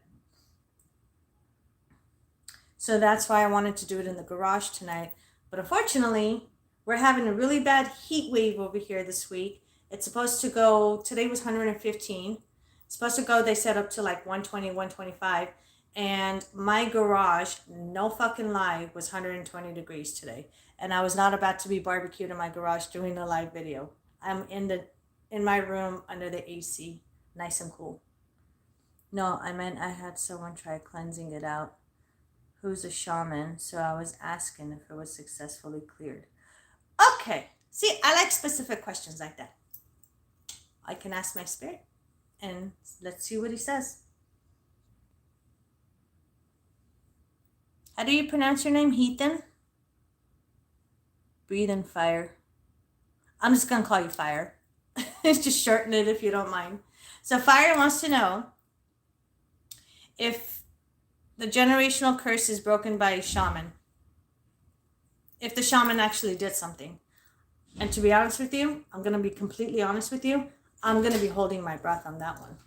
So that's why I wanted to do it in the garage tonight. But unfortunately, we're having a really bad heat wave over here this week. It's supposed to go, today was 115. It's supposed to go, they said, up to like 120, 125. And my garage, no fucking lie, was 120 degrees today. And I was not about to be barbecued in my garage doing a live video. I'm in my room under the AC, nice and cool. No, I meant I had someone try cleansing it out who's a shaman, so I was asking if it was successfully cleared. Okay, see, I like specific questions like that. I can ask my spirit, and let's see what he says. How do you pronounce your name? Heathen? Breathe in fire. I'm just going to call you Fire. Just shorten it if you don't mind. So Fire wants to know if the generational curse is broken by a shaman. If the shaman actually did something. And to be honest with you, I'm going to be completely honest with you, I'm going to be holding my breath on that one.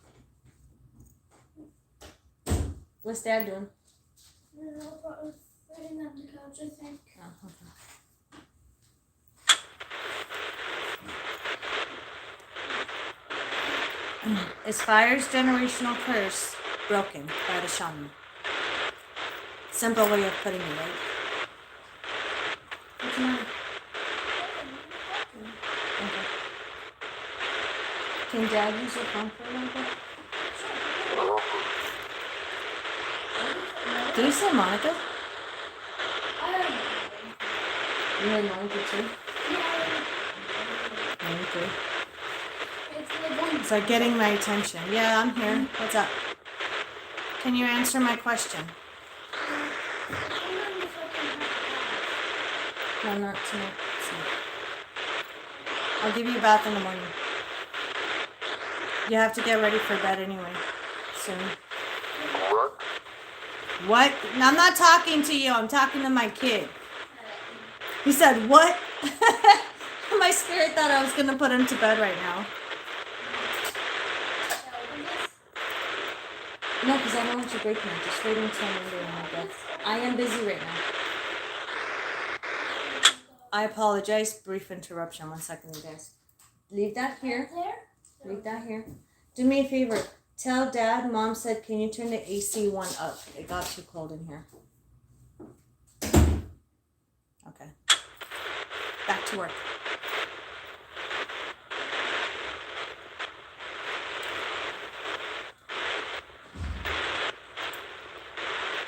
What's Dad doing? No, but I was sitting on the couch, I think. Oh, okay. Is Fire's generational curse broken by the shaman? Simple way of putting it, right? What's the matter? Okay. Can Dad use your phone for a little bit? Did you say Monica? You heard Monica too? Monica. It's like getting my attention. Yeah, I'm here. What's up? Can you answer my question? No, not tonight. I'll give you a bath in the morning. You have to get ready for bed anyway. Soon. What? I'm not talking to you. I'm talking to my kid. He said, what? My spirit thought I was going to put him to bed right now. No, because I don't want you breaking it. Just wait until I'm doing my bed. I am busy right now. I apologize. Brief interruption. 1 second, you guys. Leave that here. Leave that here. Do me a favor. Tell Dad, Mom said, can you turn the AC one up? It got too cold in here. Okay. Back to work.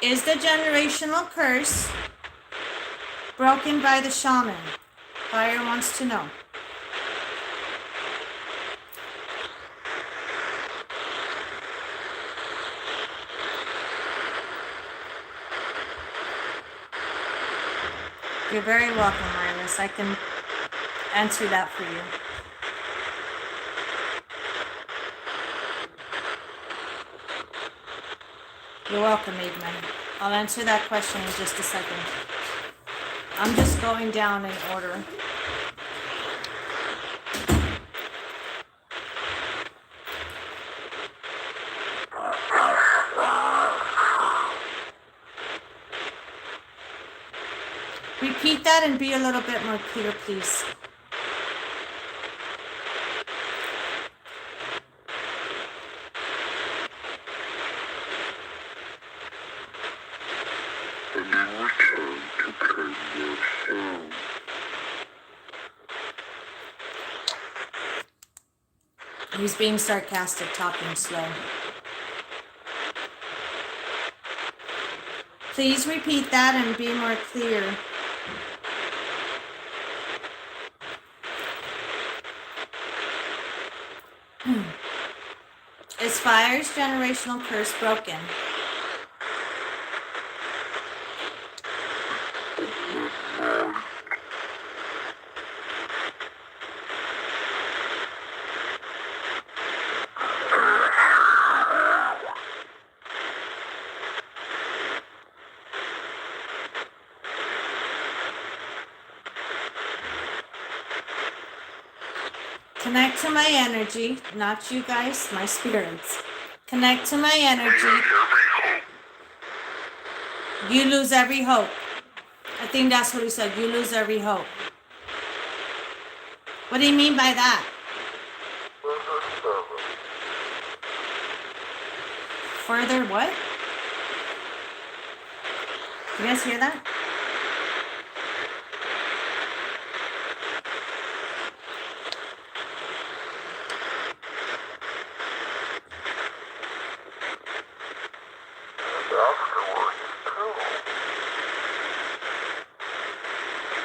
Is the generational curse broken by the shaman? Fire wants to know. You're very welcome, Iris. I can answer that for you. You're welcome, Eggman. I'll answer that question in just a second. I'm just going down in order. Repeat that and be a little bit more clear, please. And in return to claim your soul. He's being sarcastic, talking slow. Please repeat that and be more clear. fire's generational curse broken? Connect to my energy, not you guys, my spirits. Connect to my energy. You lose every hope. I think that's what he said. You lose every hope. What do you mean by that? Further what? You guys hear that?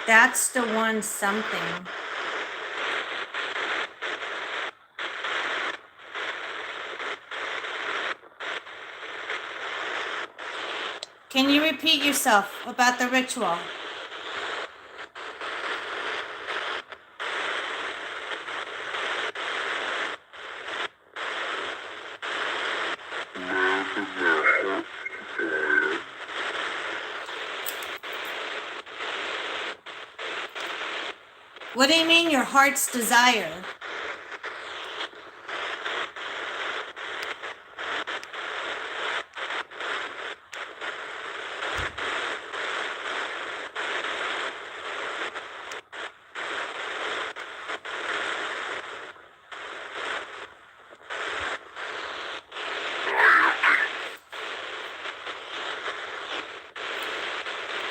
That's the one something. Can you repeat yourself about the ritual? What do you mean your heart's desire?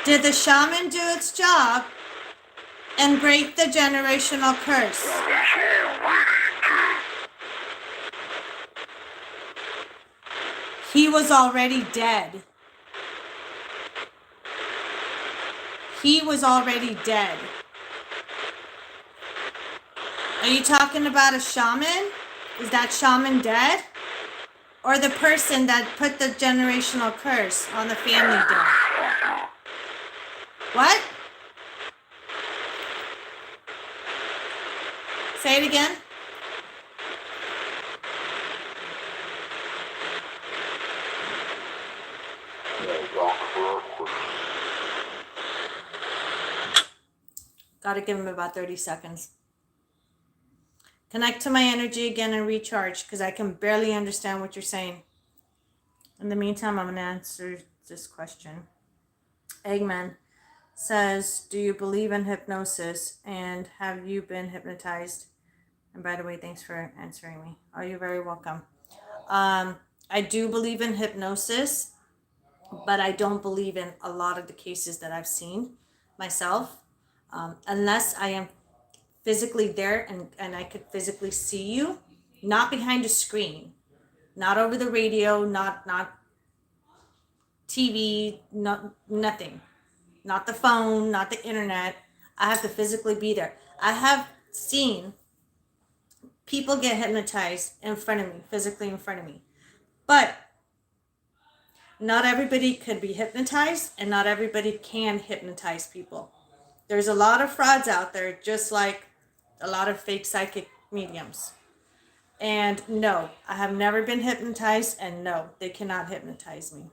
Did the shaman do its job and break the generational curse? He was already dead. He was already dead. Are you talking about a shaman? Is that shaman dead? Or the person that put the generational curse on the family dead? What? Say it again. Gotta give him about 30 seconds. Connect to my energy again and recharge, because I can barely understand what you're saying. In the meantime, I'm going to answer this question. Eggman says, do you believe in hypnosis, and have you been hypnotized? And by the way, thanks for answering me. Oh, you're very welcome. I do believe in hypnosis, but I don't believe in a lot of the cases that I've seen myself, unless I am physically there and I could physically see you, not behind a screen, not over the radio, not TV, nothing, not the phone, not the internet. I have to physically be there. I have seen people get hypnotized in front of me, physically in front of me, but not everybody could be hypnotized, and not everybody can hypnotize people. There's a lot of frauds out there, just like a lot of fake psychic mediums. And no, I have never been hypnotized, and no, they cannot hypnotize me.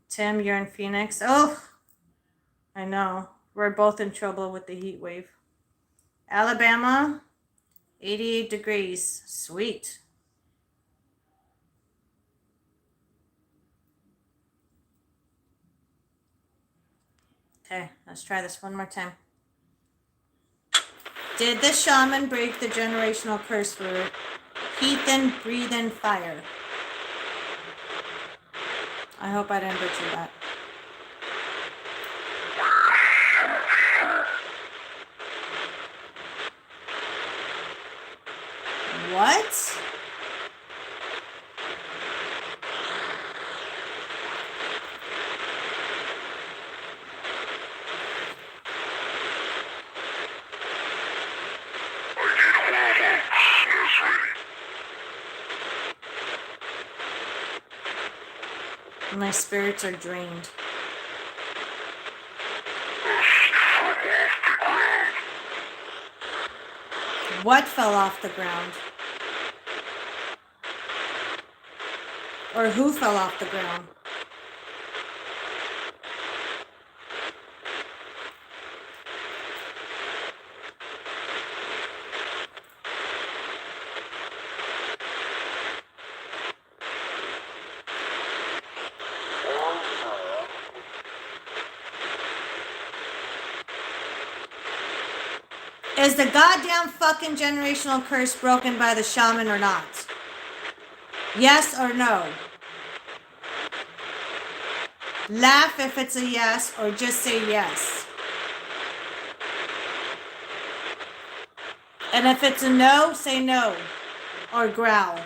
Tim, you're in Phoenix? Oh, I know. We're both in trouble with the heat wave. Alabama, 88 degrees. Sweet. Okay, let's try this one more time. Did the shaman break the generational curse for heat and breathe in fire? I hope I didn't butcher that. What? My spirits are drained. What fell off the ground? Or who fell off the ground? Is the goddamn fucking generational curse broken by the shaman or not? Yes or no? Laugh if it's a yes, or just say yes. And if it's a no, say no. Or growl.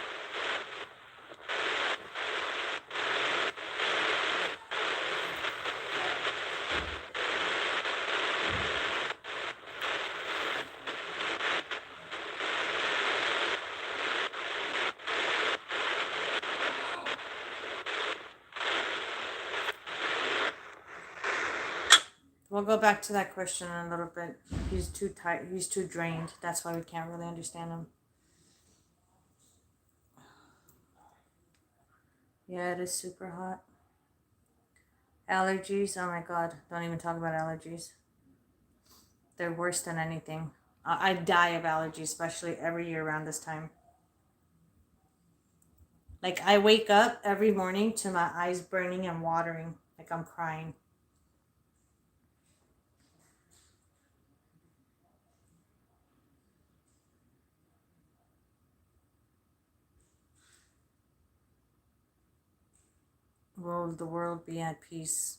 We'll go back to that question in a little bit. He's too tired. He's too drained. That's why we can't really understand him. Yeah, it is super hot. Allergies. Oh my god. Don't even talk about allergies. They're worse than anything. I die of allergies, especially every year around this time. Like, I wake up every morning to my eyes burning and watering. Like I'm crying. Will the world be at peace?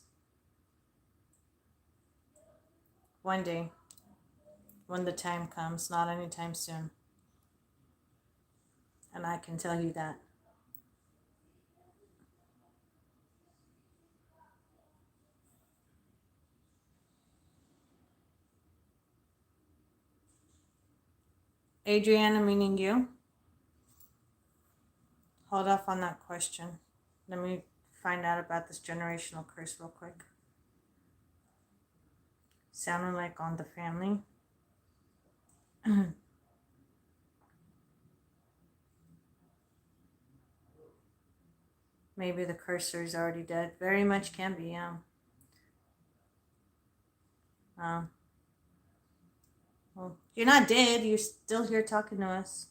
One day. When the time comes, not anytime soon. And I can tell you that. Adriana, meaning you? Hold off on that question. Let me find out about this generational curse real quick. Sounding like on the family. Maybe the cursor is already dead. Very much can be, yeah. Well, you're not dead. You're still here talking to us.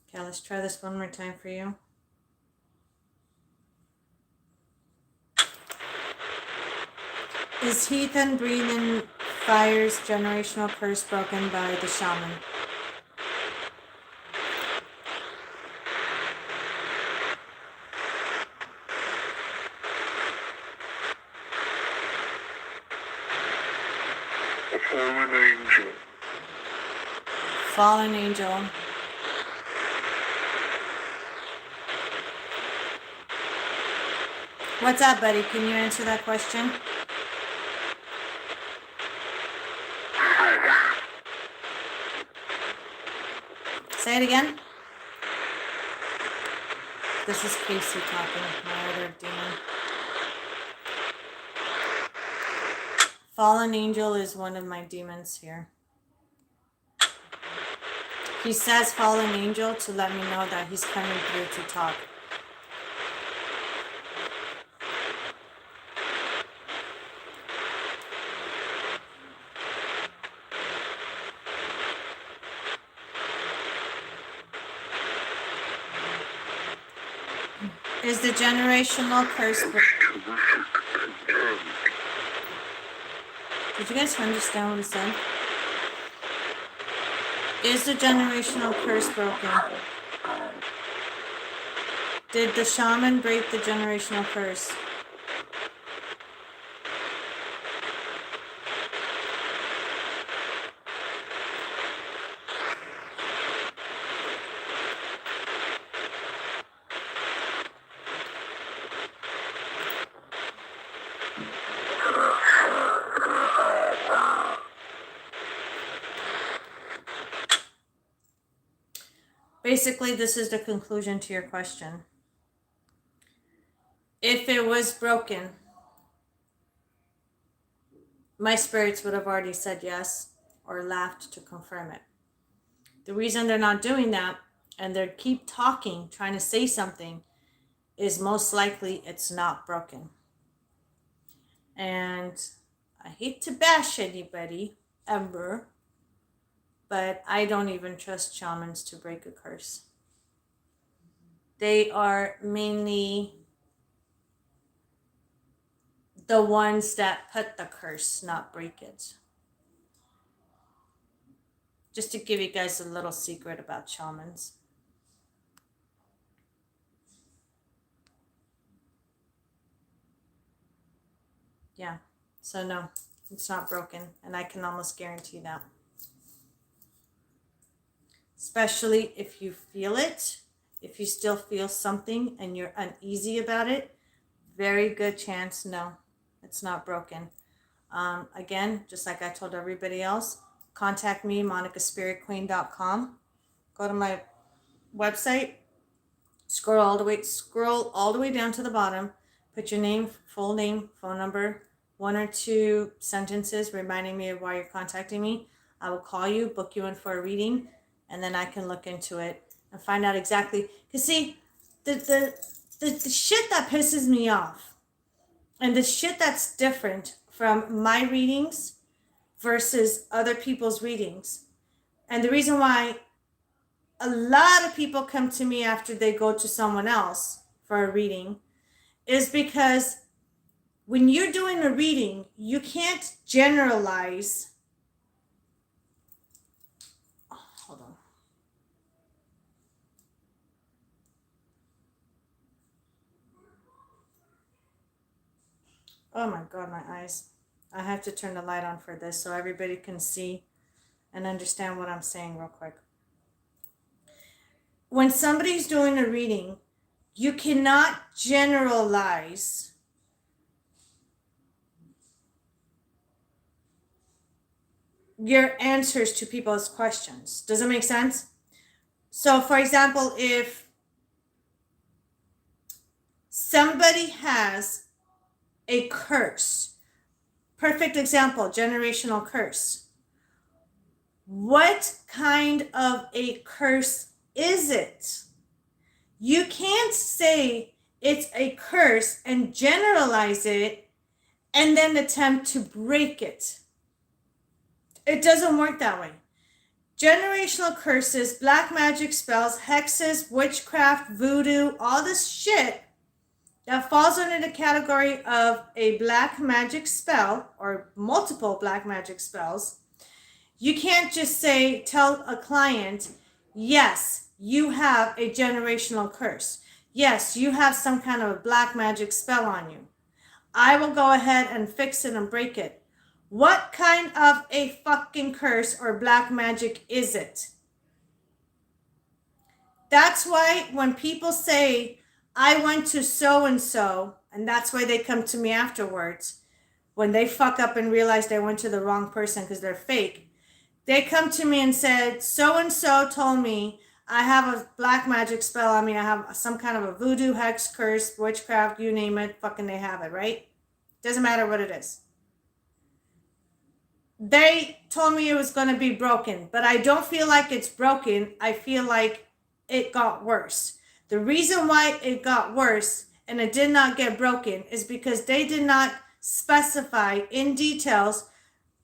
Okay, let's try this one more time for you. Is Heathen breathing fire's generational curse broken by the shaman? A fallen angel. Fallen angel. What's up, buddy? Can you answer that question? Say it again. This is Casey talking, my other demon. Fallen angel is one of my demons here. He says fallen angel to let me know that he's coming through to talk. Is the generational curse... Did you guys understand what he said? Is the generational curse broken? Did the shaman break the generational curse? basically, this is the conclusion to your question. If it was broken, my spirits would have already said yes or laughed to confirm it. The reason they're not doing that and they keep talking, trying to say something, is most likely it's not broken. And I hate to bash anybody ever, but I don't even trust shamans to break a curse. They are mainly the ones that put the curse, not break it. Just to give you guys a little secret about shamans. Yeah, so no, it's not broken, and I can almost guarantee that. Especially if you feel it, if you still feel something and you're uneasy about it, very good chance, no, it's not broken. Again, just like I told everybody else, contact me, monicaspiritqueen.com. Go to my website, scroll all the way down to the bottom, put your name, full name, phone number, 1 or 2 sentences reminding me of why you're contacting me. I will call you, book you in for a reading, and then I can look into it and find out exactly. Because see, the shit that pisses me off and the shit that's different from my readings versus other people's readings, and the reason why a lot of people come to me after they go to someone else for a reading is because when you're doing a reading, you can't generalize. Oh, hold on. Oh my God, my eyes. I have to turn the light on for this so everybody can see and understand what I'm saying real quick. When somebody's doing a reading, you cannot generalize your answers to people's questions. Does it make sense? So, for example, if somebody has a curse, perfect example, generational curse. What kind of a curse is it? You can't say it's a curse and generalize it and then attempt to break it. It doesn't work that way. Generational curses, black magic spells, hexes, witchcraft, voodoo, all this shit that falls under the category of a black magic spell or multiple black magic spells. You can't just tell a client, yes, you have a generational curse. Yes, you have some kind of a black magic spell on you. I will go ahead and fix it and break it. What kind of a fucking curse or black magic is it? That's why when people say, I went to so-and-so, and that's why they come to me afterwards, when they fuck up and realize they went to the wrong person because they're fake, they come to me and said, so-and-so told me I have a black magic spell on me. I have some kind of a voodoo, hex, curse, witchcraft, you name it, fucking they have it, right? Doesn't matter what it is. They told me it was going to be broken, but I don't feel like it's broken. I feel like it got worse. The reason why it got worse and it did not get broken is because they did not specify in details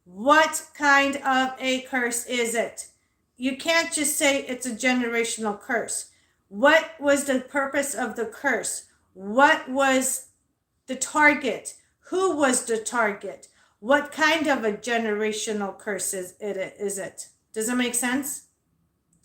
what kind of a curse is it. You can't just say it's a generational curse. What was the purpose of the curse? What was the target? Who was the target? What kind of a generational curse is it? Does it make sense?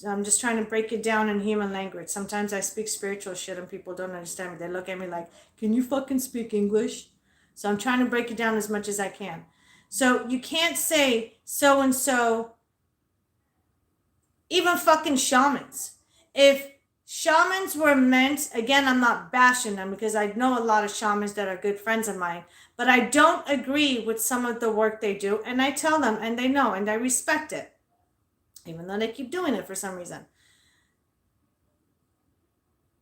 I'm just trying to break it down in human language. Sometimes I speak spiritual shit and people don't understand me. They look at me like, can you fucking speak English? So I'm trying to break it down as much as I can. So you can't say so-and-so, even fucking shamans. If shamans were meant, again, I'm not bashing them because I know a lot of shamans that are good friends of mine, but I don't agree with some of the work they do, and I tell them, and they know, and I respect it, even though they keep doing it for some reason.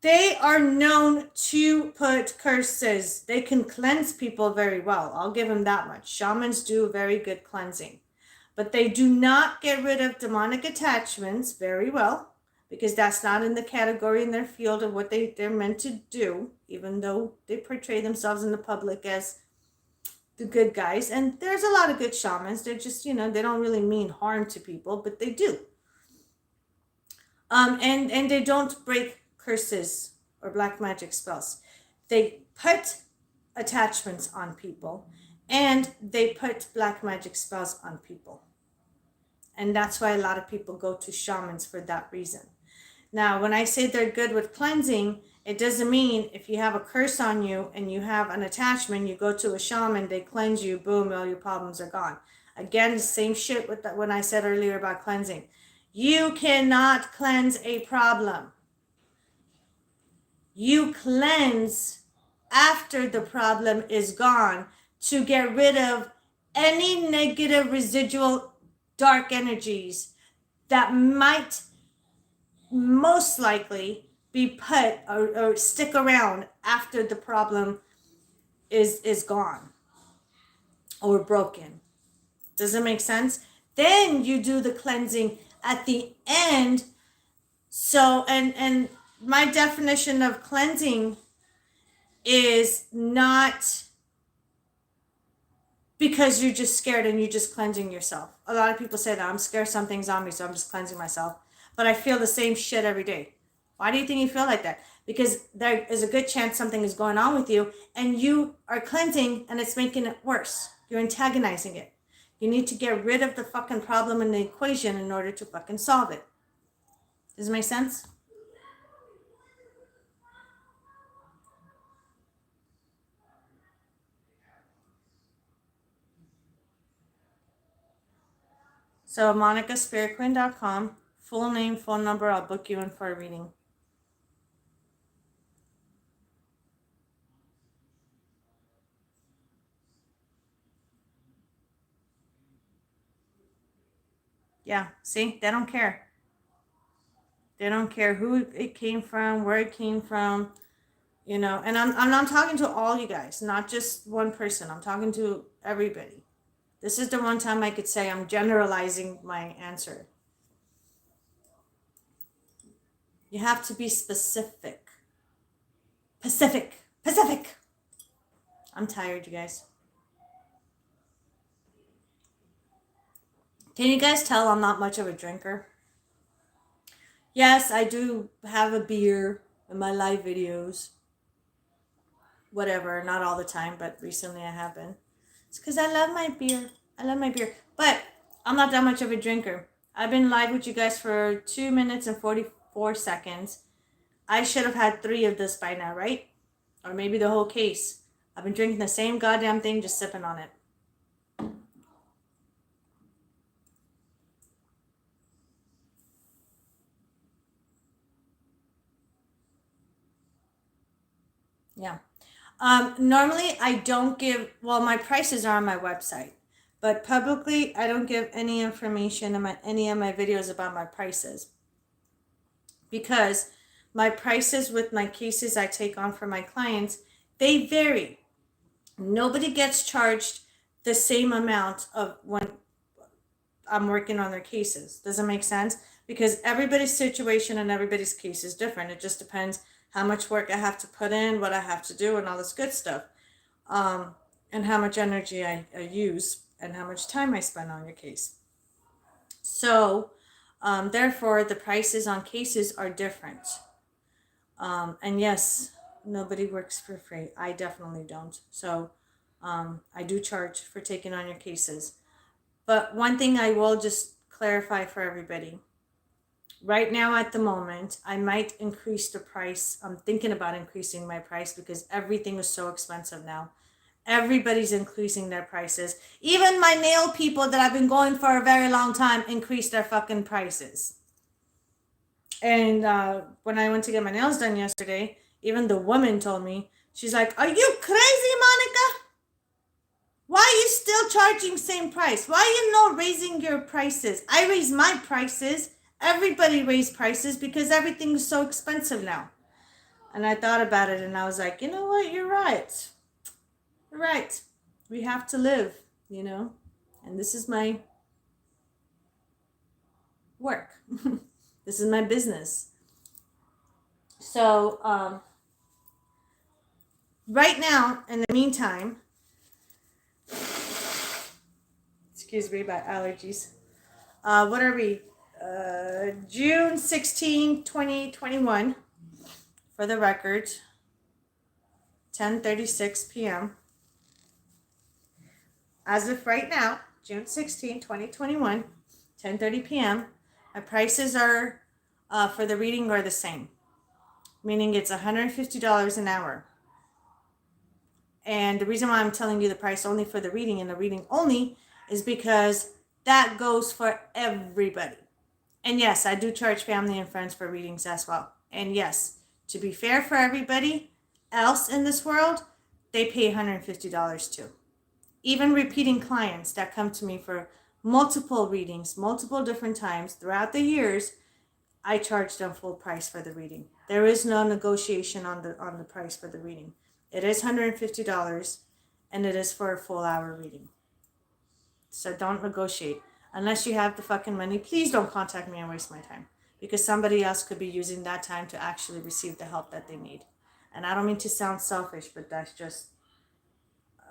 They are known to put curses. They can cleanse people very well. I'll give them that much. Shamans do very good cleansing. But they do not get rid of demonic attachments very well, because that's not in the category in their field of what they're meant to do, even though they portray themselves in the public as the good guys. And there's a lot of good shamans. They're just, they don't really mean harm to people, but they do. And they don't break curses or black magic spells. They put attachments on people, and they put black magic spells on people. And that's why a lot of people go to shamans for that reason. Now, when I say they're good with cleansing, it doesn't mean if you have a curse on you and you have an attachment, you go to a shaman, they cleanse you, boom, all your problems are gone. Again, the same shit with when I said earlier about cleansing. You cannot cleanse a problem. You cleanse after the problem is gone to get rid of any negative residual dark energies that might most likely be put or stick around after the problem is gone or broken. Does it make sense? Then you do the cleansing at the end. So, and my definition of cleansing is not because you're just scared and you're just cleansing yourself. A lot of people say that I'm scared something's on me, so I'm just cleansing myself. But I feel the same shit every day. Why do you think you feel like that? Because there is a good chance something is going on with you and you are cleansing and it's making it worse. You're antagonizing it. You need to get rid of the fucking problem in the equation in order to fucking solve it. Does it make sense? So monicaspiritqueen.com, full name, phone number, I'll book you in for a reading. Yeah, see, they don't care. They don't care who it came from, where it came from, and I'm talking to all you guys, not just one person. I'm talking to everybody. This is the one time I could say I'm generalizing my answer. You have to be specific. Pacific. I'm tired, you guys. Can you guys tell I'm not much of a drinker? Yes, I do have a beer in my live videos. Whatever, not all the time, but recently I have been. It's because I love my beer. But I'm not that much of a drinker. I've been live with you guys for 2 minutes and 44 seconds. I should have had 3 of this by now, right? Or maybe the whole case. I've been drinking the same goddamn thing, just sipping on it. Yeah. Normally I don't give, my prices are on my website, but publicly I don't give any information in any of my videos about my prices, because my prices with my cases I take on for my clients, they vary. Nobody gets charged the same amount of when I'm working on their cases. Does it make sense? Because everybody's situation and everybody's case is different. It just depends how much work I have to put in, what I have to do, and all this good stuff. And how much energy I use and how much time I spend on your case. So, therefore, the prices on cases are different. And yes, nobody works for free. I definitely don't. So, I do charge for taking on your cases. But one thing I will just clarify for everybody. Right now, at the moment, I might increase the price. I'm thinking about increasing my price because everything is so expensive now. Everybody's increasing their prices. Even my nail people that I've been going for a very long time increased their fucking prices. And when I went to get my nails done yesterday, even the woman told me, she's like, "Are you crazy, Monica? Why are you still charging same price? Why are you not raising your prices?" I raised my prices. Everybody raised prices because everything is so expensive now. And I thought about it and I was like, you know what? You're right. You're right. We have to live, you know? And this is my work. This is my business. So, right now, in the meantime, excuse me about allergies. What are we? June 16, 2021. For the record, 10:36 p.m. As of right now, June 16, 2021, 10:30 p.m., my prices are for the reading are the same, meaning it's $150 an hour. And the reason why I'm telling you the price only for the reading and the reading only is because that goes for everybody. And yes, I do charge family and friends for readings as well. And yes, to be fair for everybody else in this world, they pay $150 too. Even repeating clients that come to me for multiple readings, multiple different times throughout the years, I charge them full price for the reading. There is no negotiation on the price for the reading. It is $150 and it is for a full hour reading. So don't negotiate. Unless you have the fucking money, please don't contact me and waste my time. Because somebody else could be using that time to actually receive the help that they need. And I don't mean to sound selfish, but that's just,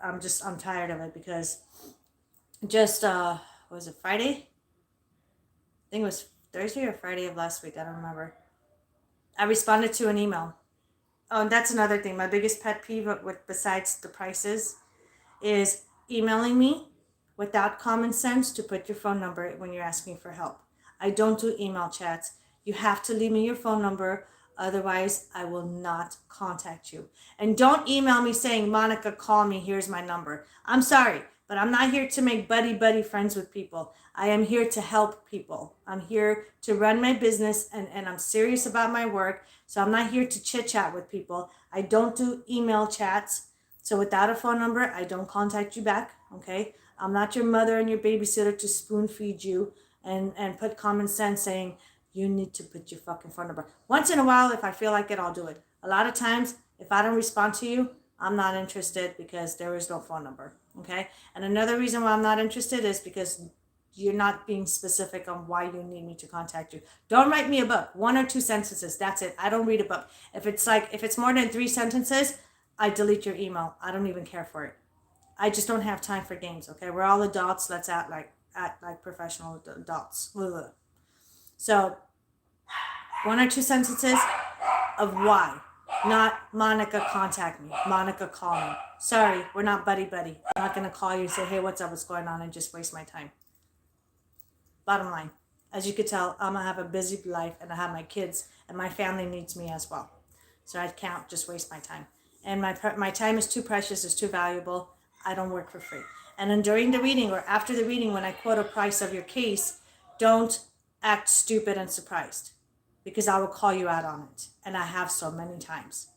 I'm tired of it because just, was it Friday? I think it was Thursday or Friday of last week. I don't remember. I responded to an email. Oh, and that's another thing. My biggest pet peeve with besides the prices is emailing me without common sense to put your phone number when you're asking for help. I don't do email chats. You have to leave me your phone number. Otherwise, I will not contact you. And don't email me saying, Monica, call me. Here's my number. I'm sorry, but I'm not here to make buddy friends with people. I am here to help people. I'm here to run my business and I'm serious about my work. So I'm not here to chit chat with people. I don't do email chats. So without a phone number, I don't contact you back, okay? I'm not your mother and your babysitter to spoon feed you and put common sense saying, you need to put your fucking phone number. Once in a while, if I feel like it, I'll do it. A lot of times, if I don't respond to you, I'm not interested because there is no phone number, okay? And another reason why I'm not interested is because you're not being specific on why you need me to contact you. Don't write me a book. 1 or 2 sentences, that's it. I don't read a book. If it's more than 3 sentences, I delete your email. I don't even care for it. I just don't have time for games, okay? We're all adults. Let's act like professional adults. So, 1 or 2 sentences of why. Not Monica, contact me. Monica, call me. Sorry, we're not buddy. I'm not going to call you and say, hey, what's up, what's going on, and just waste my time. Bottom line, as you could tell, I'm going to have a busy life and I have my kids and my family needs me as well. So I can't just waste my time. And my time is too precious, it's too valuable. I don't work for free. And then during the reading or after the reading, when I quote a price of your case, don't act stupid and surprised because I will call you out on it. And I have so many times.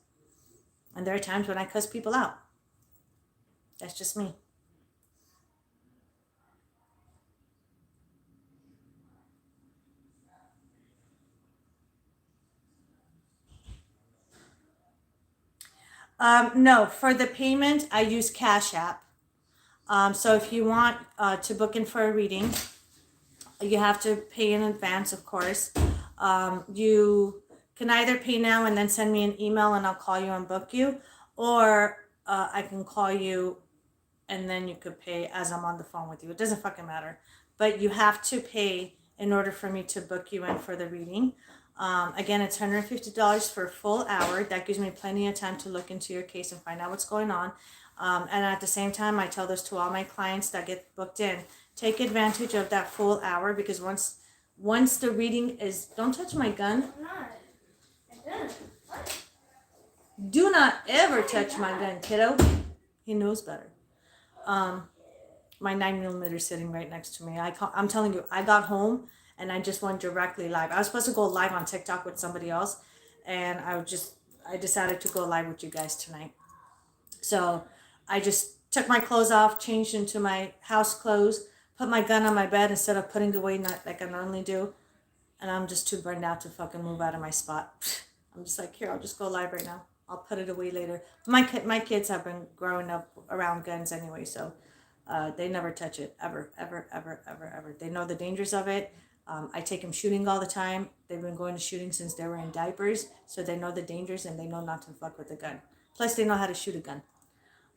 And there are times when I cuss people out. That's just me. No, for the payment, I use CashApp. So if you want to book in for a reading, you have to pay in advance, of course. You can either pay now and then send me an email and I'll call you and book you, or I can call you and then you could pay as I'm on the phone with you. It doesn't fucking matter. But you have to pay in order for me to book you in for the reading. Again, it's $150 for a full hour. That gives me plenty of time to look into your case and find out what's going on. And at the same time, I tell this to all my clients that get booked in. Take advantage of that full hour because once the reading is... Don't touch my gun. I'm not. I didn't. What? Do not ever touch my gun, kiddo. He knows better. My 9mm is sitting right next to me. I'm telling you, I got home and I just went directly live. I was supposed to go live on TikTok with somebody else, and I decided to go live with you guys tonight. So I just took my clothes off, changed into my house clothes, put my gun on my bed instead of putting it away like I normally do, and I'm just too burned out to fucking move out of my spot. I'm just like, here, I'll just go live right now. I'll put it away later. My kids have been growing up around guns anyway, so they never touch it, ever, ever, ever, ever, ever. They know the dangers of it. I take them shooting all the time. They've been going to shooting since they were in diapers, so they know the dangers and they know not to fuck with a gun. Plus, they know how to shoot a gun.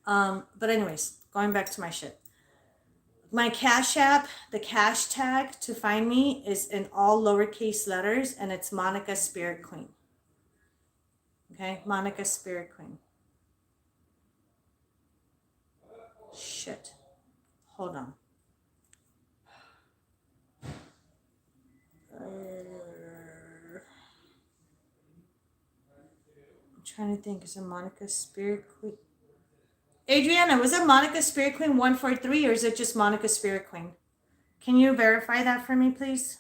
But anyways, going back to my shit. My Cash App, the cash tag to find me is in all lowercase letters, and it's Monica Spirit Queen. Okay, Monica Spirit Queen. Shit. Hold on. I'm trying to think. Is it Monica Spirit Queen? Adriana, was it Monica Spirit Queen 143 or is it just Monica Spirit Queen? Can you verify that for me, please?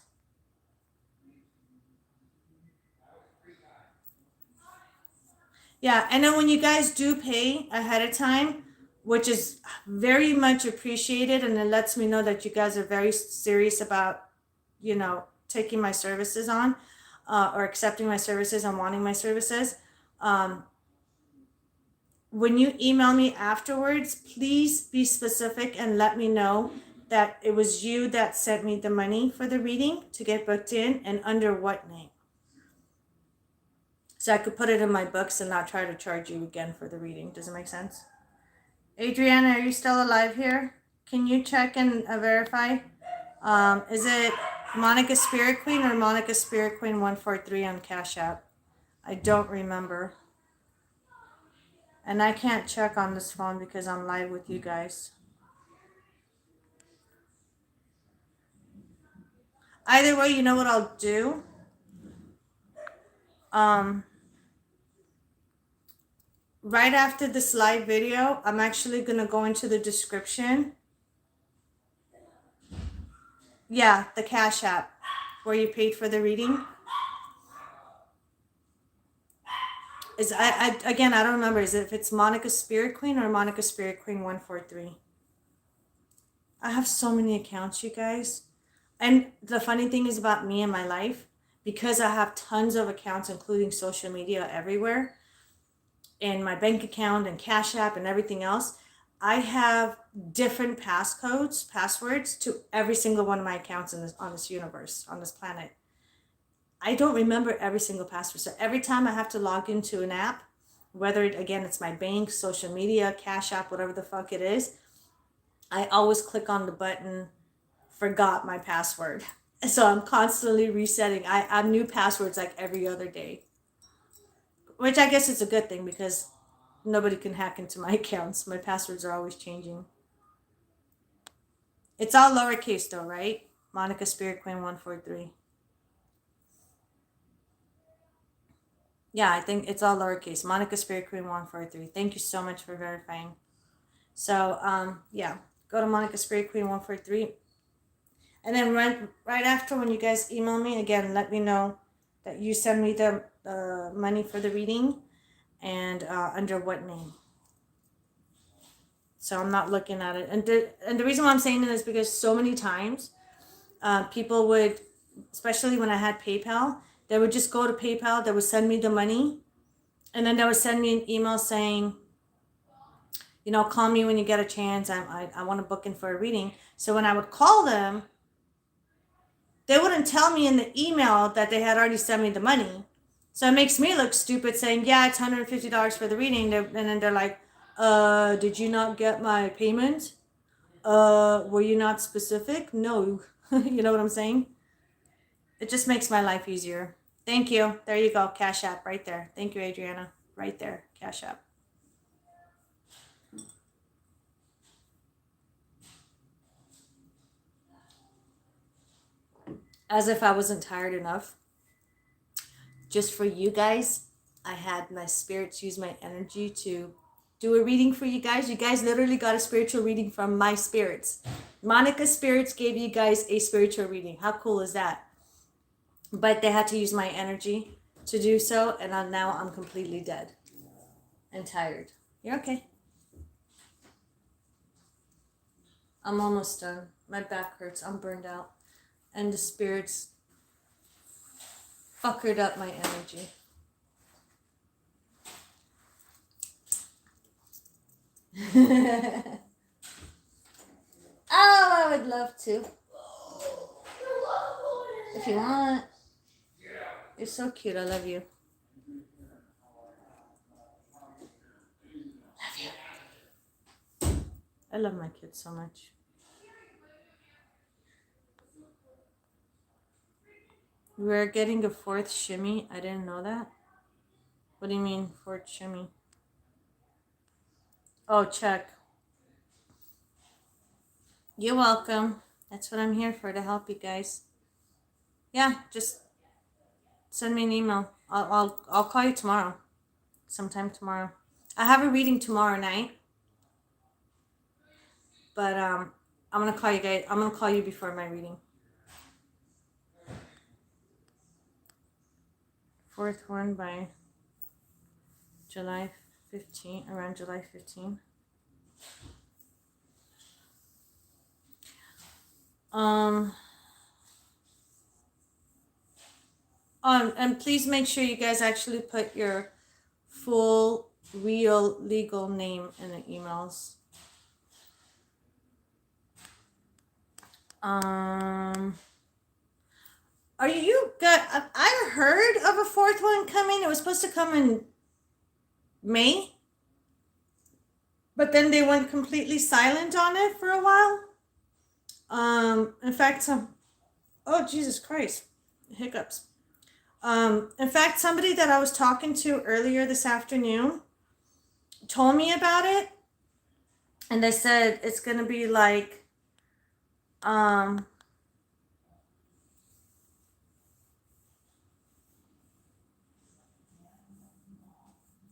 Yeah, and then when you guys do pay ahead of time, which is very much appreciated, and it lets me know that you guys are very serious about, taking my services on, or accepting my services and wanting my services. When you email me afterwards, please be specific and let me know that it was you that sent me the money for the reading to get booked in and under what name. So I could put it in my books and not try to charge you again for the reading. Does it make sense? Adriana, are you still alive here? Can you check and verify? Is it Monica Spirit Queen or Monica Spirit Queen 143 on Cash App? I don't remember. And I can't check on this phone because I'm live with you guys. Either way, you know what I'll do? Right after this live video, I'm actually going to go into the description. Yeah, the Cash App where you paid for the reading. Again, I don't remember. Is it if it's Monica Spirit Queen or Monica Spirit Queen 143? I have so many accounts, you guys. And the funny thing is about me and my life, because I have tons of accounts, including social media everywhere, and my bank account and Cash App and everything else, I have different passwords to every single one of my accounts on this universe, on this planet. I don't remember every single password. So every time I have to log into an app, whether it's my bank, social media, Cash App, whatever the fuck it is, I always click on the button, forgot my password. So I'm constantly resetting. I have new passwords like every other day, which I guess is a good thing because nobody can hack into my accounts. My passwords are always changing. It's all lowercase though, right? Monica Spirit Queen 143. Yeah, I think it's all lowercase. Monica Spirit Queen 143. Thank you so much for verifying. So, yeah, go to Monica Spirit Queen 143. And then right after, when you guys email me, again, let me know that you send me the money for the reading and under what name. So I'm not looking at it. And the reason why I'm saying it is because so many times people would, especially when I had PayPal, they would just go to PayPal, they would send me the money, and then they would send me an email saying, call me when you get a chance. I want to book in for a reading. So when I would call them, they wouldn't tell me in the email that they had already sent me the money. So it makes me look stupid saying, yeah, it's $150 for the reading. And then they're like, did you not get my payment? Were you not specific? No. You know what I'm saying? It just makes my life easier. Thank you. There you go. Cash App right there. Thank you, Adriana. Right there. Cash App. As if I wasn't tired enough. Just for you guys, I had my spirits use my energy to do a reading for you guys. You guys literally got a spiritual reading from my spirits. Monica's spirits gave you guys a spiritual reading. How cool is that? But they had to use my energy to do so, and now I'm completely dead and tired. You're okay. I'm almost done. My back hurts. I'm burned out. And the spirits fuckered up my energy. Oh, I would love to. If you want. You're so cute. I love you. Love you. I love my kids so much. We're getting a fourth shimmy. I didn't know that. What do you mean, fourth shimmy? Oh, check. You're welcome. That's what I'm here for, to help you guys. Yeah, just send me an email. I'll call you tomorrow. Sometime tomorrow. I have a reading tomorrow night. But I'm gonna call you guys. I'm gonna call you before my reading. Fourth one by July 15, around July 15. And please make sure you guys actually put your full, real, legal name in the emails. Are you good? I heard of a fourth one coming. It was supposed to come in May, but then they went completely silent on it for a while. In fact, oh Jesus Christ, hiccups. In fact, somebody that I was talking to earlier this afternoon told me about it, and they said it's gonna be like,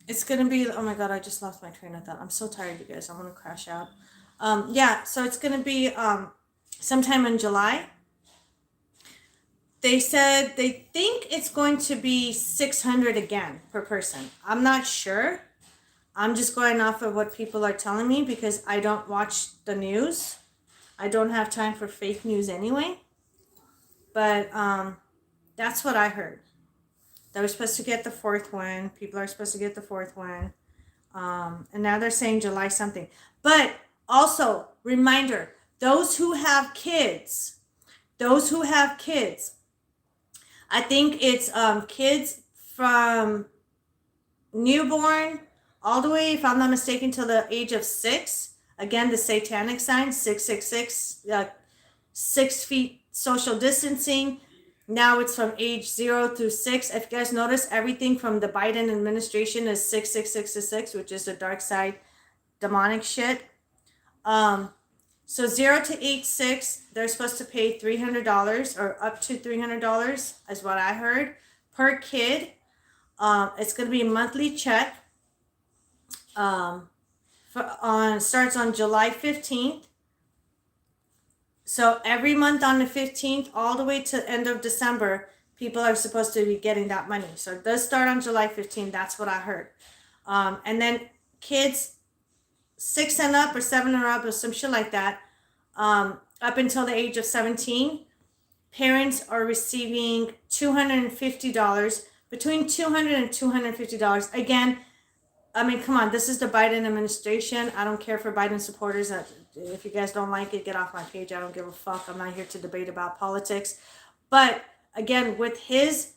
it's gonna be, oh my God, I just lost my train of thought. I'm so tired, you guys. I'm gonna crash out. Yeah, so it's gonna be sometime in July. They said they think it's going to be $600 again per person. I'm not sure. I'm just going off of what people are telling me because I don't watch the news. I don't have time for fake news anyway. But that's what I heard. They were supposed to get the fourth one. People are supposed to get the fourth one. And now they're saying July something. But also, reminder, those who have kids, I think it's kids from newborn all the way, if I'm not mistaken, till the age of 6. Again, the satanic sign, 666, 6 feet social distancing. Now it's from age 0 through 6. If you guys notice, everything from the Biden administration is 666, which is the dark side demonic shit. So 0 to age 6, they're supposed to pay $300 or up to $300 is what I heard per kid. It's going to be a monthly check. Starts on July 15th. So every month on the 15th, all the way to the end of December, people are supposed to be getting that money. So it does start on July 15th. That's what I heard. And then kids 6 and up or 7 or up or some shit like that, up until the age of 17, parents are receiving $250, between $200 and $250. Again, I mean, come on, this is the Biden administration. I don't care for Biden supporters. If you guys don't like it, get off my page. I don't give a fuck. I'm not here to debate about politics. But again, with his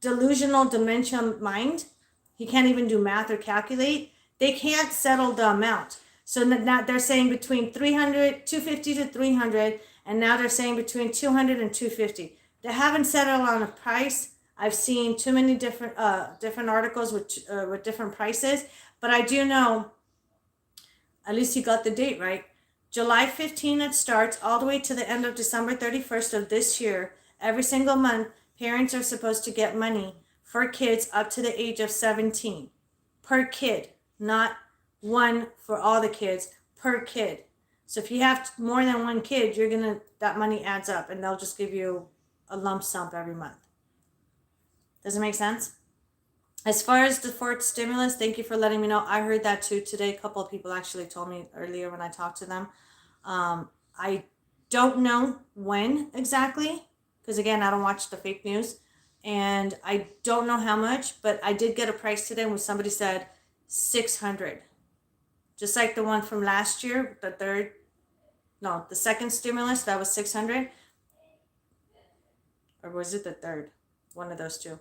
delusional dementia mind, he can't even do math or calculate. They can't settle the amount. So now they're saying between 250 to 300, and now they're saying between 200 and 250. They haven't settled on a price. I've seen too many different articles with different prices, but I do know, at least you got the date right. July 15 it starts all the way to the end of December 31st of this year. Every single month, parents are supposed to get money for kids up to the age of 17 per kid, not one for all the kids, per kid. So if you have more than one kid, that money adds up, and they'll just give you a lump sum every month. Does it make sense? As far as the fourth stimulus, thank you for letting me know. I heard that too today. A couple of people actually told me earlier when I talked to them. I don't know when exactly, because again, I don't watch the fake news, and I don't know how much, but I did get a price today when somebody said $600. Just like the one from last year, the second stimulus, that was 600. Or was it the third? One of those two.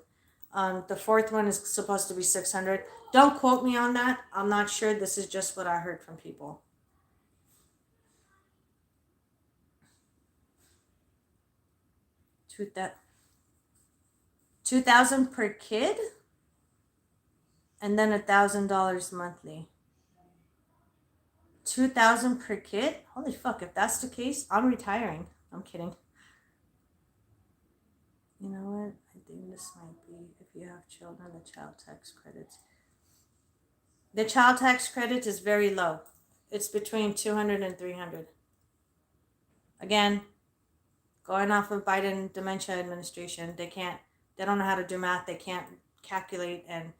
The fourth one is supposed to be 600. Don't quote me on that. I'm not sure. This is just what I heard from people. $2,000 per kid, and then $1,000 monthly. 2,000 per kid? Holy fuck! If that's the case, I'm retiring. I'm kidding. You know what? I think this might be, if you have children, the child tax credits. The child tax credit is very low. It's between 200 and 300. Again, going off of Biden dementia administration, they don't know how to do math. They can't calculate and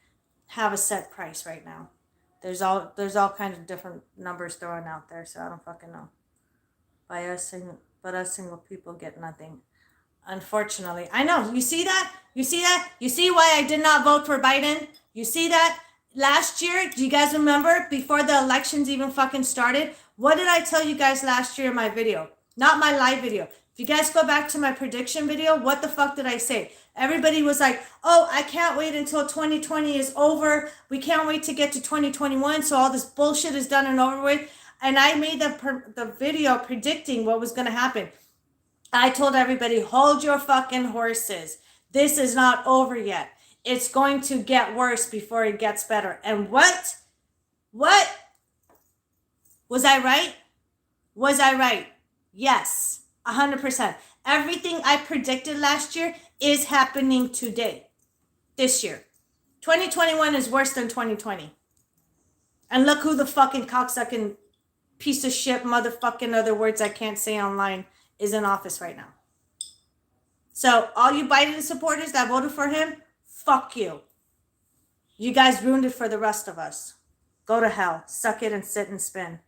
have a set price right now. There's all kinds of different numbers thrown out there, so I don't fucking know. But us single people get nothing. Unfortunately. I know. You see that? You see that? You see why I did not vote for Biden? You see that? Last year, do you guys remember, before the elections even fucking started? What did I tell you guys last year in my video? Not my live video. If you guys go back to my prediction video, what the fuck did I say? Everybody was like, oh, I can't wait until 2020 is over. We can't wait to get to 2021 so all this bullshit is done and over with. And I made the video predicting what was going to happen. I told everybody, hold your fucking horses. This is not over yet. It's going to get worse before it gets better. And what? Was I right? Was I right? Yes, 100%. Everything I predicted last year is happening today, this year. 2021 is worse than 2020. And look who the fucking cocksucking piece of shit, motherfucking other words I can't say online, is in office right now. So all you Biden supporters that voted for him, fuck you. You guys ruined it for the rest of us. Go to hell. Suck it and sit and spin.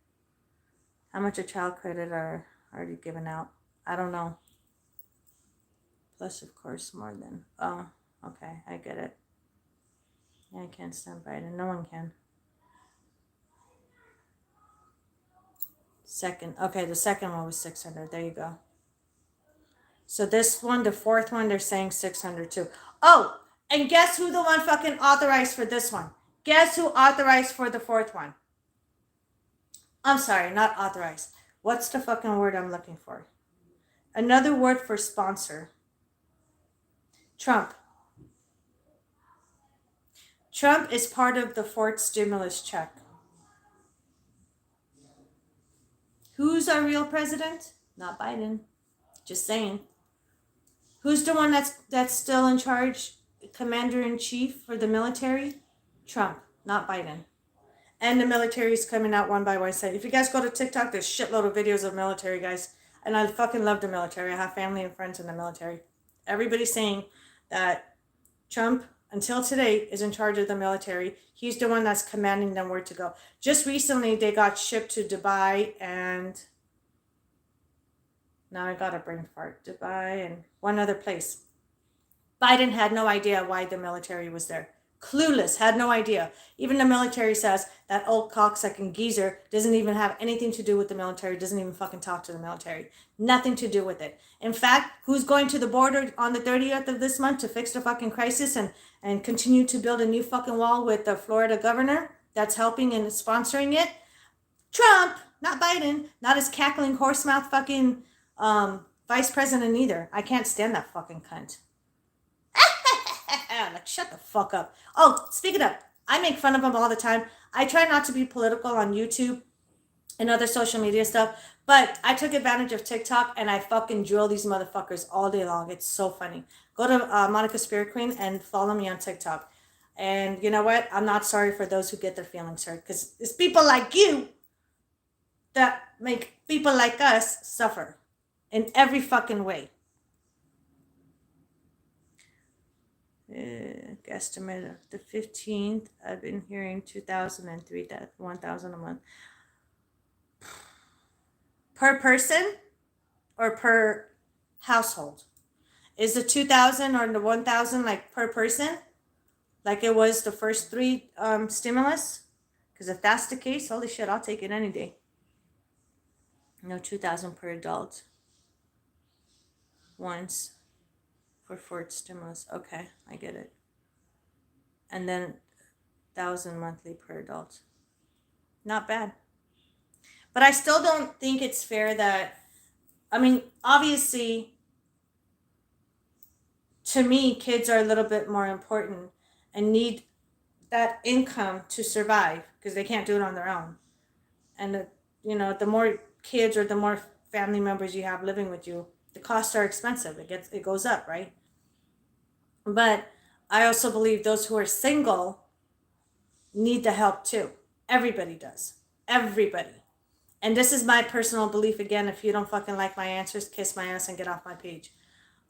How much of child credit are already given out? I don't know. Plus, of course, more than... Oh, okay. I get it. Yeah, I can't stand Biden. No one can. The second one was 600. There you go. So this one, the fourth one, they're saying 600 too. Oh, and guess who the one fucking authorized for this one? Guess who authorized for the fourth one? I'm sorry, not authorized. What's the fucking word I'm looking for? Another word for sponsor. Trump. Trump is part of the fourth stimulus check. Who's our real president? Not Biden. Just saying. Who's the one that's still in charge? Commander-in-chief for the military? Trump, not Biden. And the military is coming out one by one. If you guys go to TikTok, there's shitload of videos of military guys. And I fucking love the military. I have family and friends in the military. Everybody's saying that Trump, until today, is in charge of the military. He's the one that's commanding them where to go. Just recently, they got shipped to Dubai and... Now I got a brain fart. Dubai and one other place. Biden had no idea why the military was there. Clueless, had no idea. Even the military says that old cocksucking geezer doesn't even have anything to do with the military, doesn't even fucking talk to the military. Nothing to do with it. In fact, who's going to the border on the 30th of this month to fix the fucking crisis and continue to build a new fucking wall with the Florida governor that's helping and sponsoring it? Trump, not Biden, not his cackling horsemouth fucking vice president either. I can't stand that fucking cunt. Like, shut the fuck up. Oh, speaking of, I make fun of him all the time. I try not to be political on YouTube and other social media stuff, but I took advantage of TikTok and I fucking drill these motherfuckers all day long. It's so funny. Go to Monica Spirit Queen and follow me on TikTok. And you know what? I'm not sorry for those who get their feelings hurt, because it's people like you that make people like us suffer in every fucking way. Guesstimate of the 15th. I've been hearing 2,000 and 1,000 a month. Per person or per household? Is the 2,000 or the 1,000 like per person? Like it was the first three stimulus? Because if that's the case, holy shit, I'll take it any day. No, $2,000 per adult. Once for fourth stimulus. Okay, I get it. And then $1,000 monthly per adult. Not bad. But I still don't think it's fair that, I mean, obviously, to me, kids are a little bit more important and need that income to survive because they can't do it on their own. And, the more kids or the more family members you have living with you, the costs are expensive. It goes up, right? But I also believe those who are single need the help too. Everybody does. Everybody. And this is my personal belief. Again, if you don't fucking like my answers, kiss my ass and get off my page.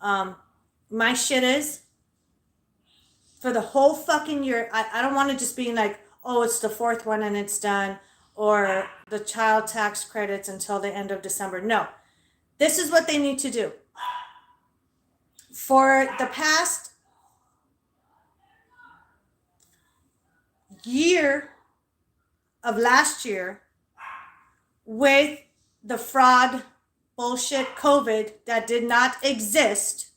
My shit is, for the whole fucking year, I don't want to just be like, oh, it's the fourth one and it's done, or the child tax credits until the end of December. No. This is what they need to do. For the past year of last year, with the fraud bullshit COVID that did not exist,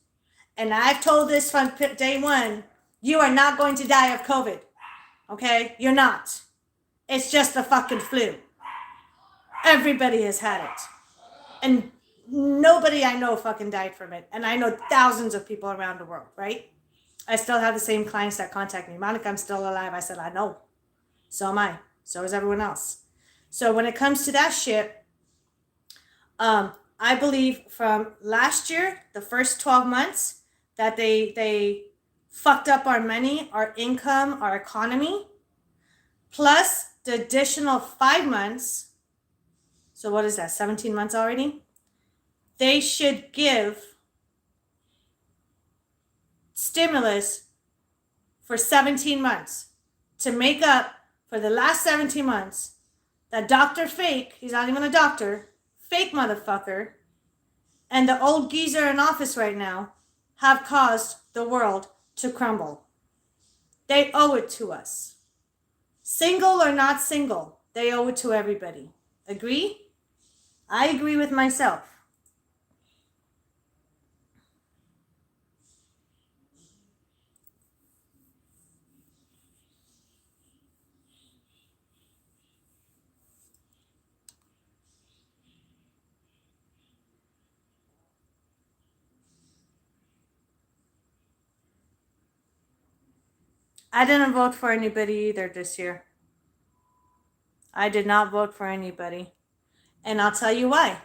and I've told this from day one, you are not going to die of COVID. Okay? You're not. It's just the fucking flu. Everybody has had it. And nobody I know fucking died from it. And I know thousands of people around the world, right? I still have the same clients that contact me. Monica, I'm still alive. I said, I know. So am I. So is everyone else. So when it comes to that shit, I believe from last year, the first 12 months, that they fucked up our money, our income, our economy, plus the additional 5 months. So what is that, 17 months already? They should give stimulus for 17 months to make up for the last 17 months that Dr. Fake, he's not even a doctor, fake motherfucker, and the old geezer in office right now have caused the world to crumble. They owe it to us. Single or not single, they owe it to everybody. Agree? I agree with myself. I didn't vote for anybody either this year. I did not vote for anybody. And I'll tell you why.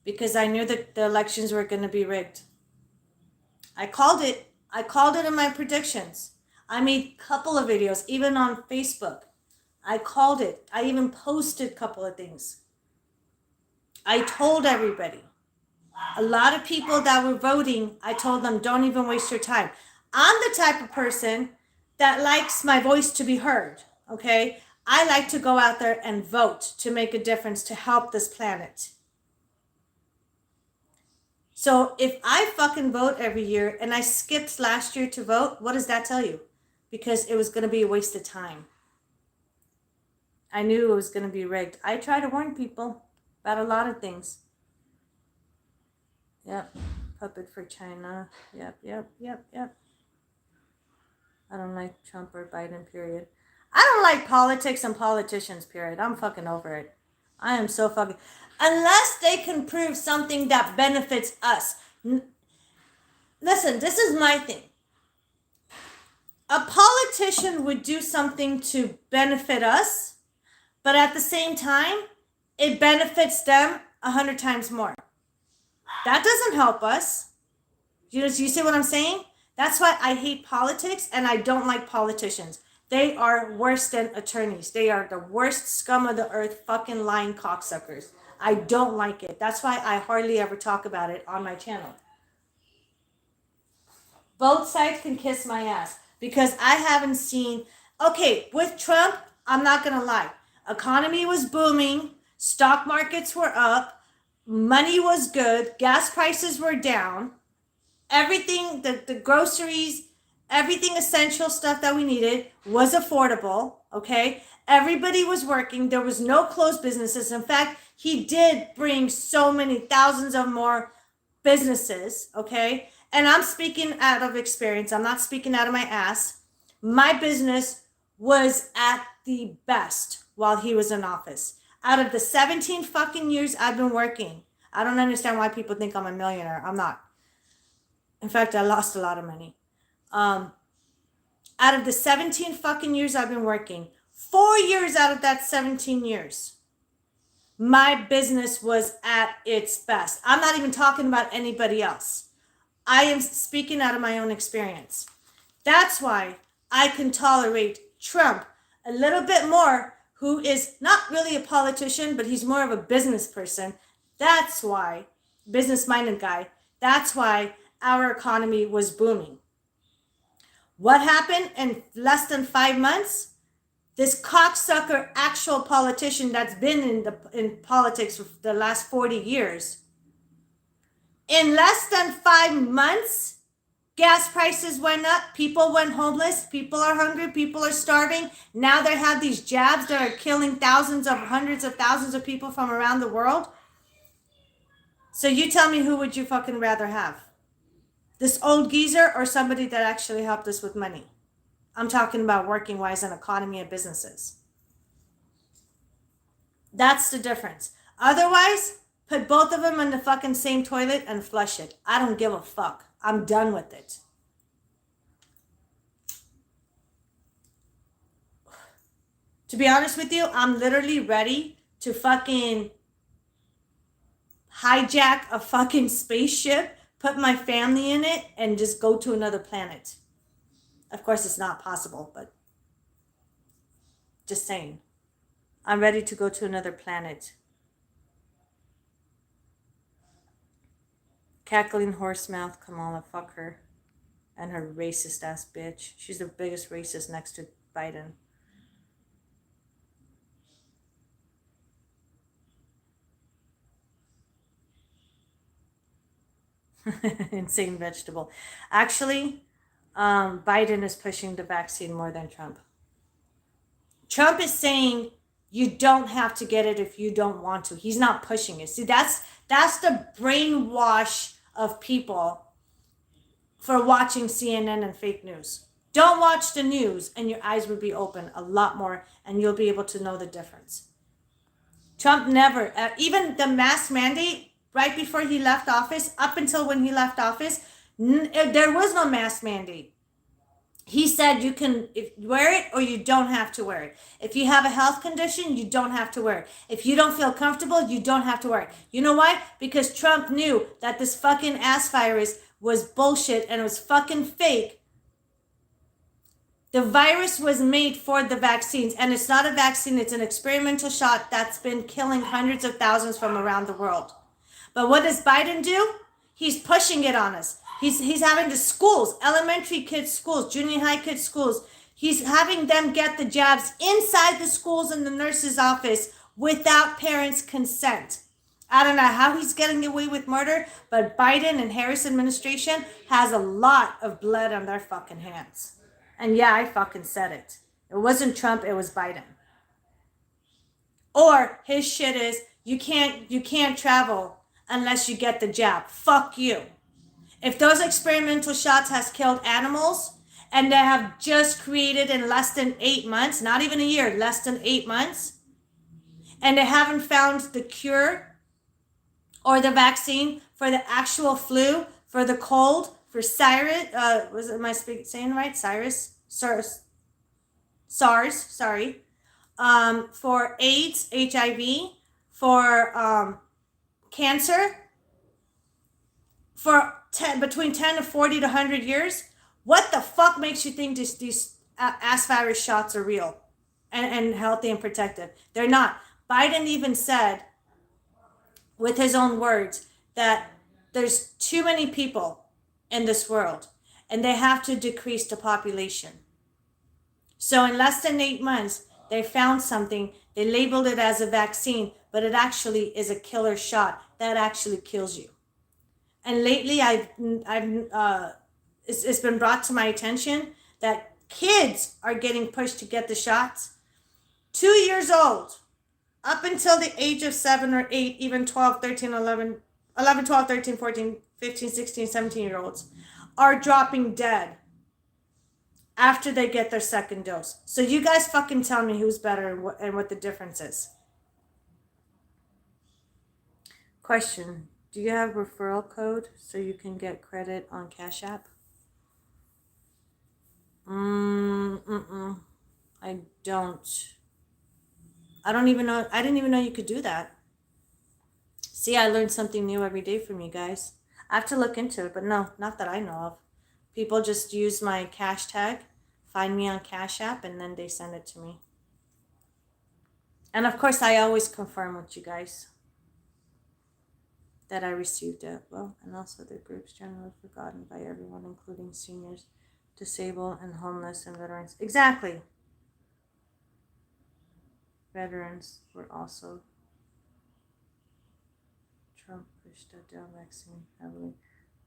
Because I knew that the elections were going to be rigged. I called it. I called it in my predictions. I made a couple of videos, even on Facebook. I called it. I even posted a couple of things. I told everybody. A lot of people that were voting, I told them, don't even waste your time. I'm the type of person that likes my voice to be heard, okay? I like to go out there and vote to make a difference, to help this planet. So if I fucking vote every year and I skipped last year to vote, what does that tell you? Because it was going to be a waste of time. I knew it was going to be rigged. I try to warn people about a lot of things. Yep. Puppet for China. Yep. I don't like Trump or Biden, period. I don't like politics and politicians, period. I'm fucking over it. I am so fucking... Unless they can prove something that benefits us. Listen, this is my thing. A politician would do something to benefit us, but at the same time, it benefits them 100 times more. That doesn't help us. You see what I'm saying? That's why I hate politics and I don't like politicians. They are worse than attorneys. They are the worst scum of the earth, fucking lying cocksuckers. I don't like it. That's why I hardly ever talk about it on my channel. Both sides can kiss my ass because I haven't seen... Okay, with Trump, I'm not going to lie. Economy was booming. Stock markets were up. Money was good. Gas prices were down. Everything, the groceries, Everything essential stuff that we needed was affordable, okay? Everybody was working. There was no closed businesses. In fact, he did bring so many thousands of more businesses, okay? And I'm speaking out of experience. I'm not speaking out of my ass. My business was at the best while he was in office. Out of the 17 fucking years I've been working, I don't understand why people think I'm a millionaire. I'm not. In fact, I lost a lot of money. Out of the 17 fucking years I've been working, 4 years out of that 17 years, my business was at its best. I'm not even talking about anybody else. I am speaking out of my own experience. That's why I can tolerate Trump a little bit more, who is not really a politician, but he's more of a business person. That's why, business-minded guy, that's why our economy was booming. What happened in less than 5 months? This cocksucker actual politician that's been in politics for the last 40 years. In less than 5 months, gas prices went up, people went homeless, people are hungry, people are starving. Now they have these jabs that are killing hundreds of thousands of people from around the world. So you tell me, who would you fucking rather have? This old geezer or somebody that actually helped us with money? I'm talking about working wise and economy of businesses. That's the difference. Otherwise, put both of them in the fucking same toilet and flush it. I don't give a fuck. I'm done with it. To be honest with you, I'm literally ready to fucking hijack a fucking spaceship, put my family in it, and just go to another planet. Of course, it's not possible, but just saying. I'm ready to go to another planet. Cackling horse mouth Kamala, fuck her. And her racist ass bitch. She's the biggest racist next to Biden. Insane vegetable. Actually, Biden is pushing the vaccine more than Trump. Trump is saying you don't have to get it if you don't want to. He's not pushing it. See, that's the brainwash of people for watching CNN and fake news. Don't watch the news and your eyes will be open a lot more and you'll be able to know the difference. Trump never, even the mask mandate right before he left office, up until when he left office, there was no mask mandate. He said you can wear it or you don't have to wear it. If you have a health condition, you don't have to wear it. If you don't feel comfortable, you don't have to wear it. You know why? Because Trump knew that this fucking ass virus was bullshit and it was fucking fake. The virus was made for the vaccines, and it's not a vaccine, it's an experimental shot that's been killing hundreds of thousands from around the world. But what does Biden do? He's pushing it on us. He's having the schools, elementary kids' schools, junior high kids' schools. He's having them get the jabs inside the schools and the nurse's office without parents' consent. I don't know how he's getting away with murder, but Biden and Harris administration has a lot of blood on their fucking hands. And yeah, I fucking said it. It wasn't Trump, it was Biden. Or his shit is, you can't travel unless you get the jab. Fuck you. If those experimental shots has killed animals and they have just created in less than 8 months, not even a year, less than 8 months, and they haven't found the cure or the vaccine for the actual flu, for the cold, for SARS, am I saying right? SARS, sorry. For AIDS, HIV, for cancer, for between 10 to 40 to 100 years, what the fuck makes you think these ass virus shots are real and healthy and protective? They're not. Biden even said, with his own words, that there's too many people in this world and they have to decrease the population. So in less than 8 months, they found something, they labeled it as a vaccine, but it actually is a killer shot that actually kills you. And lately, it's been brought to my attention that kids are getting pushed to get the shots. 2 years old, up until the age of 7 or 8, even 12, 13, 11, 11, 12, 13, 14, 15, 16, 17-year-olds are dropping dead after they get their second dose. So you guys fucking tell me who's better and what the difference is. Question. Do you have referral code so you can get credit on CashApp? I don't. I don't even know. I didn't even know you could do that. See, I learned something new every day from you guys. I have to look into it, but no, not that I know of. People just use my cash tag, find me on Cash App, and then they send it to me. And of course, I always confirm with you guys that I received it. Well, and also the group's generally forgotten by everyone, including seniors, disabled, and homeless, and veterans. Exactly. Veterans were also. Trump pushed that down vaccine heavily.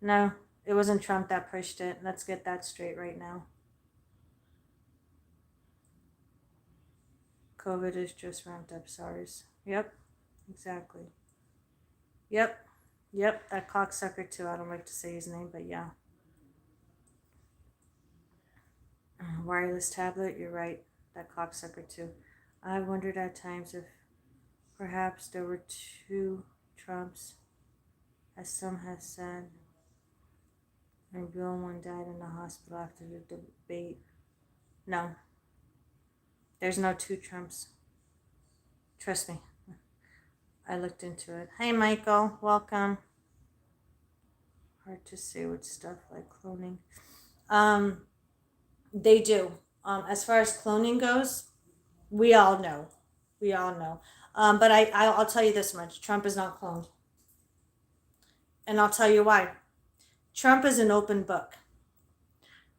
No, it wasn't Trump that pushed it. Let's get that straight right now. COVID is just ramped up SARS. Yep, exactly. Yep, that cocksucker too. I don't like to say his name, but yeah. Wireless tablet, you're right. That cocksucker too. I wondered at times if perhaps there were two Trumps, as some have said, and Bill one died in the hospital after the debate. No. There's no two Trumps. Trust me. I looked into it. Hey, Michael. Welcome. Hard to say with stuff like cloning. They do. As far as cloning goes, we all know. But I'll tell you this much. Trump is not cloned. And I'll tell you why. Trump is an open book.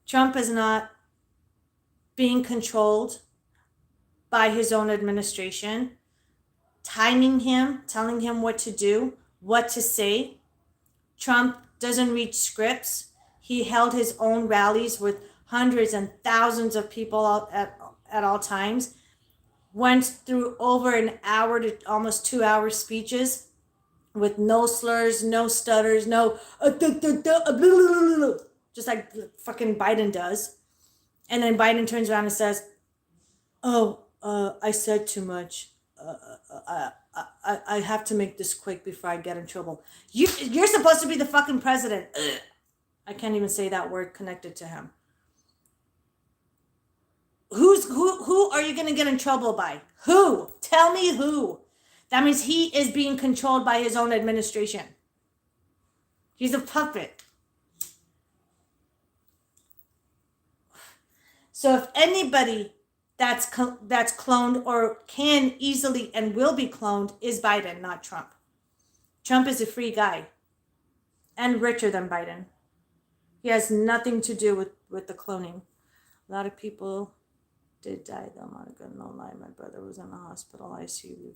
Trump is not being controlled by his own administration, timing him, telling him what to do, what to say. Trump doesn't read scripts. He held his own rallies with hundreds and thousands of people at all times. Went through over an hour to almost 2 hour speeches with no slurs, no stutters, no just like fucking Biden does. And then Biden turns around and says, I said too much. I have to make this quick before I get in trouble. You're supposed to be the fucking president. I can't even say that word connected to him. Who are you going to get in trouble by? Who? Tell me who. That means he is being controlled by his own administration. He's a puppet. So if anybody that's cloned or can easily and will be cloned is Biden, not Trump. Trump is a free guy and richer than Biden. He has nothing to do with the cloning. A lot of people did die though, Monica. No lie, my brother was in the hospital ICU.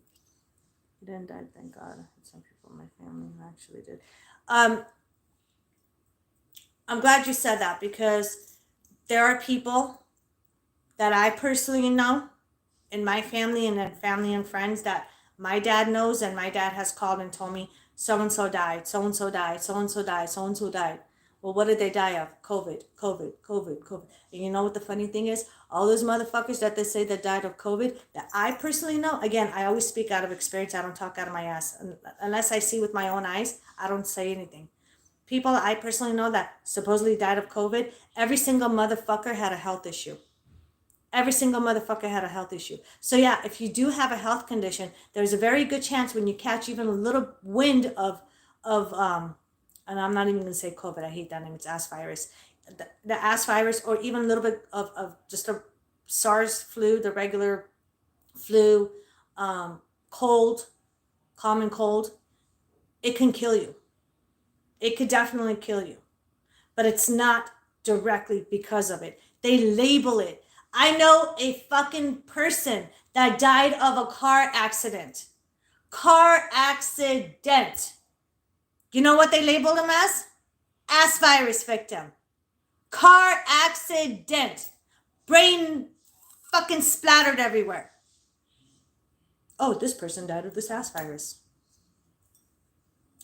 He didn't die, thank God. Some people in my family actually did. I'm glad you said that because there are people that I personally know in my family and then family and friends that my dad knows, and my dad has called and told me so-and-so died, so-and-so died, so-and-so died, so-and-so died. Well, what did they die of? COVID. And you know what the funny thing is? All those motherfuckers that they say that died of COVID that I personally know, again, I always speak out of experience. I don't talk out of my ass. Unless I see with my own eyes, I don't say anything. People I personally know that supposedly died of COVID, every single motherfucker had a health issue. Every single motherfucker had a health issue. So yeah, if you do have a health condition, there's a very good chance when you catch even a little wind of and I'm not even going to say COVID. I hate that name. It's ass virus. The ass virus, or even a little bit of just a SARS flu, the regular flu, cold, common cold, it can kill you. It could definitely kill you. But it's not directly because of it. They label it. I know a fucking person that died of a car accident. Car accident. You know what they labeled him as? Ass virus victim. Car accident. Brain fucking splattered everywhere. Oh, this person died of this ass virus.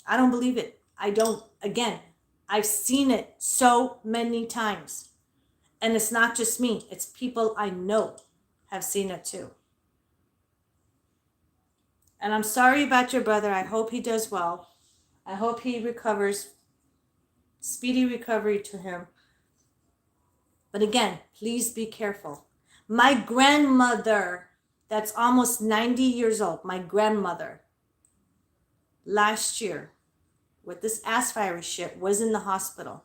I don't believe it. I don't. Again, I've seen it so many times. And it's not just me. It's people I know have seen it too. And I'm sorry about your brother. I hope he does well. I hope he recovers. Speedy recovery to him. But again, please be careful. My grandmother, that's almost 90 years old, my grandmother, last year, with this ass virus shit, was in the hospital.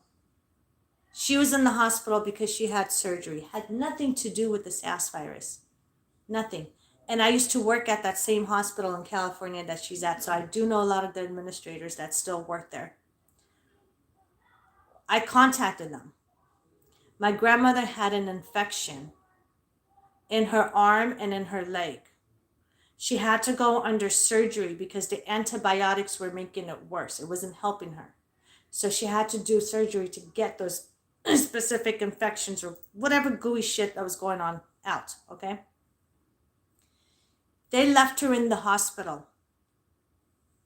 She was in the hospital because she had surgery. Had nothing to do with this ass virus. Nothing. And I used to work at that same hospital in California that she's at, so I do know a lot of the administrators that still work there. I contacted them. My grandmother had an infection in her arm and in her leg. She had to go under surgery because the antibiotics were making it worse. It wasn't helping her. So she had to do surgery to get those specific infections or whatever gooey shit that was going on out, okay? They left her in the hospital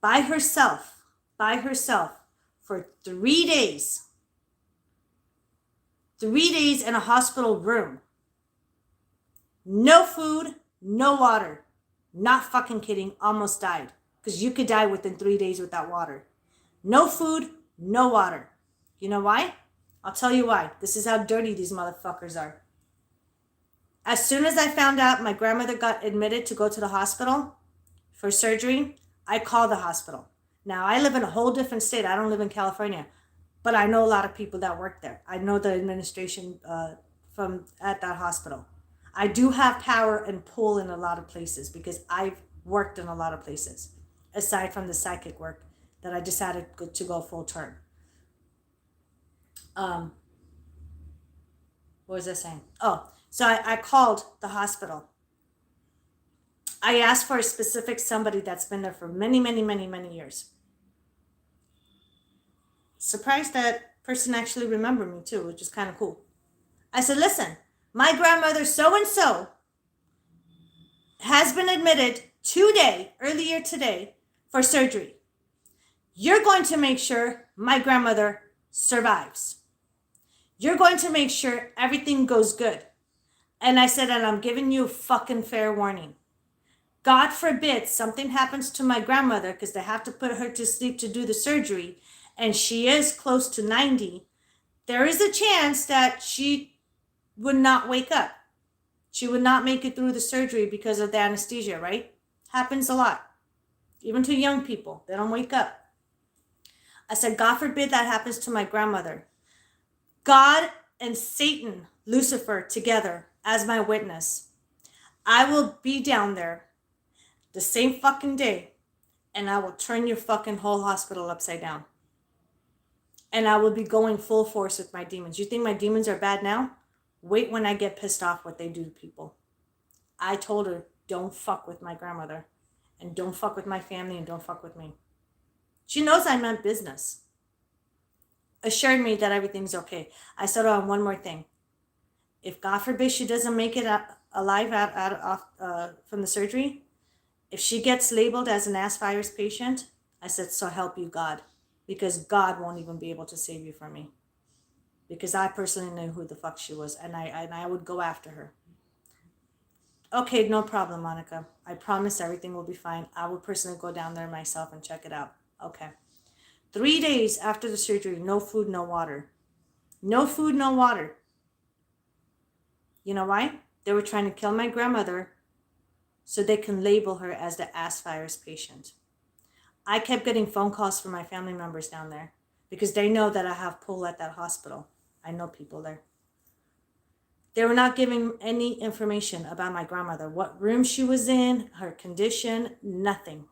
by herself for 3 days. 3 days in a hospital room. No food, no water. Not fucking kidding, almost died. Because you could die within 3 days without water. No food, no water. You know why? I'll tell you why. This is how dirty these motherfuckers are. As soon as I found out my grandmother got admitted to go to the hospital for surgery, I called the hospital. Now, I live in a whole different state. I don't live in California. But I know a lot of people that work there. I know the administration from at that hospital. I do have power and pull in a lot of places because I've worked in a lot of places, aside from the psychic work that I decided to go full term. What was I saying? Oh, so I called the hospital. I asked for a specific somebody that's been there for many, many, many, many years. Surprised that person actually remembered me too, which is kind of cool. I said, listen, my grandmother so-and-so has been admitted earlier today, for surgery. You're going to make sure my grandmother survives. You're going to make sure everything goes good. And I said, and I'm giving you a fucking fair warning. God forbid something happens to my grandmother because they have to put her to sleep to do the surgery, and she is close to 90, there is a chance that she would not wake up. She would not make it through the surgery because of the anesthesia, right? Happens a lot. Even to young people, they don't wake up. I said, God forbid that happens to my grandmother. God and Satan, Lucifer, together as my witness. I will be down there the same fucking day, and I will turn your fucking whole hospital upside down. And I will be going full force with my demons. You think my demons are bad now? Wait when I get pissed off what they do to people. I told her, don't fuck with my grandmother. And don't fuck with my family, and don't fuck with me. She knows I meant business. Assured me that everything's okay. I said, oh, and one more thing. If God forbid she doesn't make it alive from the surgery, if she gets labeled as an ass virus patient, I said, so help you God. Because God won't even be able to save you from me. Because I personally knew who the fuck she was, and I would go after her. Okay, no problem, Monica. I promise everything will be fine. I will personally go down there myself and check it out. Okay. 3 days after the surgery, no food, no water. No food, no water. You know why? They were trying to kill my grandmother so they can label her as the ass virus patient. I kept getting phone calls from my family members down there because they know that I have pull at that hospital. I know people there. They were not giving any information about my grandmother, what room she was in, her condition, nothing.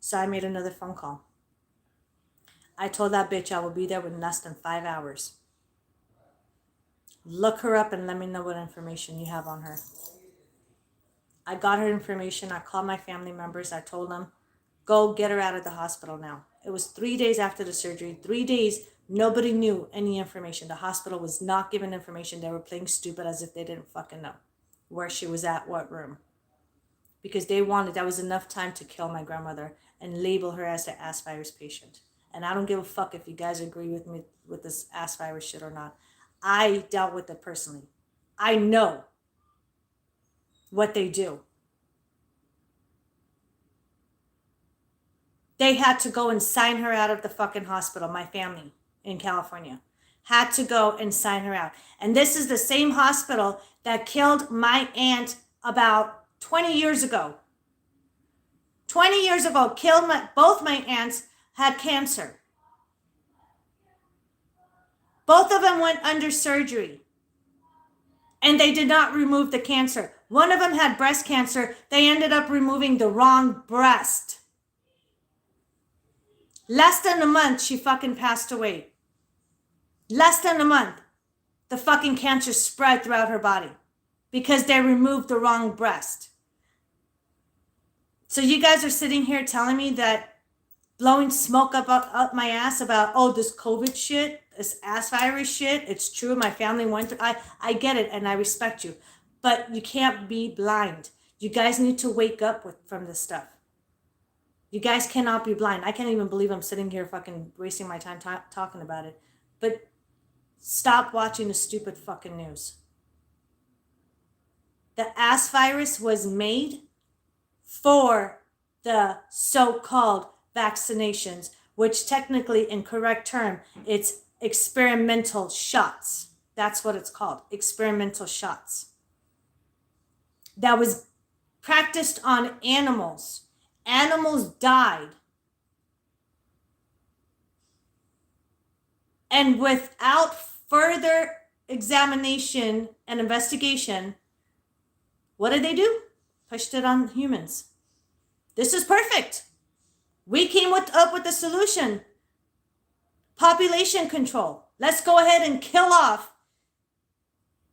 So I made another phone call. I told that bitch I will be there within less than 5 hours. Look her up and let me know what information you have on her. I got her information. I called my family members. I told them, go get her out of the hospital now. It was 3 days after the surgery, 3 days Nobody knew any information. The hospital was not given information. They were playing stupid as if they didn't fucking know where she was at, what room. Because that was enough time to kill my grandmother and label her as an ass virus patient. And I don't give a fuck if you guys agree with me with this ass virus shit or not. I dealt with it personally. I know what they do. They had to go and sign her out of the fucking hospital, my family in California. Had to go and sign her out. And this is the same hospital that killed my aunt about 20 years ago. 20 years ago, both my aunts had cancer. Both of them went under surgery. And they did not remove the cancer. One of them had breast cancer. They ended up removing the wrong breast. Less than a month, she fucking passed away. Less than a month, the fucking cancer spread throughout her body because they removed the wrong breast. So you guys are sitting here telling me that blowing smoke up my ass about, oh, this COVID shit, this ass virus shit, it's true, my family went through, I get it and I respect you, but you can't be blind. You guys need to wake up from this stuff. You guys cannot be blind. I can't even believe I'm sitting here fucking wasting my time talking about it. But stop watching the stupid fucking news. The ass virus was made for the so-called vaccinations, which technically, in correct term, it's experimental shots. That's what it's called, experimental shots. That was practiced on animals. Animals died. And without further examination and investigation, what did they do? Pushed it on humans. This is perfect. We came up with the solution. Population control. Let's go ahead and kill off.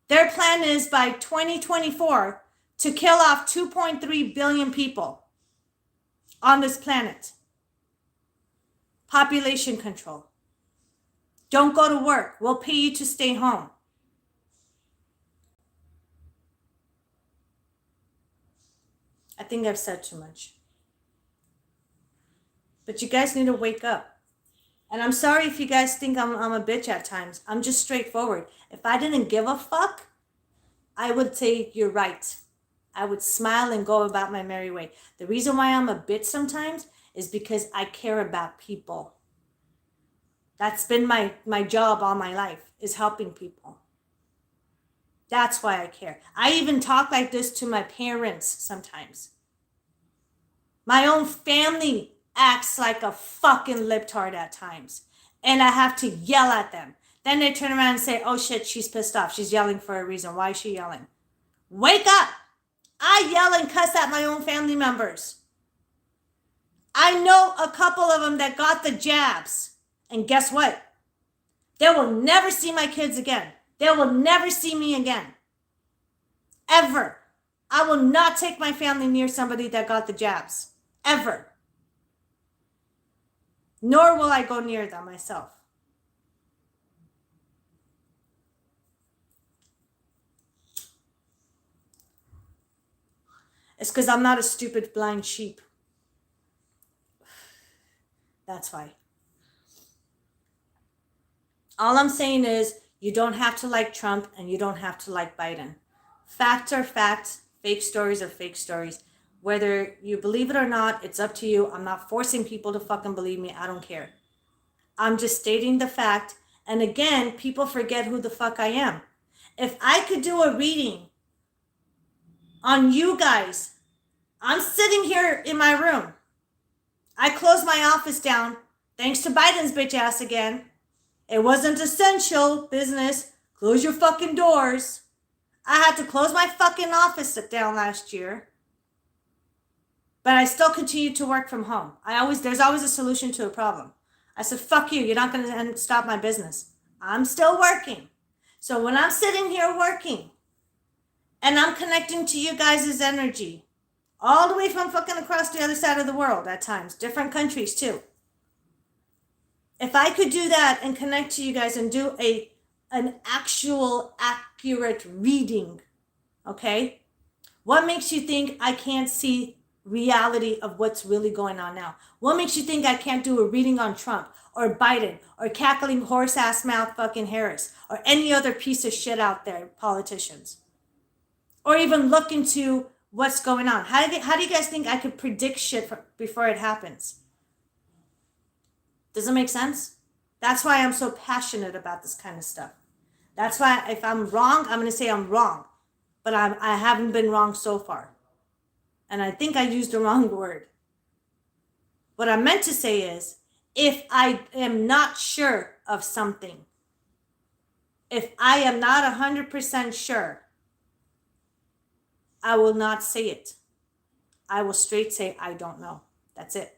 Their plan is by 2024 to kill off 2.3 billion people on this planet. Population control. Don't go to work. We'll pay you to stay home. I think I've said too much. But you guys need to wake up. And I'm sorry if you guys think I'm a bitch at times. I'm just straightforward. If I didn't give a fuck, I would say you're right. I would smile and go about my merry way. The reason why I'm a bitch sometimes is because I care about people. That's been my job all my life, is helping people. That's why I care. I even talk like this to my parents sometimes. My own family acts like a fucking libtard at times. And I have to yell at them. Then they turn around and say, oh shit, she's pissed off. She's yelling for a reason. Why is she yelling? Wake up! I yell and cuss at my own family members. I know a couple of them that got the jabs. And guess what? They will never see my kids again. They will never see me again. Ever. I will not take my family near somebody that got the jabs. Ever. Nor will I go near them myself. It's because I'm not a stupid blind sheep. That's why. All I'm saying is you don't have to like Trump and you don't have to like Biden. Facts are facts. Fake stories are fake stories. Whether you believe it or not, it's up to you. I'm not forcing people to fucking believe me. I don't care. I'm just stating the fact. And again, people forget who the fuck I am. If I could do a reading on you guys, I'm sitting here in my room. I closed my office down thanks to Biden's bitch ass again. It wasn't essential business. Close your fucking doors. I had to close my fucking office down last year. But I still continue to work from home. There's always a solution to a problem. I said, fuck you. You're not going to stop my business. I'm still working. So when I'm sitting here working and I'm connecting to you guys' energy, all the way from fucking across the other side of the world at times, different countries too. If I could do that and connect to you guys and do an actual accurate reading, okay? What makes you think I can't see reality of what's really going on now? What makes you think I can't do a reading on Trump or Biden or cackling horse ass mouth fucking Harris or any other piece of shit out there, politicians? Or even look into what's going on. How do you guys think I could predict shit before it happens? Does it make sense? That's why I'm so passionate about this kind of stuff. That's why if I'm wrong, I'm going to say I'm wrong. But I haven't been wrong so far. And I think I used the wrong word. What I meant to say is, if I am not sure of something, if I am not 100% sure, I will not say it. I will straight say, I don't know. That's it.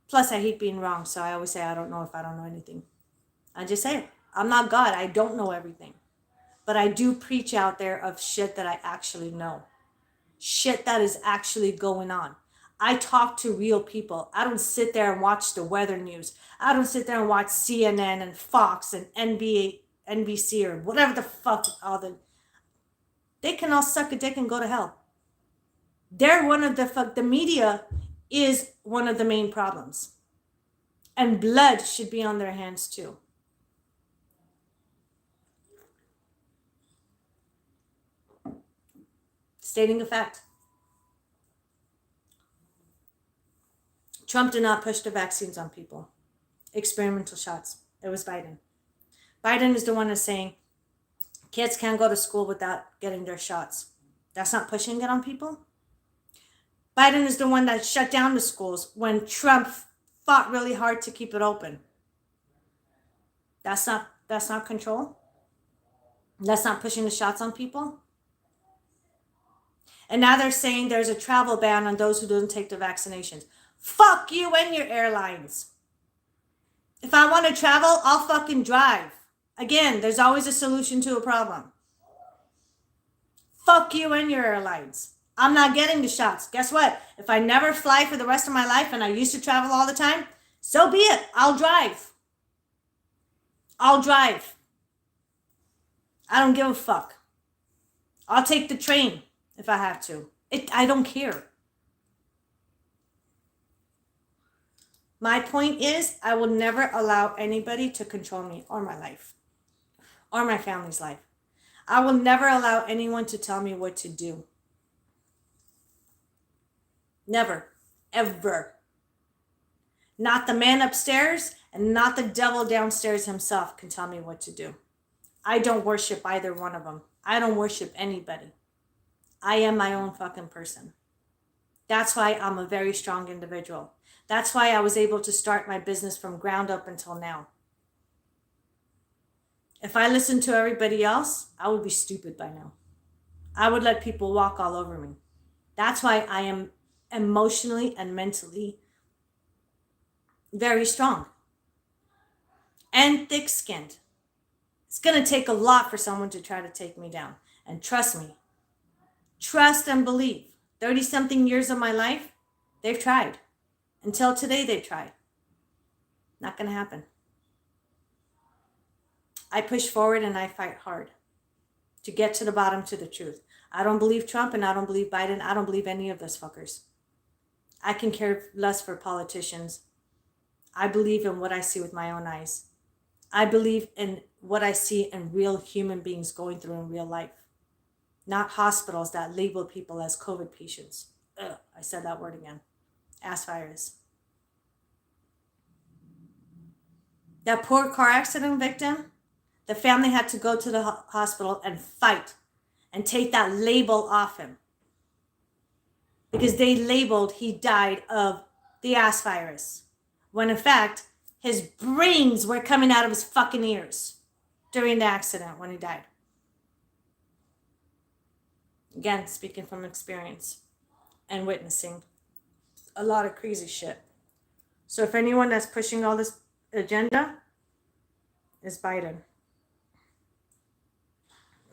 Plus, I hate being wrong, so I always say I don't know if I don't know anything. I just say it. I'm not God. I don't know everything. But I do preach out there of shit that I actually know. Shit that is actually going on. I talk to real people. I don't sit there and watch the weather news. I don't sit there and watch CNN and Fox and NBC or whatever the fuck all the... They can all suck a dick and go to hell. They're one of the media is one of the main problems. And blood should be on their hands too. Stating a fact. Trump did not push the vaccines on people. Experimental shots. It was Biden. Biden is the one that's saying kids can't go to school without getting their shots. That's not pushing it on people. Biden is the one that shut down the schools when Trump fought really hard to keep it open. That's not control. That's not pushing the shots on people. And now they're saying there's a travel ban on those who don't take the vaccinations. Fuck you and your airlines. If I want to travel, I'll fucking drive. Again, there's always a solution to a problem. Fuck you and your airlines. I'm not getting the shots. Guess what? If I never fly for the rest of my life and I used to travel all the time, so be it. I'll drive. I'll drive. I don't give a fuck. I'll take the train if I have to. I don't care. My point is, I will never allow anybody to control me or my life or my family's life. I will never allow anyone to tell me what to do. Never. Ever. Not the man upstairs and not the devil downstairs himself can tell me what to do. I don't worship either one of them. I don't worship anybody. I am my own fucking person. That's why I'm a very strong individual. That's why I was able to start my business from ground up until now. If I listened to everybody else, I would be stupid by now. I would let people walk all over me. That's why I am emotionally and mentally very strong and thick-skinned. It's going to take a lot for someone to try to take me down. And trust me, trust and believe. 30-something years of my life, they've tried. Until today, they've tried. Not going to happen. I push forward and I fight hard to get to the bottom to the truth. I don't believe Trump and I don't believe Biden. I don't believe any of those fuckers. I can care less for politicians. I believe in what I see with my own eyes. I believe in what I see in real human beings going through in real life. Not hospitals that label people as COVID patients. Ugh, I said that word again. Ass virus. That poor car accident victim, the family had to go to the hospital and fight and take that label off him. Because they labeled he died of the ass virus. When in fact, his brains were coming out of his fucking ears during the accident when he died. Again, speaking from experience and witnessing a lot of crazy shit. So if anyone that's pushing all this agenda is Biden.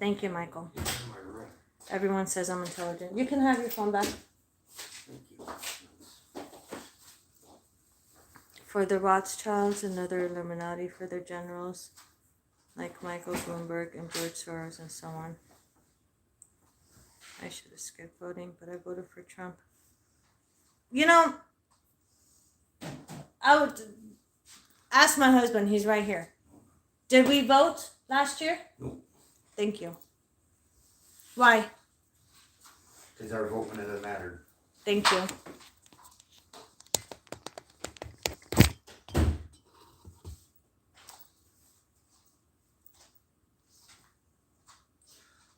Thank you, Michael. Everyone says I'm intelligent. You can have your phone back. for the Rothschilds and other Illuminati for their generals, like Michael Bloomberg and George Soros and so on. I should have skipped voting, but I voted for Trump. You know, I would ask my husband, he's right here. Did we vote last year? Nope. Thank you. Why? Because our vote wouldn't have mattered. Thank you.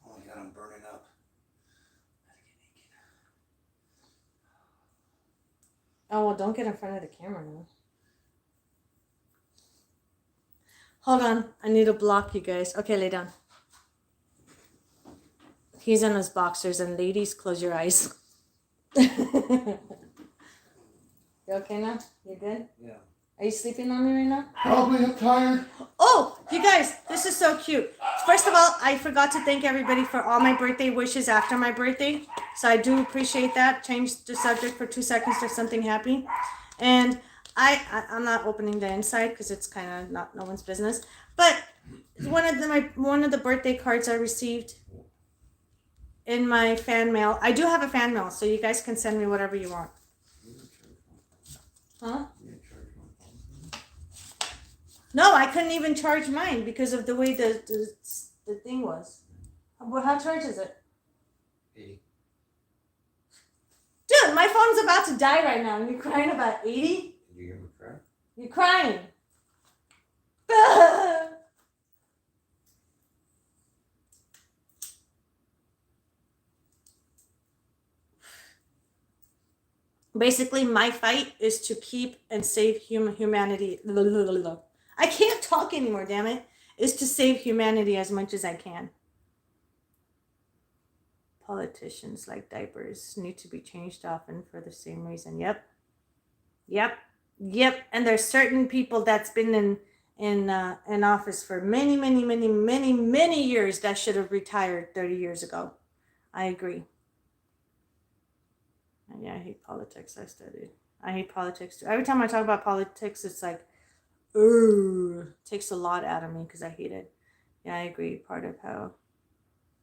Oh my god, I'm burning up. Oh, well, don't get in front of the camera now. Hold on. I need to block you guys. Okay, lay down. He's in his boxers, and ladies, close your eyes. You okay now? You good? Yeah. Are you sleeping on me right now? Probably, I'm tired. Oh, you guys, this is so cute. First of all, I forgot to thank everybody for all my birthday wishes after my birthday. So I do appreciate that. Change the subject for 2 seconds to something happy. And I'm not opening the inside because it's kind of not no one's business. But one of the birthday cards I received in my fan mail. I do have a fan mail, so you guys can send me whatever you want. Huh? No, I couldn't even charge mine because of the way the thing was. How charge is it? 80. Dude, my phone's about to die right now and you're crying about 80? Did you hear me cry? You're crying. Basically, my fight is to keep and save humanity. I can't talk anymore, damn it. Is to save humanity as much as I can. Politicians like diapers need to be changed often for the same reason. Yep. And there's certain people that's been in office for many years that should have retired 30 years ago. I agree. Yeah, I hate politics. I hate politics too. Every time I talk about politics, it's like, ooh, takes a lot out of me because I hate it. Yeah, I agree. Part of how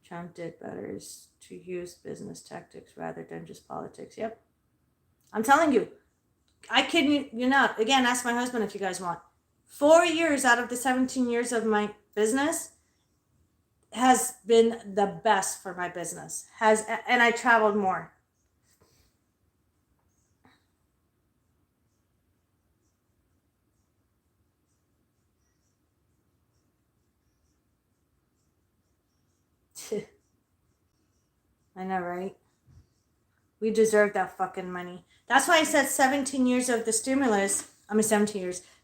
Trump did better is to use business tactics rather than just politics. Yep. I'm telling you, I kid you not. Again, ask my husband if you guys want. 4 years out of the 17 years of my business has been the best for my business. And I traveled more. I know, right? We deserve that fucking money. That's why I said 17 years of the stimulus.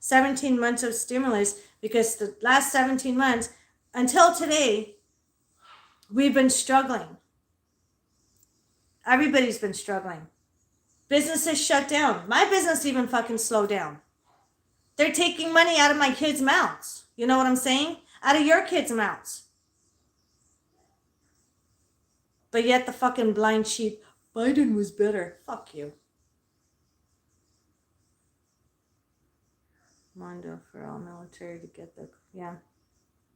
17 months of stimulus, because the last 17 months until today, we've been struggling. Everybody's been struggling. Businesses shut down. My business even fucking slowed down. They're taking money out of my kids' mouths. You know what I'm saying? Out of your kids' mouths. But yet the fucking blind sheep, Biden was better. Fuck you. Mondo for all military to get the, yeah.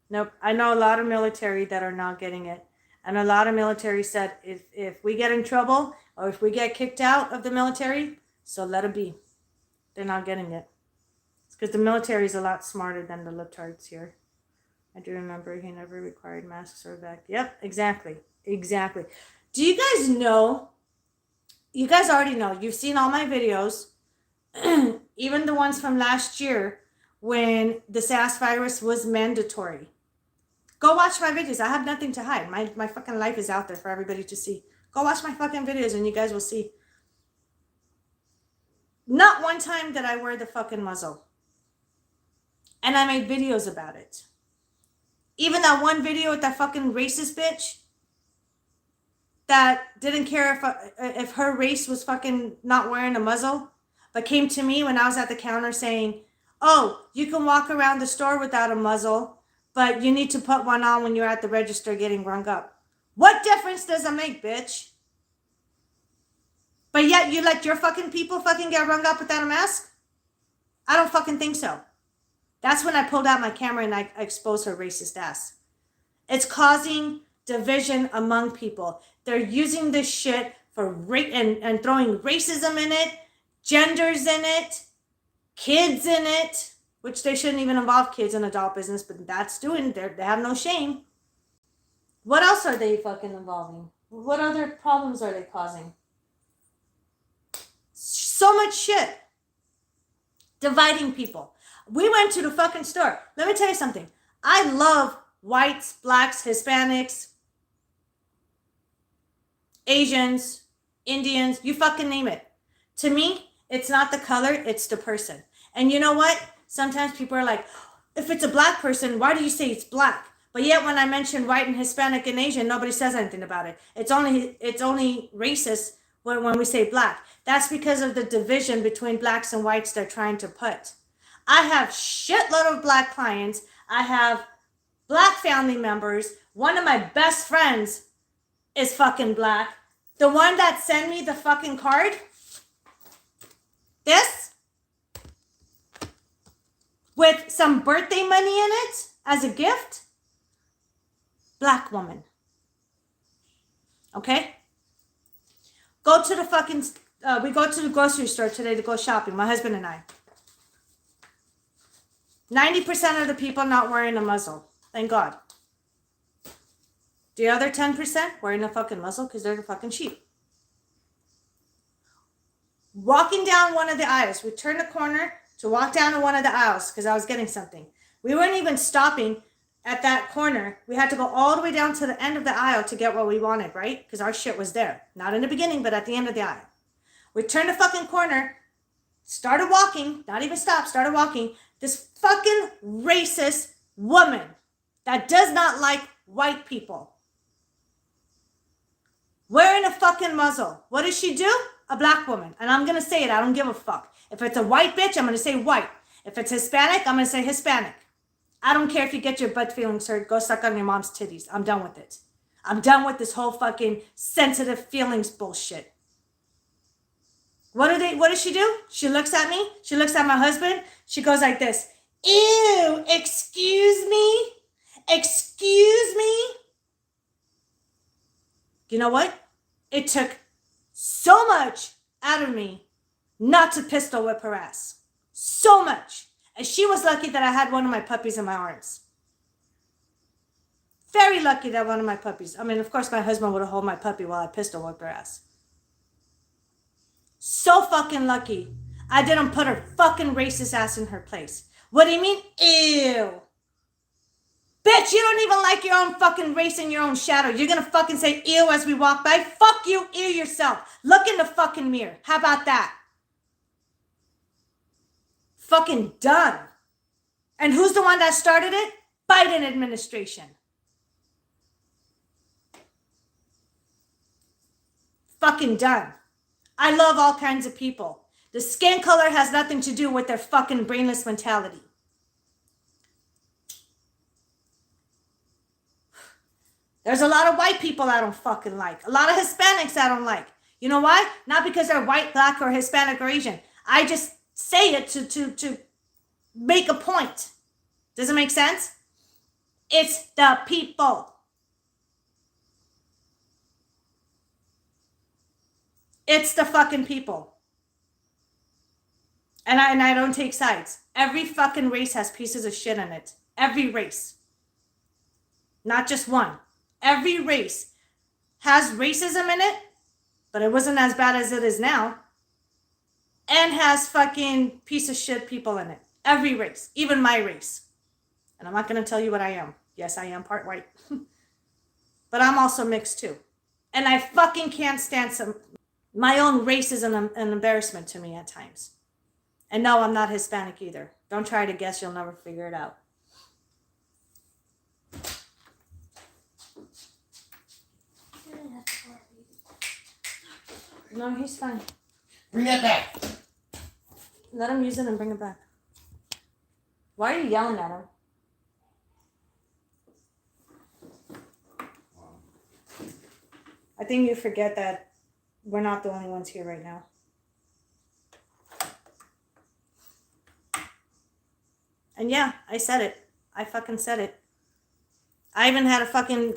Nope. I know a lot of military that are not getting it. And a lot of military said, if we get in trouble or if we get kicked out of the military, so let it be. They're not getting it. It's because the military is a lot smarter than the libtards here. I do remember he never required masks or vac. Yep, exactly. Do you guys know? You guys already know. You've seen all my videos, even the ones from last year when the SARS virus was mandatory. Go watch my videos. I have nothing to hide. My fucking life is out there for everybody to see. Go watch my fucking videos and you guys will see. Not one time did I wear the fucking muzzle. And I made videos about it. Even that one video with that fucking racist bitch that didn't care if her race was fucking not wearing a muzzle, but came to me when I was at the counter saying, oh, you can walk around the store without a muzzle, but you need to put one on when you're at the register getting rung up. What difference does it make, bitch? But yet you let your fucking people fucking get rung up without a mask? I don't fucking think so. That's when I pulled out my camera and I exposed her racist ass. It's causing division among people. They're using this shit for and throwing racism in it, genders in it, kids in it, which they shouldn't even involve kids in adult business, but that's doing, they have no shame. What else are they fucking involving? What other problems are they causing? So much shit. Dividing people. We went to the fucking store. Let me tell you something. I love whites, blacks, Hispanics, Asians, Indians, you fucking name it. To me, it's not the color, it's the person. And you know what? Sometimes people are like, if it's a black person, why do you say it's black? But yet when I mention white and Hispanic and Asian, nobody says anything about it. It's only racist when we say black. That's because of the division between blacks and whites they're trying to put. I have shitload of black clients. I have black family members. One of my best friends is fucking black. The one that sent me the fucking card, this, with some birthday money in it as a gift, black woman. Okay? Go to the fucking, we go to the grocery store today to go shopping, my husband and I. 90% of the people not wearing a muzzle. Thank God. The other 10% wearing a fucking muzzle because they're the fucking sheep. Walking down one of the aisles. We turned the corner to walk down to one of the aisles because I was getting something. We weren't even stopping at that corner. We had to go all the way down to the end of the aisle to get what we wanted, right? Because our shit was there. Not in the beginning, but at the end of the aisle. We turned the fucking corner, started walking, not even stopped, started walking. This fucking racist woman that does not like white people wearing a fucking muzzle. What does she do? A black woman. And I'm going to say it. I don't give a fuck. If it's a white bitch, I'm going to say white. If it's Hispanic, I'm going to say Hispanic. I don't care if you get your butt feelings hurt. Go suck on your mom's titties. I'm done with it. I'm done with this whole fucking sensitive feelings bullshit. What does she do? She looks at me. She looks at my husband. She goes like this. Ew, excuse me? Excuse me? You know what? It took so much out of me not to pistol whip her ass. So much. And she was lucky that I had one of my puppies in my arms. Very lucky that one of my puppies. I mean, of course, my husband would have held my puppy while I pistol whipped her ass. So fucking lucky. I didn't put her fucking racist ass in her place. What do you mean? Ew. Bitch, you don't even like your own fucking race and your own shadow. You're gonna fucking say ew as we walk by? Fuck you, ew yourself. Look in the fucking mirror. How about that? Fucking done. And who's the one that started it? Biden administration. Fucking done. I love all kinds of people. The skin color has nothing to do with their fucking brainless mentality. There's a lot of white people I don't fucking like. A lot of Hispanics I don't like. You know why? Not because they're white, black, or Hispanic, or Asian. I just say it to make a point. Does it make sense? It's the people. It's the fucking people. And I don't take sides. Every fucking race has pieces of shit in it. Every race. Not just one. Every race has racism in it, but it wasn't as bad as it is now. And has fucking piece of shit people in it. Every race. Even my race. And I'm not going to tell you what I am. Yes, I am part white. But I'm also mixed too. And I fucking can't stand my own race is an embarrassment to me at times. And no, I'm not Hispanic either. Don't try to guess. You'll never figure it out. No, he's fine. Bring that back. Let him use it and bring it back. Why are you yelling at him? I think you forget that we're not the only ones here right now. And yeah, I said it. I fucking said it. I even had a fucking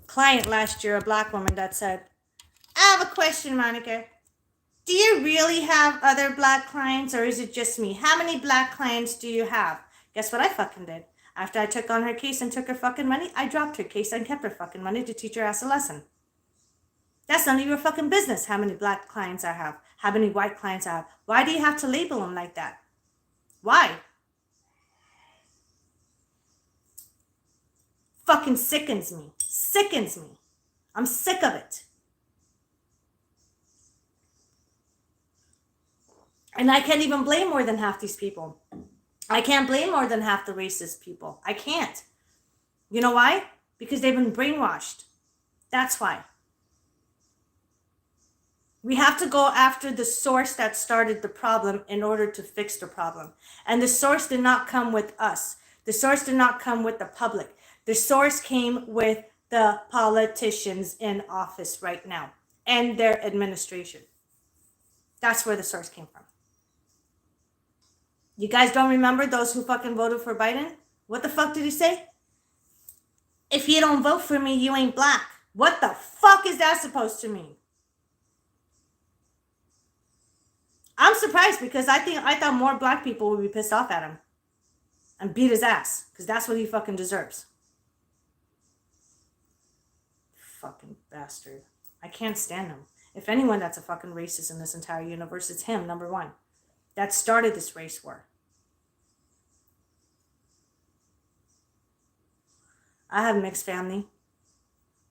client last year, a black woman, that said, I have a question, Monica. Do you really have other black clients, or is it just me? How many black clients do you have? Guess what I fucking did? After I took on her case and took her fucking money, I dropped her case and kept her fucking money to teach her ass a lesson. That's none of your fucking business how many black clients I have, how many white clients I have. Why do you have to label them like that? Why? Fucking sickens me. Sickens me. I'm sick of it. And I can't even blame more than half these people. I can't blame more than half the racist people. I can't. You know why? Because they've been brainwashed. That's why. We have to go after the source that started the problem in order to fix the problem. And the source did not come with us. The source did not come with the public. The source came with the politicians in office right now and their administration. That's where the source came from. You guys don't remember those who fucking voted for Biden? What the fuck did he say? If you don't vote for me, you ain't black. What the fuck is that supposed to mean? I'm surprised because I thought more black people would be pissed off at him and beat his ass because that's what he fucking deserves. Fucking bastard. I can't stand him. If anyone that's a fucking racist in this entire universe, it's him, number one. That started this race war. I have mixed family.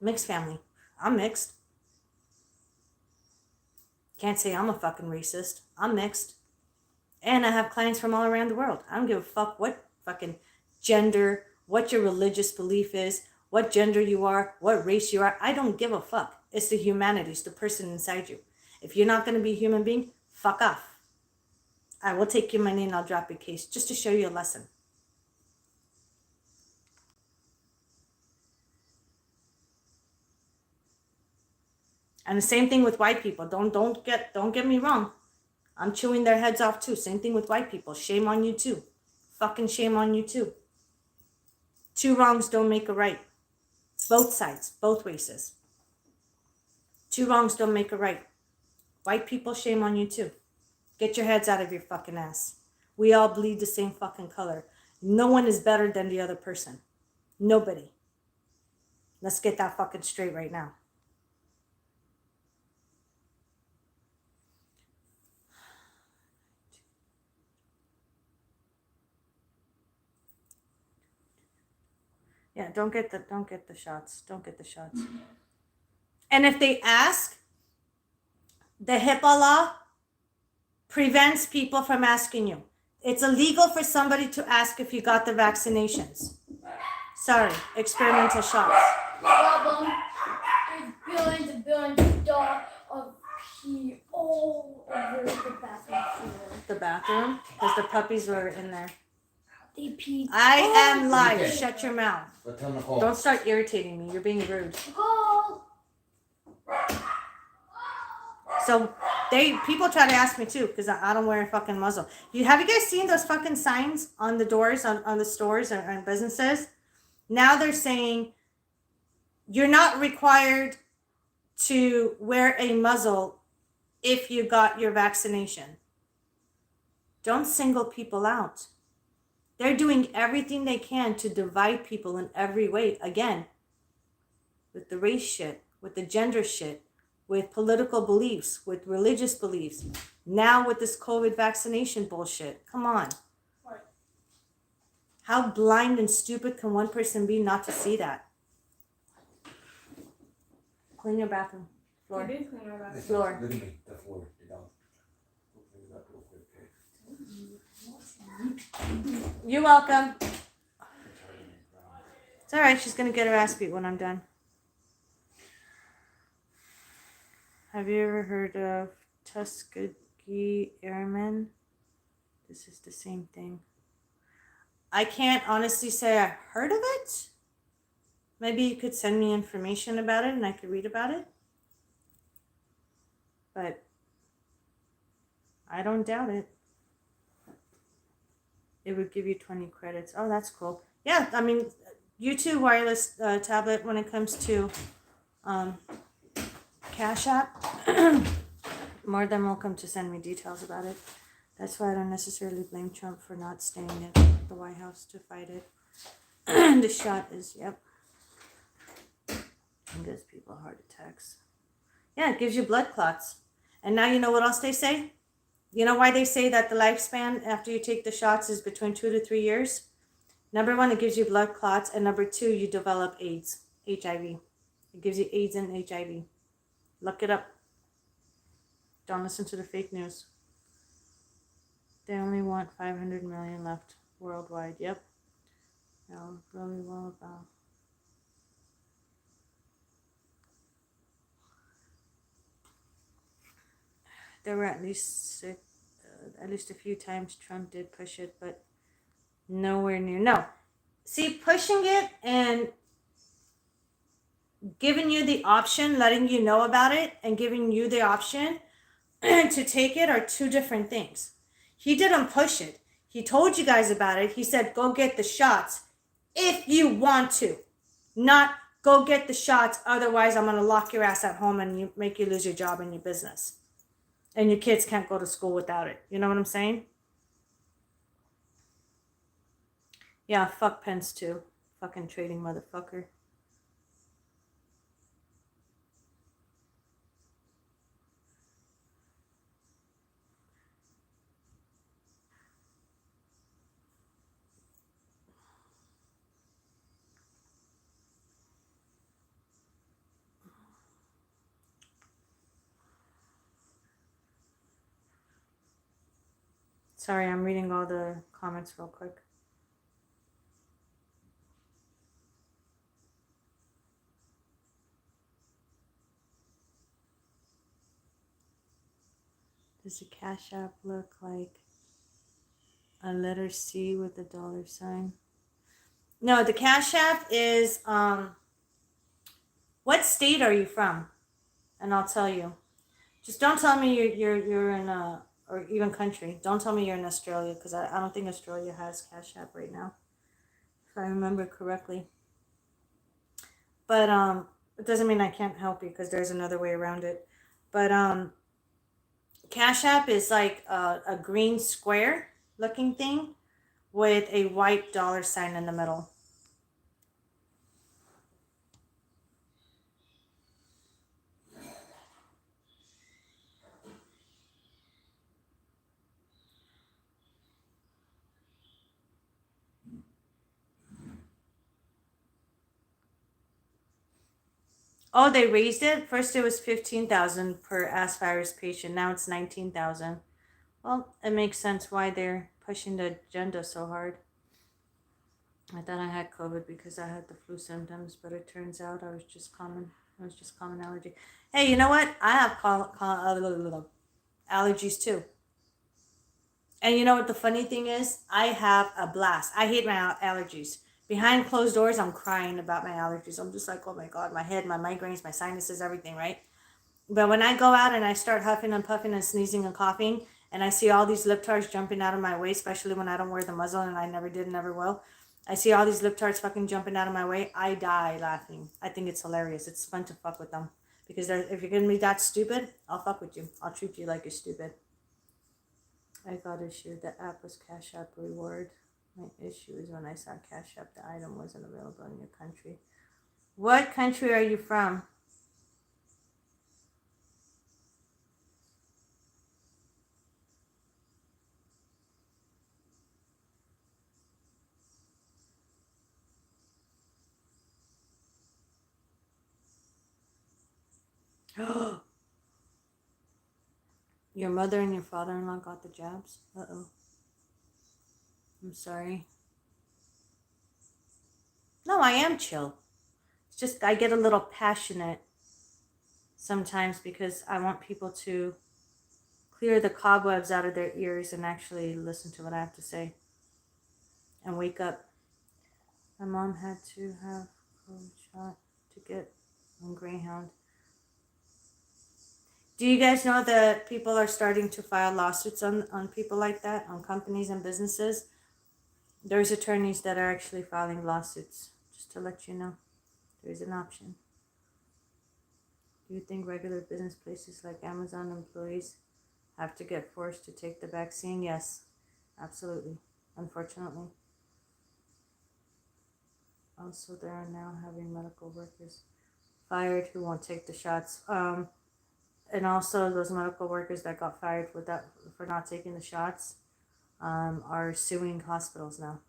Mixed family. I'm mixed. Can't say I'm a fucking racist. I'm mixed. And I have clients from all around the world. I don't give a fuck what fucking gender, what your religious belief is, what gender you are, what race you are. I don't give a fuck. It's the humanity. It's the person inside you. If you're not going to be a human being, fuck off. I will take your money and I'll drop your case just to show you a lesson. And the same thing with white people. Don't get me wrong. I'm chewing their heads off too. Same thing with white people. Shame on you too. Fucking shame on you too. Two wrongs don't make a right. Both sides, both races. Two wrongs don't make a right. White people, shame on you too. Get your heads out of your fucking ass. We all bleed the same fucking color. No one is better than the other person. Nobody. Let's get that fucking straight right now. Yeah, don't get the shots. Don't get the shots. And if they ask, the HIPAA law prevents people from asking you. It's illegal for somebody to ask if you got the vaccinations. Sorry, experimental shots. Problem. There's billions of dollars of pee all over the bathroom floor. The bathroom? Because the puppies were in there. They peed. I am live. Okay. Shut your mouth. Let's tell Nicole. Don't start irritating me. You're being rude. Nicole. So people try to ask me too because I don't wear a fucking muzzle. Have you guys seen those fucking signs on the doors on the stores and businesses? Now they're saying you're not required to wear a muzzle if you got your vaccination. Don't single people out. They're doing everything they can to divide people in every way. Again, with the race shit, with the gender shit, with political beliefs, with religious beliefs. Now with this COVID vaccination bullshit. Come on. What? How blind and stupid can one person be not to see that? Clean your bathroom floor. We did clean our bathroom. Floor. Look at me, the floor. You're down. Clean it up real quick, okay? You're welcome. It's all right. She's going to get her ass beat when I'm done. Have you ever heard of Tuskegee Airmen? This is the same thing. I can't honestly say I heard of it. Maybe you could send me information about it and I could read about it. But I don't doubt it. it would give you 20 credits. Oh, that's cool. Yeah, I mean, YouTube wireless tablet when it comes to Cash App, more than welcome to send me details about it. That's why I don't necessarily blame Trump for not staying at the White House to fight it. The shot is, yep. It gives people heart attacks. Yeah, it gives you blood clots. And now you know what else they say? You know why they say that the lifespan after you take the shots is between 2 to 3 years? Number one, it gives you blood clots. And number two, you develop AIDS, HIV. It gives you AIDS and HIV. Look it up. Don't listen to the fake news. They only want 500 million left worldwide. Yep. No, really well about. There were at least a few times Trump did push it, but nowhere near. No. See, pushing it and giving you the option, letting you know about it, and giving you the option to take it are two different things. He didn't push it. He told you guys about it. He said, go get the shots if you want to. Not go get the shots, otherwise I'm going to lock your ass at home and make you lose your job and your business. And your kids can't go to school without it. You know what I'm saying? Yeah, fuck Pence too. Fucking trading motherfucker. Sorry, I'm reading all the comments real quick. Does the Cash App look like a letter C with a dollar sign? No, the Cash App is, what state are you from? And I'll tell you. Just don't tell me you're in or even country. Don't tell me you're in Australia, because I don't think Australia has Cash App right now, if I remember correctly. But it doesn't mean I can't help you, because there's another way around it. But Cash App is like a green square looking thing with a white dollar sign in the middle. Oh, they raised it? First it was 15,000 per ass virus patient. Now it's 19,000. Well, it makes sense why they're pushing the agenda so hard. I thought I had COVID because I had the flu symptoms, but it turns out I was just common allergy. Hey, you know what? I have allergies too. And you know what the funny thing is? I have a blast. I hate my allergies. Behind closed doors, I'm crying about my allergies. I'm just like, oh my God, my head, my migraines, my sinuses, everything, right? But when I go out and I start huffing and puffing and sneezing and coughing, and I see all these libtards jumping out of my way, especially when I don't wear the muzzle, and I never did, never will. I see all these libtards fucking jumping out of my way. I die laughing. I think it's hilarious. It's fun to fuck with them. Because if you're going to be that stupid, I'll fuck with you. I'll treat you like you're stupid. I got issued. The app was Cash App reward. My issue is when I saw Cash App, the item wasn't available in your country. What country are you from? Your mother and your father-in-law got the jabs? Uh-oh. I'm sorry. No, I am chill. It's just I get a little passionate sometimes because I want people to clear the cobwebs out of their ears and actually listen to what I have to say and wake up. My mom had to have COVID shot to get on Greyhound. Do you guys know that people are starting to file lawsuits on people like that, on companies and businesses There's attorneys that are actually filing lawsuits, just to let you know. There's an option. Do you think regular business places like Amazon employees have to get forced to take the vaccine? Yes, absolutely. Unfortunately. Also, they are now having medical workers fired who won't take the shots. And also, those medical workers that got fired for not taking the shots are suing hospitals now.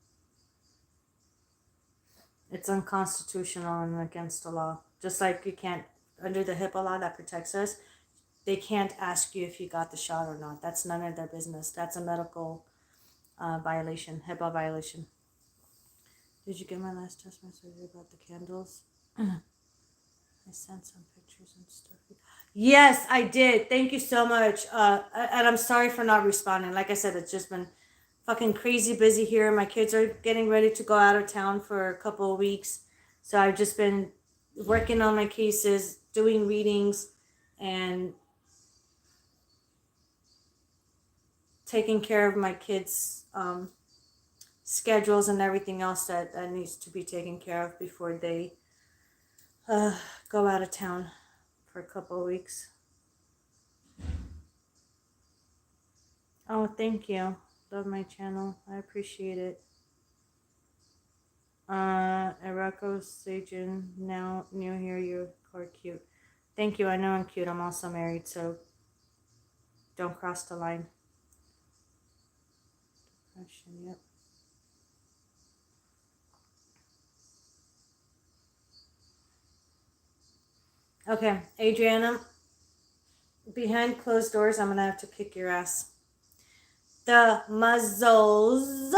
It's unconstitutional and against the law. Just like you can't, under the HIPAA law that protects us, they can't ask you if you got the shot or not. That's none of their business. That's a medical violation, HIPAA violation. Did you get my last text message about the candles? I sent some pictures and stuff. Yes, I did. Thank you so much. And I'm sorry for not responding. Like I said, it's just been fucking crazy busy here. My kids are getting ready to go out of town for a couple of weeks. So I've just been working on my cases, doing readings, and taking care of my kids' schedules and everything else that needs to be taken care of before they go out of town for a couple of weeks. Oh, thank you. Love my channel. I appreciate it. Irako Sajin, now new here, you are cute. Thank you. I know I'm cute. I'm also married, so don't cross the line. Depression, yep. Okay, Adriana, behind closed doors, I'm going to have to kick your ass. The muzzles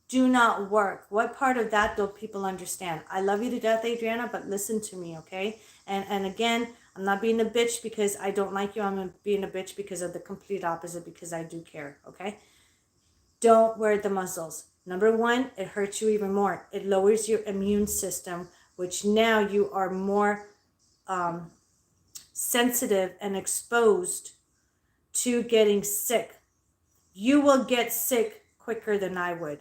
do not work. What part of that don't people understand? I love you to death, Adriana, but listen to me, okay? And again, I'm not being a bitch because I don't like you. I'm being a bitch because of the complete opposite, because I do care, okay? Don't wear the muzzles. Number one, it hurts you even more. It lowers your immune system, which now you are more sensitive and exposed to getting sick. You will get sick quicker than I would.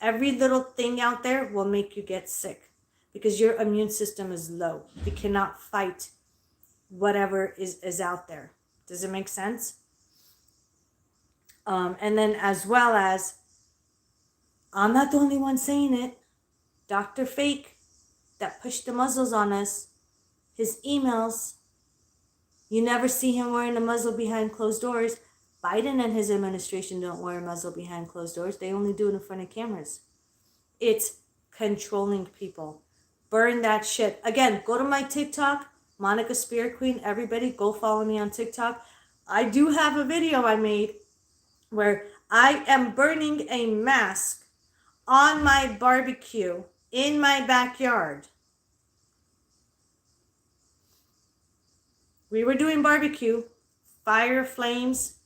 Every little thing out there will make you get sick because your immune system is low. You cannot fight whatever is out there. Does it make sense? And then as well as, I'm not the only one saying it. Dr. Fake that pushed the muzzles on us, his emails, you never see him wearing a muzzle behind closed doors. Biden and his administration don't wear a muzzle behind closed doors. They only do it in front of cameras. It's controlling people. Burn that shit. Again, go to my TikTok, Monica Spirit Queen. Everybody go follow me on TikTok. I do have a video I made where I am burning a mask on my barbecue in my backyard. We were doing barbecue, fire, flames.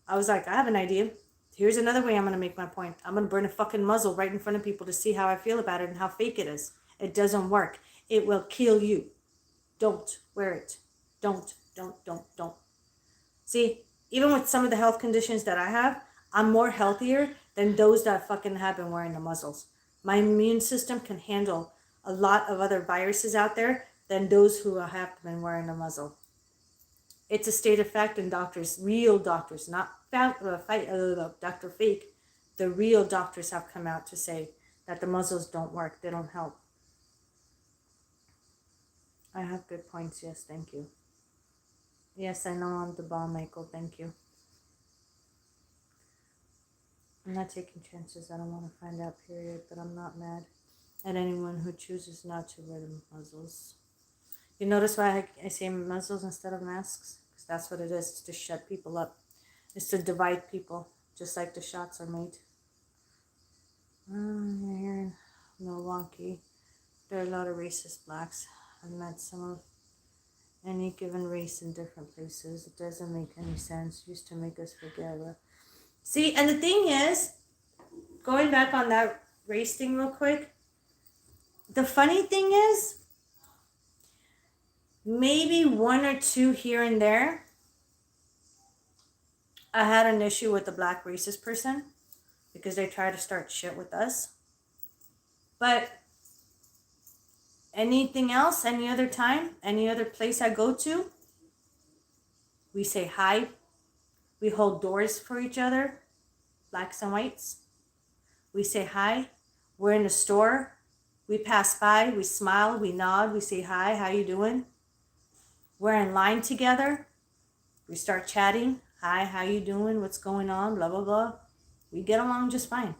I was like, I have an idea. Here's another way I'm going to make my point. I'm going to burn a fucking muzzle right in front of people to see how I feel about it and how fake it is. It doesn't work. It will kill you. Don't wear it. Don't. See, even with some of the health conditions that I have, I'm more healthier than those that fucking have been wearing the muzzles. My immune system can handle a lot of other viruses out there than those who have been wearing a muzzle. It's a state of fact, and doctors, real doctors, not Dr. Fake, the real doctors have come out to say that the muzzles don't work. They don't help. I have good points. Yes, thank you. Yes, I know I'm the bomb, Michael. Thank you. I'm not taking chances. I don't want to find out, period. But I'm not mad at anyone who chooses not to wear the muzzles. You notice why I say muzzles instead of masks? Because that's what it is. It's to shut people up. It's to divide people, just like the shots are made. You're here in Milwaukee. There are a lot of racist blacks. I've met some of any given race in different places. It doesn't make any sense. It used to make us forget. See, and the thing is, going back on that race thing real quick, the funny thing is, maybe one or two here and there, I had an issue with the black racist person because they try to start shit with us. But anything else, any other time, any other place I go to, we say hi. We hold doors for each other, blacks and whites. We say hi. We're in the store. We pass by. We smile. We nod. We say hi. How you doing? We're in line together. We start chatting. Hi, how you doing? What's going on? Blah, blah, blah. We get along just fine.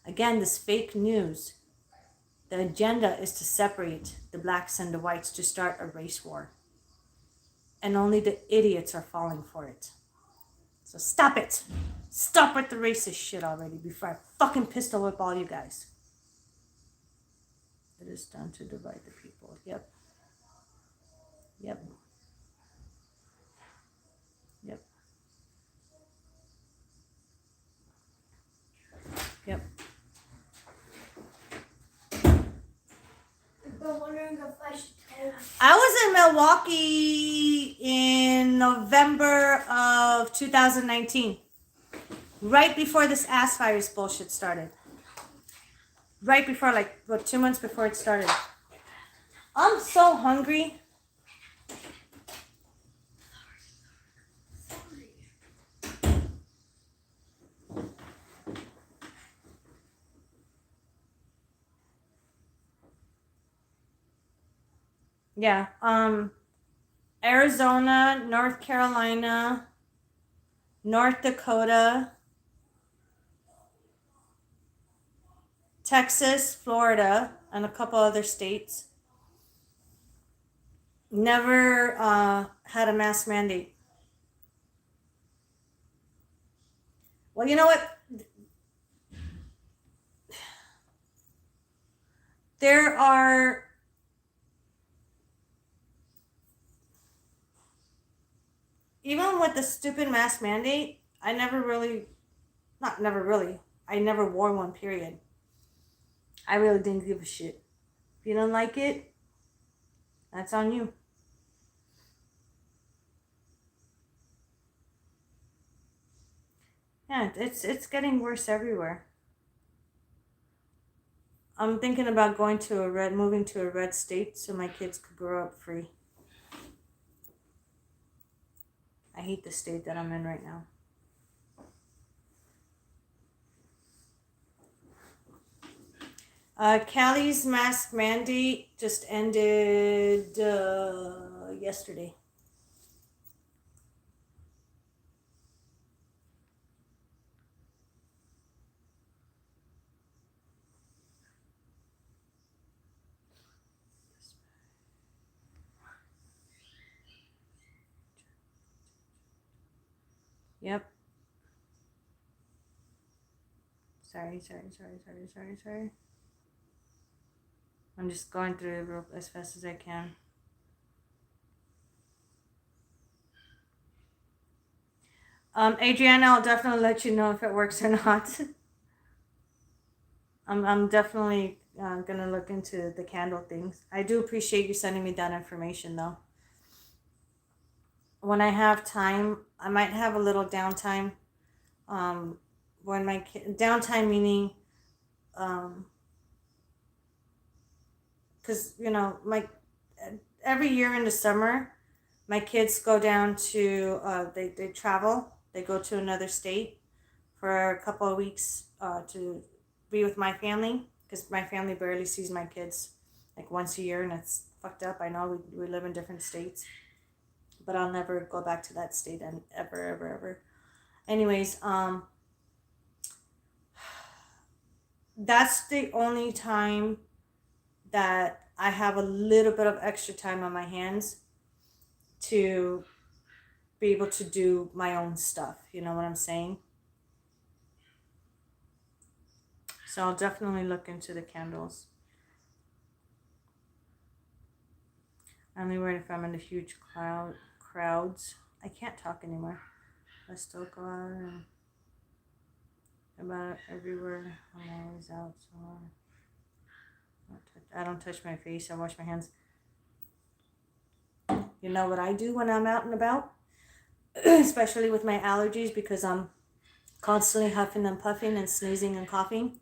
Again, this fake news. The agenda is to separate the blacks and the whites, to start a race war. And only the idiots are falling for it. So stop it. Stop with the racist shit already before I fucking pistol whip all you guys. It is done to divide the people. Yep. Yep. Yep. Yep. I've been wondering if I should tell. I was in Milwaukee in November of 2019. Right before this ass virus bullshit started. Right before, 2 months before it started. I'm so hungry. Yeah, Arizona, North Carolina, North Dakota, Texas, Florida, and a couple other states. Never had a mask mandate. Well, you know what? There are even with the stupid mask mandate, I never wore one, period. I really didn't give a shit. If you don't like it, that's on you. Yeah, it's getting worse everywhere. I'm thinking about moving to a red state so my kids could grow up free. I hate the state that I'm in right now. Cali's mask mandate just ended yesterday. Yep. Sorry. I'm just going through it as fast as I can. Adriana, I'll definitely let you know if it works or not. I'm definitely gonna look into the candle things. I do appreciate you sending me that information though. When I have time, I might have a little downtime. When my downtime meaning, because every year in the summer, my kids go down to they travel. They go to another state for a couple of weeks to be with my family, because my family barely sees my kids like once a year, and it's fucked up. I know we live in different states, but I'll never go back to that state and ever. Anyways, that's the only time that I have a little bit of extra time on my hands to be able to do my own stuff. You know what I'm saying? So I'll definitely look into the candles. I'm only worried if I'm in the huge crowds. I can't talk anymore. I still go out and about everywhere. I'm always out, so I don't touch my face. I wash my hands. You know what I do when I'm out and about? Especially with my allergies, because I'm constantly huffing and puffing and sneezing and coughing.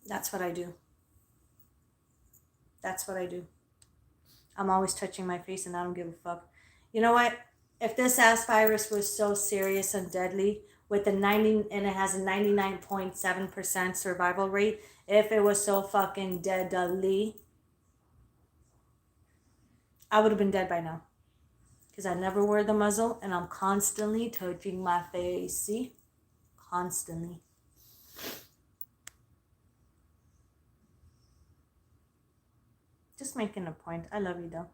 That's what I do. That's what I do. I'm always touching my face and I don't give a fuck. You know what? If this ass virus was so serious and deadly with the 90 and it has a 99.7% survival rate, if it was so fucking deadly, I would have been dead by now. Because I never wear the muzzle and I'm constantly touching my face. See? Constantly. Just making a point. I love you though.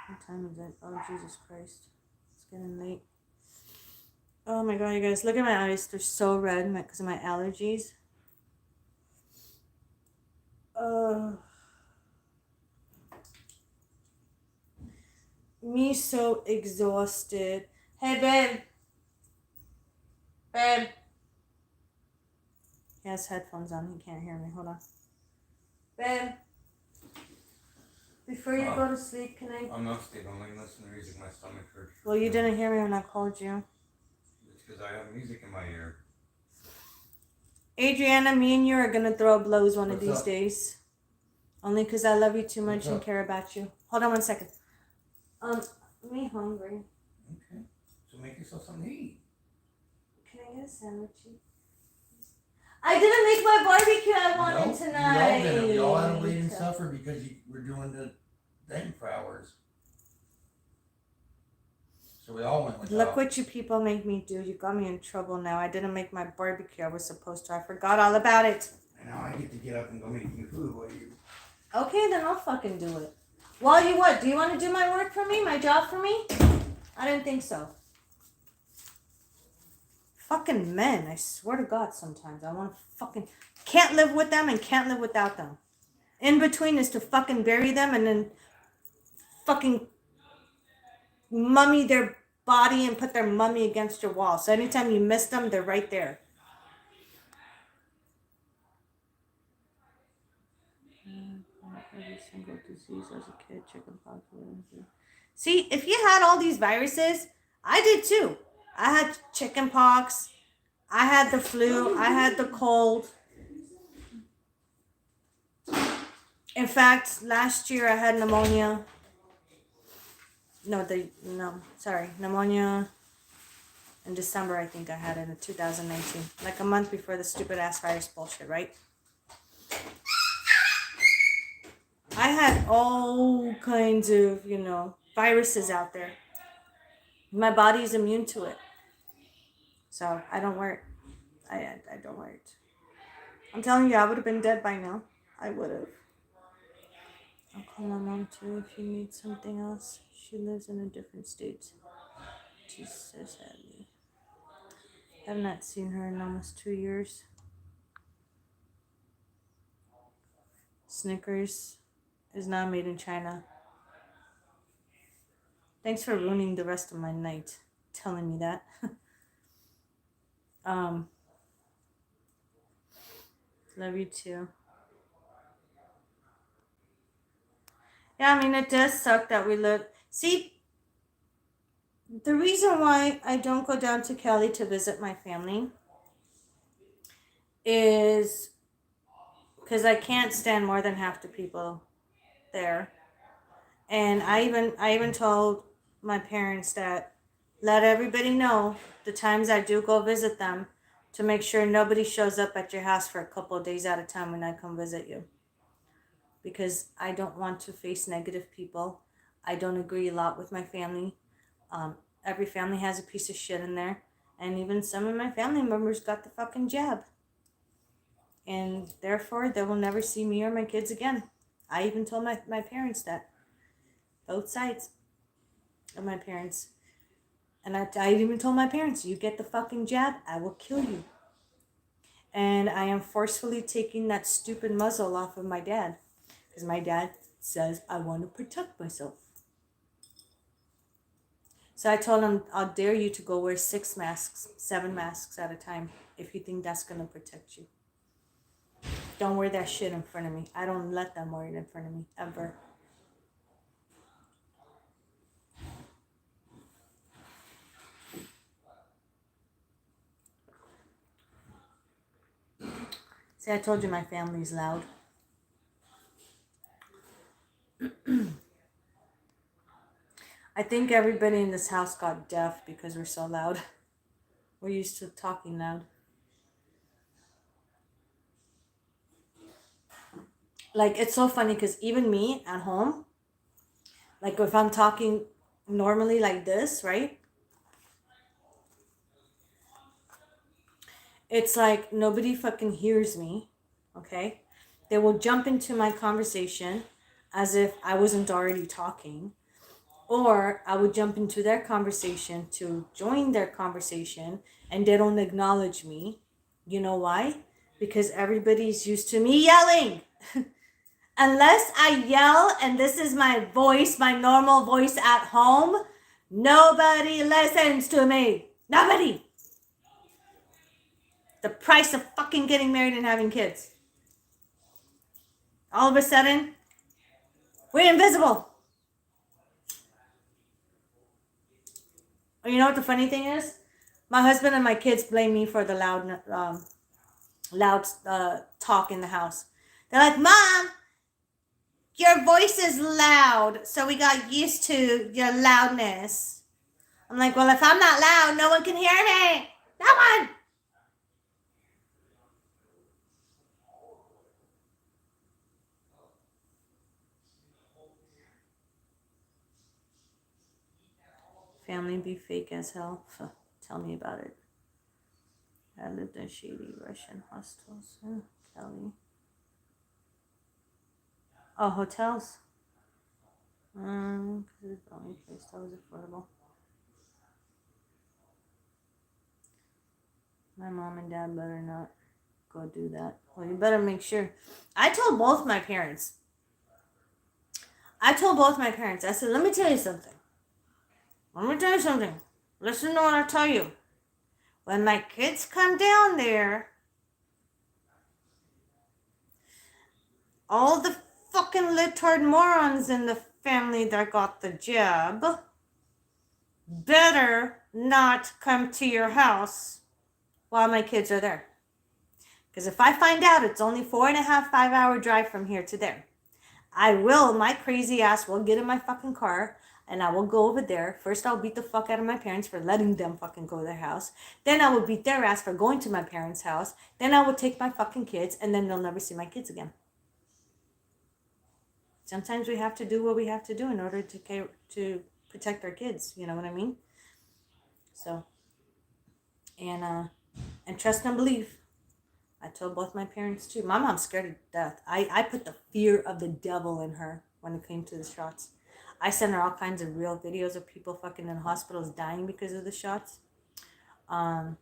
What time is it? Oh, Jesus Christ. It's getting late. Oh my God, you guys. Look at my eyes. They're so red because of my allergies. Me so exhausted. Hey, babe. Babe. He has headphones on. He can't hear me. Hold on. Babe. Before you go to sleep, can I... I'm not sleeping. I'm like listening to music. My stomach hurts. Well, you didn't hear me when I called you. It's because I have music in my ear. Adriana, me and you are going to throw blows one of What's these up? days. Only because I love you too much What's and up? care about you. Hold on one second. Me hungry. Okay. So make yourself something to eat. Can I get a sandwich? I didn't make my barbecue I wanted tonight. You all did. We all had to wait and suffer because you were doing the thing for hours. So we all went without. Look what you people make me do. You got me in trouble now. I didn't make my barbecue I was supposed to. I forgot all about it. And now I get to get up and go make you food while you... Okay, then I'll fucking do it. Well, you what? Do you want to do my work for me? My job for me? I didn't think so. Fucking men. I swear to God sometimes. I want to fucking... Can't live with them and can't live without them. In between is to fucking bury them and then fucking mummy their body and put their mummy against your wall. So anytime you miss them, they're right there. Every single disease as a kid, chickenpox. See, if you had all these viruses, I did too. I had chickenpox. I had the flu. I had the cold. In fact, last year I had pneumonia. Pneumonia in December, I think I had it in 2019. Like a month before the stupid ass virus bullshit, right? I had all kinds of, viruses out there. My body's immune to it. So I don't wear it. I don't wear it. I'm telling you, I would have been dead by now. I would have. I'll call my mom too if you need something else. She lives in a different state. Jesus, sadly. I've not seen her in almost 2 years. Snickers is not made in China. Thanks for ruining the rest of my night, telling me that. Love you too. Yeah, I mean, it does suck that we live. See, the reason why I don't go down to Cali to visit my family is because I can't stand more than half the people there. And I even told my parents that let everybody know the times I do go visit them to make sure nobody shows up at your house for a couple of days at a time when I come visit you. Because I don't want to face negative people. I don't agree a lot with my family. Every family has a piece of shit in there. And even some of my family members got the fucking jab. And therefore, they will never see me or my kids again. I even told my parents that. Both sides of my parents. And I even told my parents, you get the fucking jab, I will kill you. And I am forcefully taking that stupid muzzle off of my dad. Because my dad says, I want to protect myself. So I told him, I'll dare you to go wear 6 masks, 7 masks at a time if you think that's going to protect you. Don't wear that shit in front of me. I don't let them wear it in front of me, ever. See, I told you my family's loud. I think everybody in this house got deaf because we're so loud. We're used to talking loud. Like, it's so funny because even me at home, like if I'm talking normally like this, right? It's like nobody fucking hears me, okay? They will jump into my conversation as if I wasn't already talking. Or I would jump into their conversation to join their conversation and they don't acknowledge me. You know why? Because everybody's used to me yelling. Unless I yell and this is my voice, my normal voice at home, nobody listens to me. Nobody. The price of fucking getting married and having kids. All of a sudden, we're invisible. You know what the funny thing is? My husband and my kids blame me for the loud talk in the house. They're like, Mom, your voice is loud, so we got used to your loudness. I'm like, well, if I'm not loud, no one can hear me. No one. Family be fake as hell. Tell me about it. I lived in shady Russian hostels. Kelly. Oh, hotels. Because it's the only place that was affordable. My mom and dad better not go do that. Well, you better make sure. I told both my parents. I said, let me tell you something. Listen to what I tell you. When my kids come down there, all the fucking litard morons in the family that got the job better not come to your house while my kids are there. Because if I find out it's only 4.5, 5-hour drive from here to there, my crazy ass will get in my fucking car and I will go over there. First, I'll beat the fuck out of my parents for letting them fucking go to their house. Then I will beat their ass for going to my parents' house. Then I will take my fucking kids and then they'll never see my kids again. Sometimes we have to do what we have to do in order to protect our kids. You know what I mean? So, and trust and believe. I told both my parents too. My mom's scared to death. I put the fear of the devil in her when it came to the shots. I sent her all kinds of real videos of people fucking in hospitals dying because of the shots. I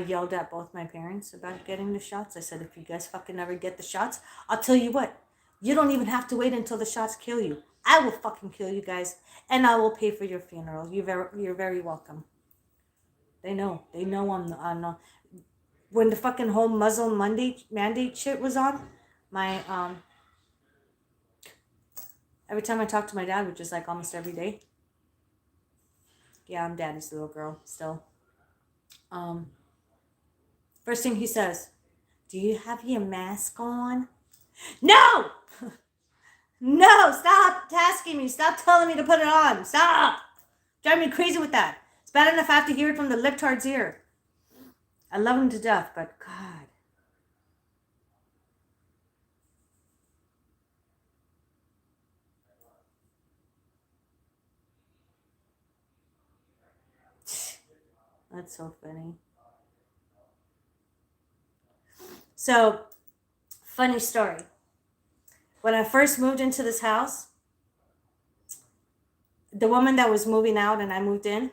yelled at both my parents about getting the shots. I said, if you guys fucking never get the shots, I'll tell you what. You don't even have to wait until the shots kill you. I will fucking kill you guys, and I will pay for your funeral. You're very welcome. They know I'm not. When the fucking whole Muslim mandate shit was on, my every time I talk to my dad, which is like almost every day. Yeah, I'm daddy's little girl still. First thing he says, do you have your mask on? No! No, stop asking me. Stop telling me to put it on. Stop! Drive me crazy with that. It's bad enough I have to hear it from the libtard's ear. I love him to death, but God. That's so funny. So, funny story. When I first moved into this house, the woman that was moving out and I moved in,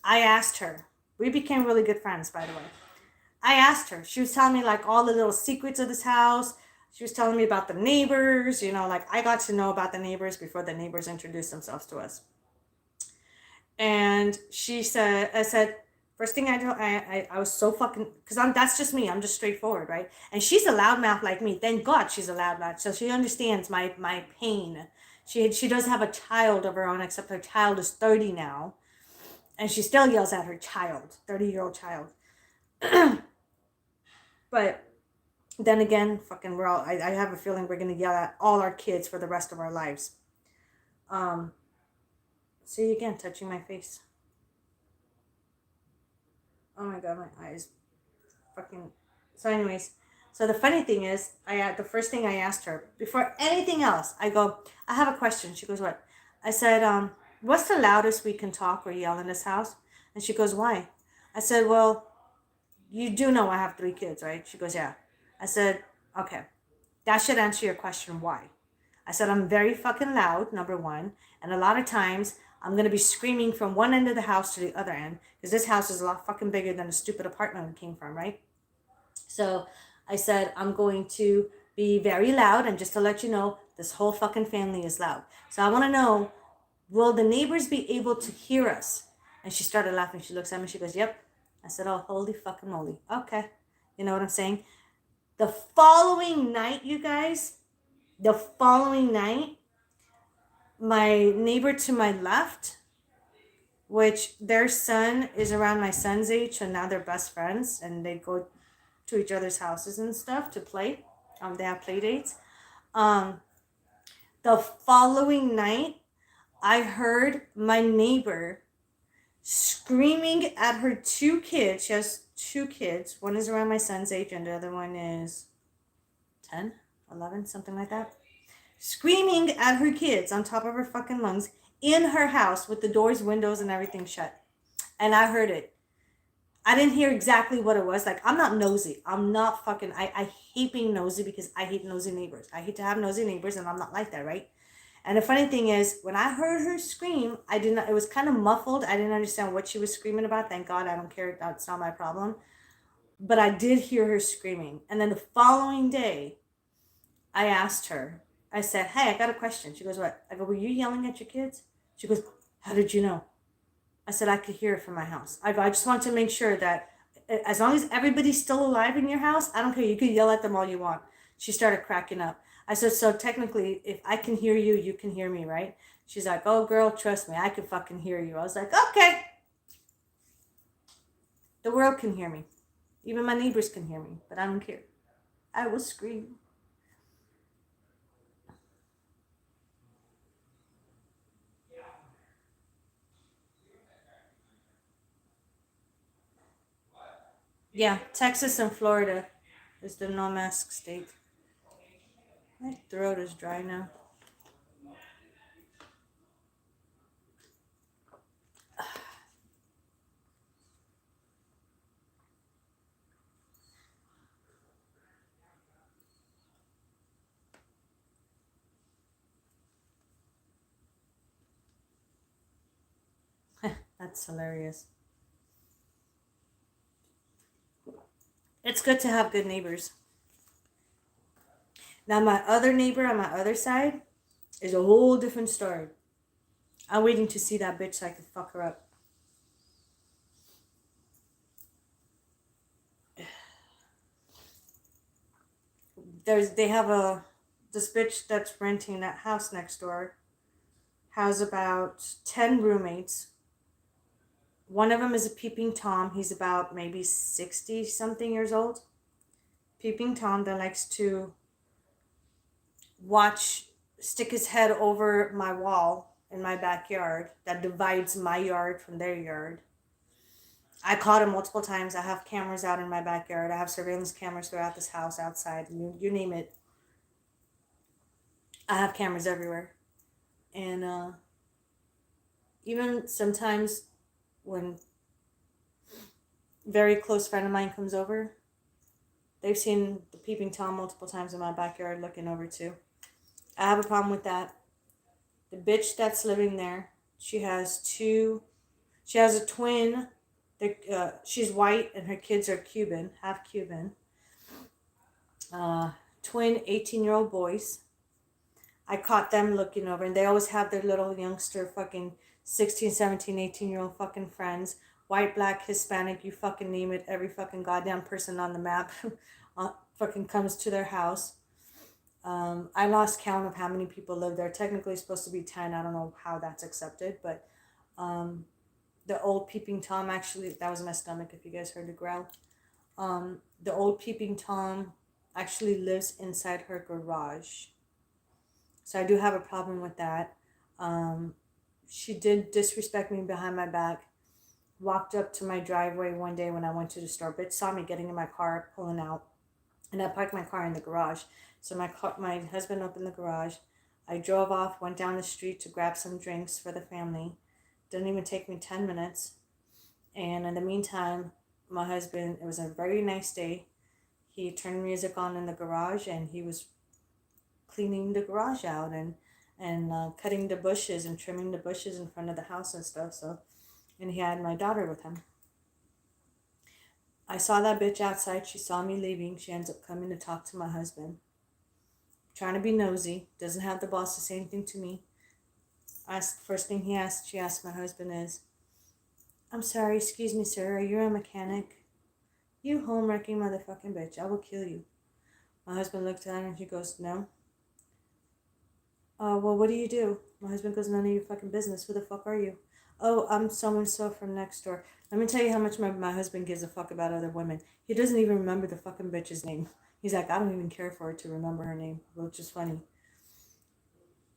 I asked her. We became really good friends, by the way. I asked her. She was telling me like all the little secrets of this house. She was telling me about the neighbors. You know, like I got to know about the neighbors before the neighbors introduced themselves to us. And she said, I said, first thing I told, I was so fucking, because that's just me. I'm just straightforward, right? And she's a loudmouth like me. Thank God she's a loudmouth. So she understands my pain. She does have a child of her own, except her child is 30 now. And she still yells at her child, 30-year-old child. But then again, fucking, I have a feeling we're going to yell at all our kids for the rest of our lives. See again, touching my face. Oh my God, my eyes. Fucking. So anyways, so the funny thing is, the first thing I asked her, before anything else, I go, I have a question. She goes, what? I said, what's the loudest we can talk or yell in this house? And she goes, why? I said, well, you do know I have 3 kids, right? She goes, yeah. I said, okay. That should answer your question, why? I said, I'm very fucking loud, number one. And a lot of times, I'm going to be screaming from one end of the house to the other end. Because this house is a lot fucking bigger than the stupid apartment we came from, right? So I said, I'm going to be very loud. And just to let you know, this whole fucking family is loud. So I want to know, will the neighbors be able to hear us? And she started laughing. She looks at me. She goes, yep. I said, oh, holy fucking moly. Okay. You know what I'm saying? The following night, you guys, my neighbor to my left, which their son is around my son's age, and now they're best friends, and they go to each other's houses and stuff to play. They have play dates. The following night, I heard my neighbor screaming at her 2 kids. She has 2 kids. One is around my son's age, and the other one is 10, 11, something like that. Screaming at her kids on top of her fucking lungs in her house with the doors, windows, and everything shut. And I heard it. I didn't hear exactly what it was. Like, I'm not nosy. I'm not fucking, I hate being nosy because I hate nosy neighbors. I hate to have nosy neighbors, and I'm not like that, right? And the funny thing is, when I heard her scream, it was kind of muffled. I didn't understand what she was screaming about. Thank God, I don't care. That's not my problem. But I did hear her screaming. And then the following day, I asked her, I said, hey, I got a question. She goes, what? I go, were you yelling at your kids? She goes, how did you know? I said, I could hear it from my house. I go, I just want to make sure that as long as everybody's still alive in your house, I don't care. You can yell at them all you want. She started cracking up. I said, so technically, if I can hear you, you can hear me, right? She's like, oh, girl, trust me. I can fucking hear you. I was like, okay. The world can hear me. Even my neighbors can hear me, but I don't care. I will scream. Yeah, Texas and Florida is the no mask state. My throat is dry now. That's hilarious. It's good to have good neighbors. Now, my other neighbor on my other side is a whole different story. I'm waiting to see that bitch so I can fuck her up. They have this bitch that's renting that house next door has about 10 roommates. One of them is a peeping Tom. He's about maybe 60 something years old. Peeping Tom that likes to stick his head over my wall in my backyard that divides my yard from their yard. I caught him multiple times. I have cameras out in my backyard. I have surveillance cameras throughout this house, outside. You name it. I have cameras everywhere. And even sometimes when a very close friend of mine comes over, they've seen the peeping Tom multiple times in my backyard looking over too. I have a problem with that. The bitch that's living there, she has a twin. She's white and her kids are Cuban, half Cuban. Twin 18-year-old boys. I caught them looking over, and they always have their little youngster fucking 16, 17, 18-year-old fucking friends. White, black, Hispanic, you fucking name it. Every fucking goddamn person on the map fucking comes to their house. I lost count of how many people live there. Technically it's supposed to be 10. I don't know how that's accepted, but the old peeping Tom, actually, that was my stomach if you guys heard the growl. The old peeping Tom actually lives inside her garage. So I do have a problem with that. She did disrespect me behind my back. Walked up to my driveway one day when I went to the store. Bitch saw me getting in my car, pulling out. And I parked my car in the garage. So my husband opened the garage. I drove off, went down the street to grab some drinks for the family. Didn't even take me 10 minutes. And in the meantime, my husband, it was a very nice day. He turned music on in the garage and he was cleaning the garage out and cutting the bushes and trimming the bushes in front of the house and stuff. So, and he had my daughter with him. I saw that bitch outside. She saw me leaving. She ends up coming to talk to my husband. Trying to be nosy. Doesn't have the boss to say anything to me. First thing she asked my husband is, I'm sorry, excuse me, sir, are you a mechanic? You home-wrecking motherfucking bitch. I will kill you. My husband looked at her and she goes, no. Well, what do you do? My husband goes, none of your fucking business. Who the fuck are you? Oh, I'm so-and-so from next door. Let me tell you how much my husband gives a fuck about other women. He doesn't even remember the fucking bitch's name. He's like, I don't even care for her to remember her name, which is funny.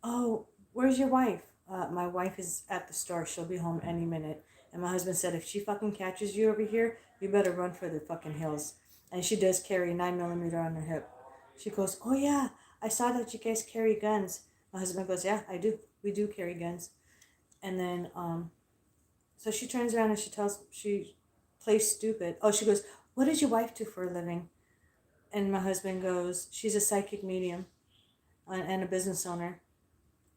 Oh, where's your wife? My wife is at the store. She'll be home any minute. And my husband said, if she fucking catches you over here, you better run for the fucking hills. And she does carry 9mm on her hip. She goes, oh yeah, I saw that you guys carry guns. My husband goes, yeah, I do. We do carry guns. And then, so she turns around and she plays stupid. Oh, she goes, what does your wife do for a living? And my husband goes, she's a psychic medium and a business owner.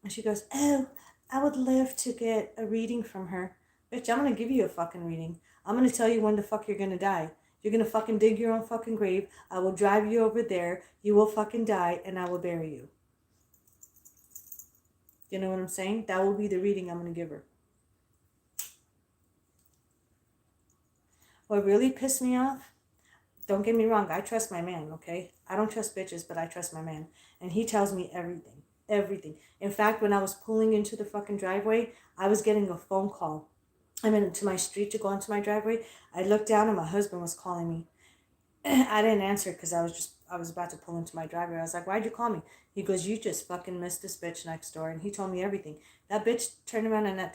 And she goes, oh, I would love to get a reading from her. Bitch, I'm going to give you a fucking reading. I'm going to tell you when the fuck you're going to die. You're going to fucking dig your own fucking grave. I will drive you over there. You will fucking die and I will bury you. You know what I'm saying? That will be the reading I'm going to give her. What really pissed me off, don't get me wrong, I trust my man, okay? I don't trust bitches, but I trust my man. And he tells me everything. Everything. In fact, when I was pulling into the fucking driveway, I was getting a phone call. I mean, to my street to go into my driveway. I looked down and my husband was calling me. I didn't answer because I was about to pull into my driveway. I was like, why'd you call me? He goes, you just fucking missed this bitch next door. And he told me everything. That bitch turned around and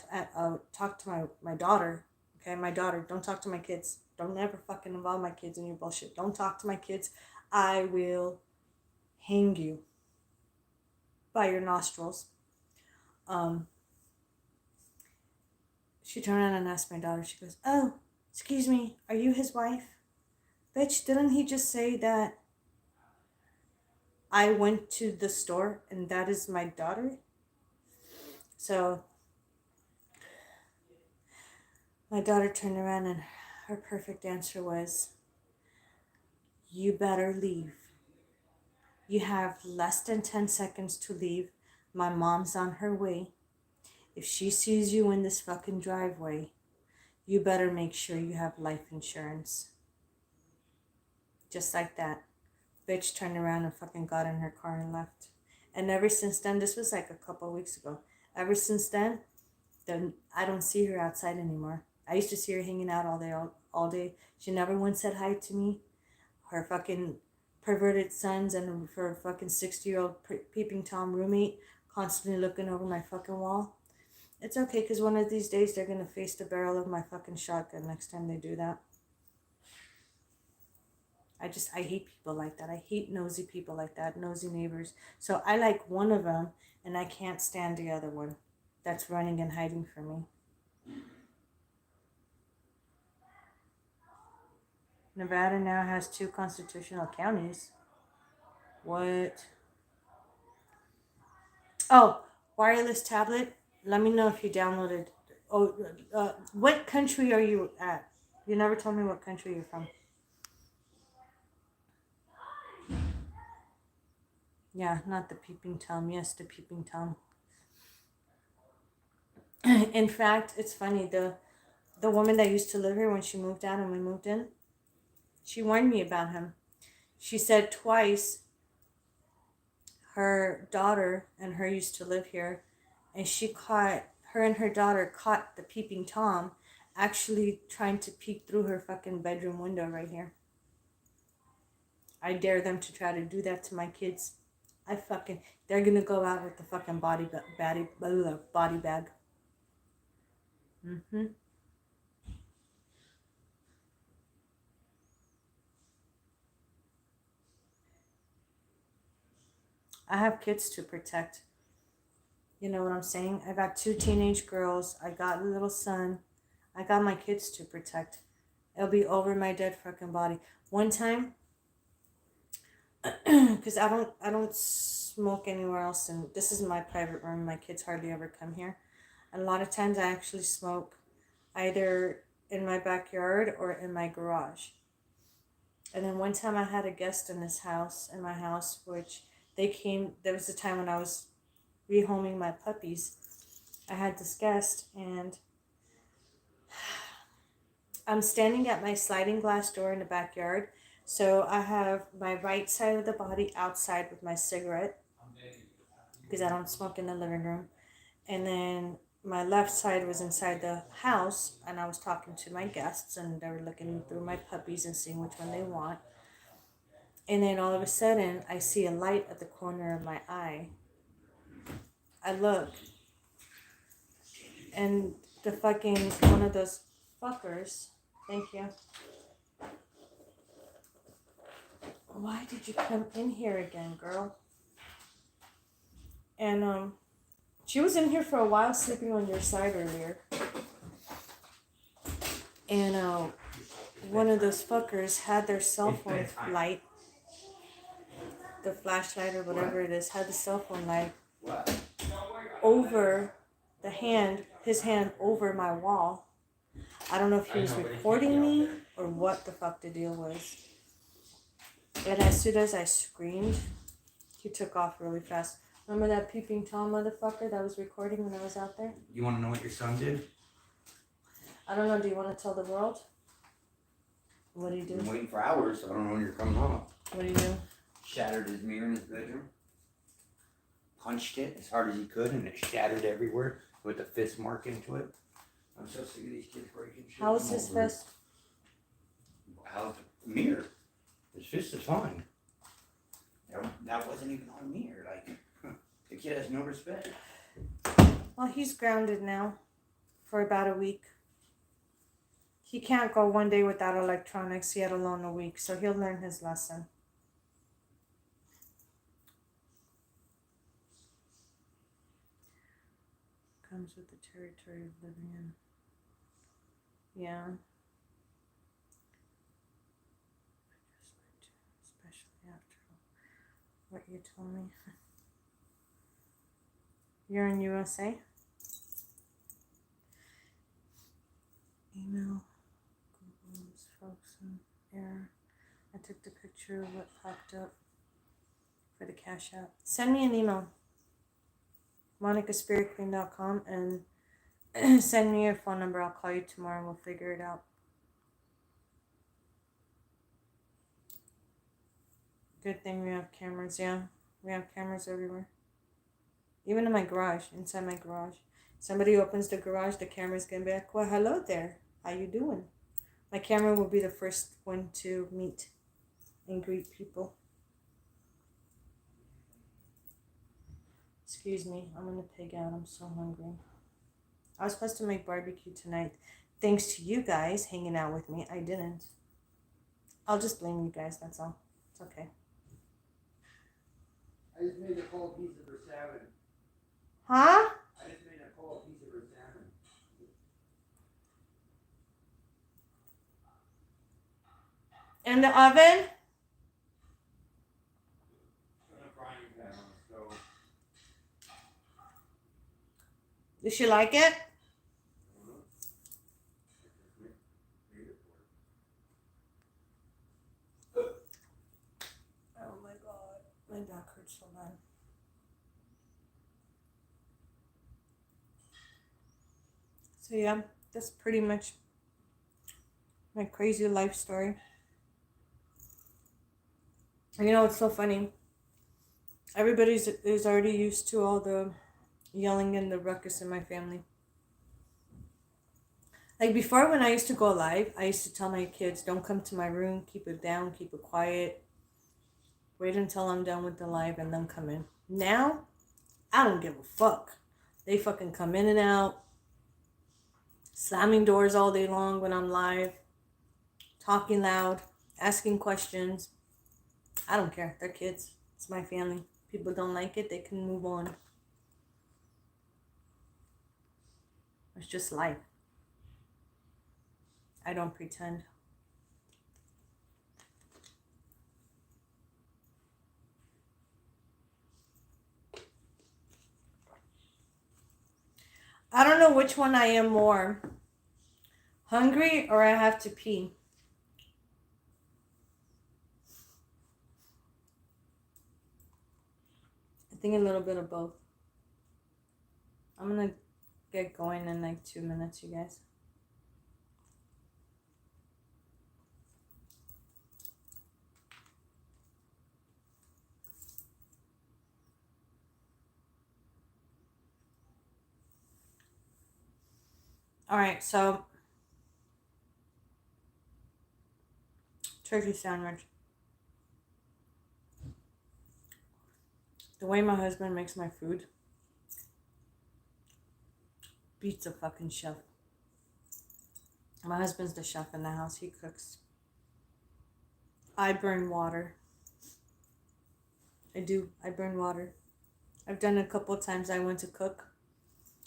talked to my daughter. Okay, my daughter, don't talk to my kids. Don't ever fucking involve my kids in your bullshit. Don't talk to my kids. I will hang you by your nostrils. She turned around and asked my daughter, she goes, oh, excuse me, are you his wife? Bitch, didn't he just say that I went to the store and that is my daughter? So my daughter turned around and her perfect answer was, you better leave. You have less than 10 seconds to leave. My mom's on her way. If she sees you in this fucking driveway, you better make sure you have life insurance. Just like that. Bitch turned around and fucking got in her car and left. And ever since then, this was like a couple of weeks ago. Ever since then I don't see her outside anymore. I used to see her hanging out all day. She never once said hi to me. Her fucking perverted sons and her fucking 60-year-old peeping Tom roommate constantly looking over my fucking wall. It's okay, because one of these days they're going to face the barrel of my fucking shotgun next time they do that. I hate people like that. I hate nosy people like that, nosy neighbors. So I like one of them, and I can't stand the other one that's running and hiding from me. Nevada now has 2 constitutional counties. What? Oh, wireless tablet. Let me know if you downloaded. Oh, what country are you at? You never told me what country you're from. Yeah, not the peeping Tom. Yes, the peeping Tom. In fact, it's funny. The woman that used to live here when she moved out and we moved in, she warned me about him. She said twice her daughter and her used to live here, and her and her daughter caught the peeping Tom actually trying to peek through her fucking bedroom window right here. I dare them to try to do that to my kids. They're gonna go out with the fucking body bag. Mm-hmm. I have kids to protect. You know what I'm saying? I got 2 teenage girls. I got a little son. I got my kids to protect. It'll be over my dead fucking body. One time, because I don't smoke anywhere else, and this is my private room. My kids hardly ever come here. And a lot of times I actually smoke either in my backyard or in my garage. And then one time I had a guest in my house, which they came. There was a time when I was rehoming my puppies. I had this guest, and I'm standing at my sliding glass door in the backyard. So I have my right side of the body outside with my cigarette because I don't smoke in the living room. And then my left side was inside the house, and I was talking to my guests, and they were looking through my puppies and seeing which one they want. And then all of a sudden, I see a light at the corner of my eye. I look, and the fucking one of those fuckers. Thank you. Why did you come in here again, girl? And she was in here for a while, sleeping on your side earlier. And one of those fuckers had their cell phone light, the flashlight or whatever it is, had the cell phone light over his hand over my wall. I don't know if he was recording me or what the fuck the deal was. And as soon as I screamed, he took off really fast. Remember that peeping Tom motherfucker that was recording when I was out there? You want to know what your son did? I don't know. Do you want to tell the world? What did he do? I'm waiting for hours, so I don't know when you're coming home. What did he do? Shattered his mirror in his bedroom. Punched it as hard as he could, and it shattered everywhere with a fist mark into it. I'm so sick of these kids breaking shit. How was his fist? How's the mirror? His fist is fine. That wasn't even on mirror. Like, the kid has no respect. Well, he's grounded now for about a week. He can't go one day without electronics, yet alone a week, so he'll learn his lesson. Comes with the territory of living in. Yeah. Especially after what you told me. You're in USA? Email. Google's frozen error. I took the picture of what popped up for the CashApp. Send me an email. MonicaSpiritQueen.com and send me your phone number. I'll call you tomorrow and we'll figure it out. Good thing we have cameras, yeah. We have cameras everywhere. Even in my garage, inside my garage. Somebody opens the garage, the camera's gonna be like, well, hello there. How you doing? My camera will be the first one to meet and greet people. Excuse me, I'm gonna pig out. I'm so hungry. I was supposed to make barbecue tonight. Thanks to you guys hanging out with me, I didn't. I'll just blame you guys, that's all. It's okay. I just made a cold piece of her salmon. Huh? I just made a cold piece of her salmon. In the oven? Put a frying pan on the stove. Does she like it? Oh my god, my back hurts so bad. So yeah, that's pretty much my crazy life story. And you know, it's so funny. Everybody's is already used to all the yelling and the ruckus in my family. Like before, when I used to go live, I used to tell my kids, don't come to my room, keep it down, keep it quiet. Wait until I'm done with the live and then come in. Now, I don't give a fuck. They fucking come in and out, slamming doors all day long when I'm live, talking loud, asking questions. I don't care. They're kids. It's my family. People don't like it, they can move on. It's just life. I don't pretend. I don't know which one I am more. Hungry or I have to pee. I think a little bit of both. I'm gonna get going in like 2 minutes, you guys. All right, so turkey sandwich. The way my husband makes my food beats a fucking chef. My husband's the chef in the house. He cooks. I burn water. I do. I burn water. I've done it a couple of times. I went to cook.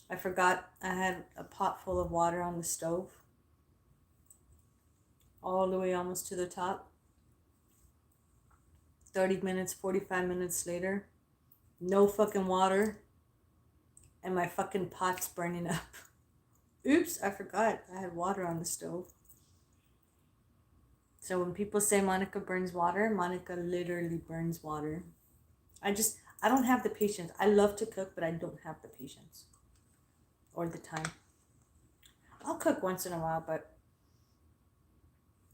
I forgot I had a pot full of water on the stove. All the way almost to the top. 30 minutes, 45 minutes later. No fucking water. And my fucking pot's burning up. Oops, I forgot I had water on the stove. So when people say Monica burns water, Monica literally burns water. I don't have the patience. I love to cook, but I don't have the patience. Or the time. I'll cook once in a while, but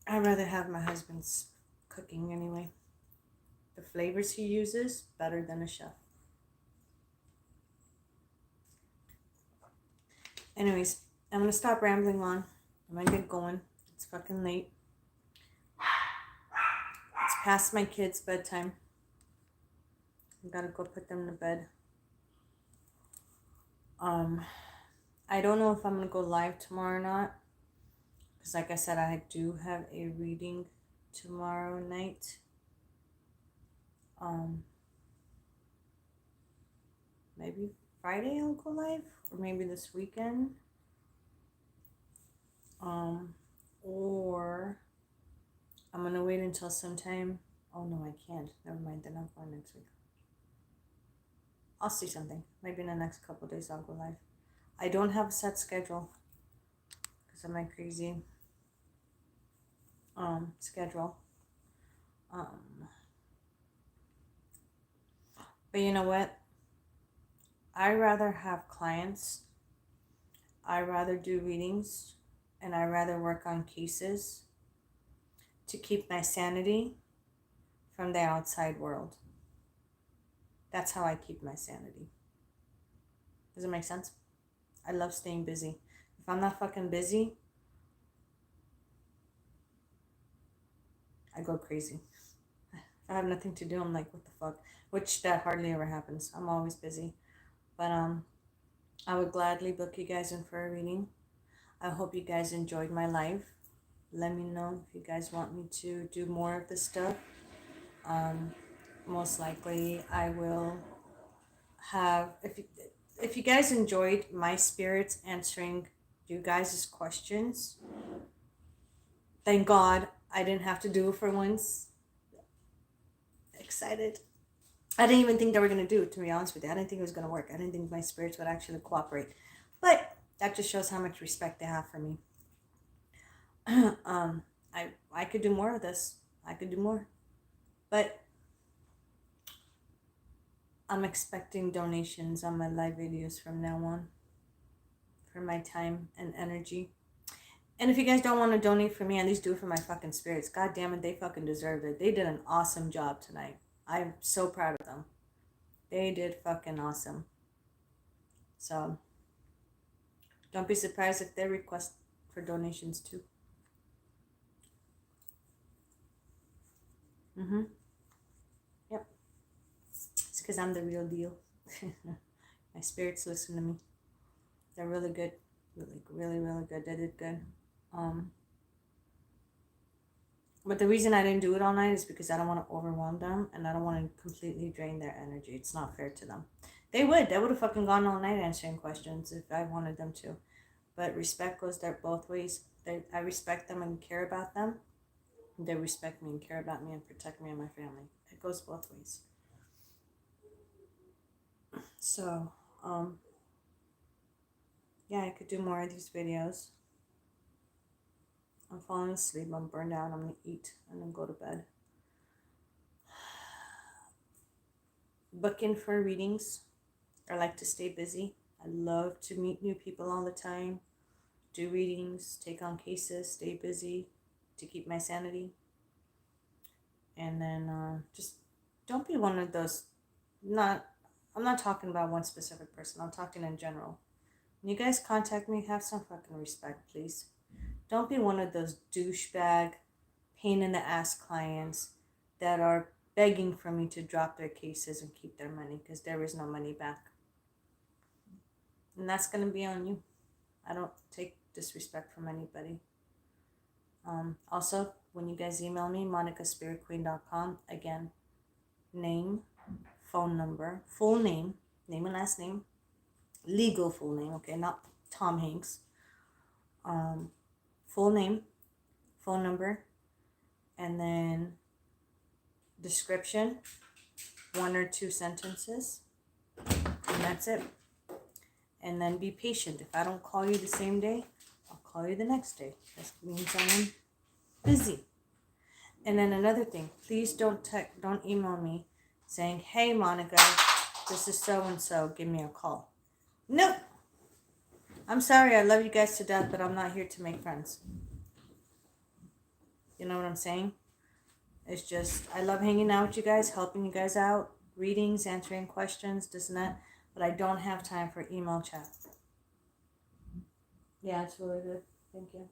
I'd rather have my husband's cooking anyway. The flavors he uses, better than a chef. Anyways, I'm gonna stop rambling on. I'm gonna get going. It's fucking late. It's past my kids' bedtime. I gotta go put them to bed. I don't know if I'm gonna go live tomorrow or not. Because like I said, I do have a reading tomorrow night. Maybe Friday I'll go live. Or maybe this weekend. Or I'm gonna wait until sometime. Oh no, I can't. Never mind, then I'll go next week. I'll see something. Maybe in the next couple of days I'll go live. I don't have a set schedule because of my crazy schedule. But you know what? I rather have clients. I rather do readings, and I rather work on cases to keep my sanity from the outside world. That's how I keep my sanity. Does it make sense? I love staying busy. If I'm not fucking busy, I go crazy. If I have nothing to do, I'm like, what the fuck? Which that hardly ever happens. I'm always busy. But I would gladly book you guys in for a reading. I hope you guys enjoyed my live. Let me know if you guys want me to do more of this stuff. Most likely I will have, if you guys enjoyed my spirits answering you guys' questions, thank God I didn't have to do it for once. Excited. I didn't even think they were going to do it, to be honest with you. I didn't think it was going to work. I didn't think my spirits would actually cooperate. But that just shows how much respect they have for me. I could do more of this. I could do more. But I'm expecting donations on my live videos from now on. for my time and energy. And if you guys don't want to donate for me, at least do it for my fucking spirits. God damn it, they fucking deserved it. They did an awesome job tonight. I'm so proud of them. They did fucking awesome. So, don't be surprised if they request for donations too. Yep. It's because I'm the real deal. My spirits listen to me. They're really good. Really, really good. They did good. But the reason I didn't do it all night is because I don't want to overwhelm them and I don't want to completely drain their energy. It's not fair to them. They would have fucking gone all night answering questions if I wanted them to. But respect goes there both ways. I respect them and care about them. They respect me and care about me and protect me and my family. It goes both ways. So, yeah, I could do more of these videos. I'm falling asleep. I'm burned out. I'm going to eat and then go to bed. Book in for readings. I like to stay busy. I love to meet new people all the time. Do readings. Take on cases. Stay busy to keep my sanity. And then just don't be one of those... I'm not talking about one specific person. I'm talking in general. When you guys contact me, have some fucking respect, please. Don't be one of those douchebag, pain-in-the-ass clients that are begging for me to drop their cases and keep their money because there is no money back. And that's going to be on you. I don't take disrespect from anybody. Also, when you guys email me, monicaspiritqueen.com, again, name, phone number, full name and last name, legal full name, okay, not Tom Hanks. Full name, phone number, and then description, 1 or 2 sentences, and that's it. And then be patient. If I don't call you the same day, I'll call you the next day. That means I'm busy. And then another thing, please don't email me saying, hey Monica, this is so-and-so, give me a call. Nope. I'm sorry, I love you guys to death, but I'm not here to make friends. You know what I'm saying? It's just, I love hanging out with you guys, helping you guys out, readings, answering questions, this and that, but I don't have time for email chat. Yeah, it's really good. Thank you.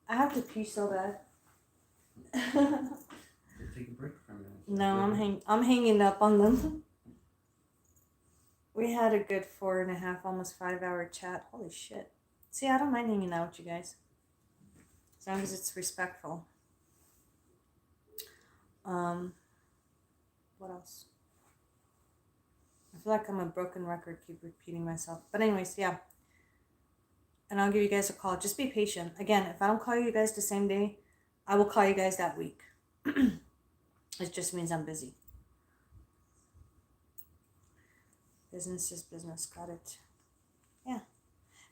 I have to pee so bad. Take a break from it. No, I'm hanging up on them. We had a good 4.5, almost 5-hour chat. Holy shit. See, I don't mind hanging out with you guys. As long as it's respectful. What else? I feel like I'm a broken record, keep repeating myself. But anyways, yeah. And I'll give you guys a call. Just be patient. Again, if I don't call you guys the same day, I will call you guys that week. It just means I'm busy. Business is business. Got it. Yeah.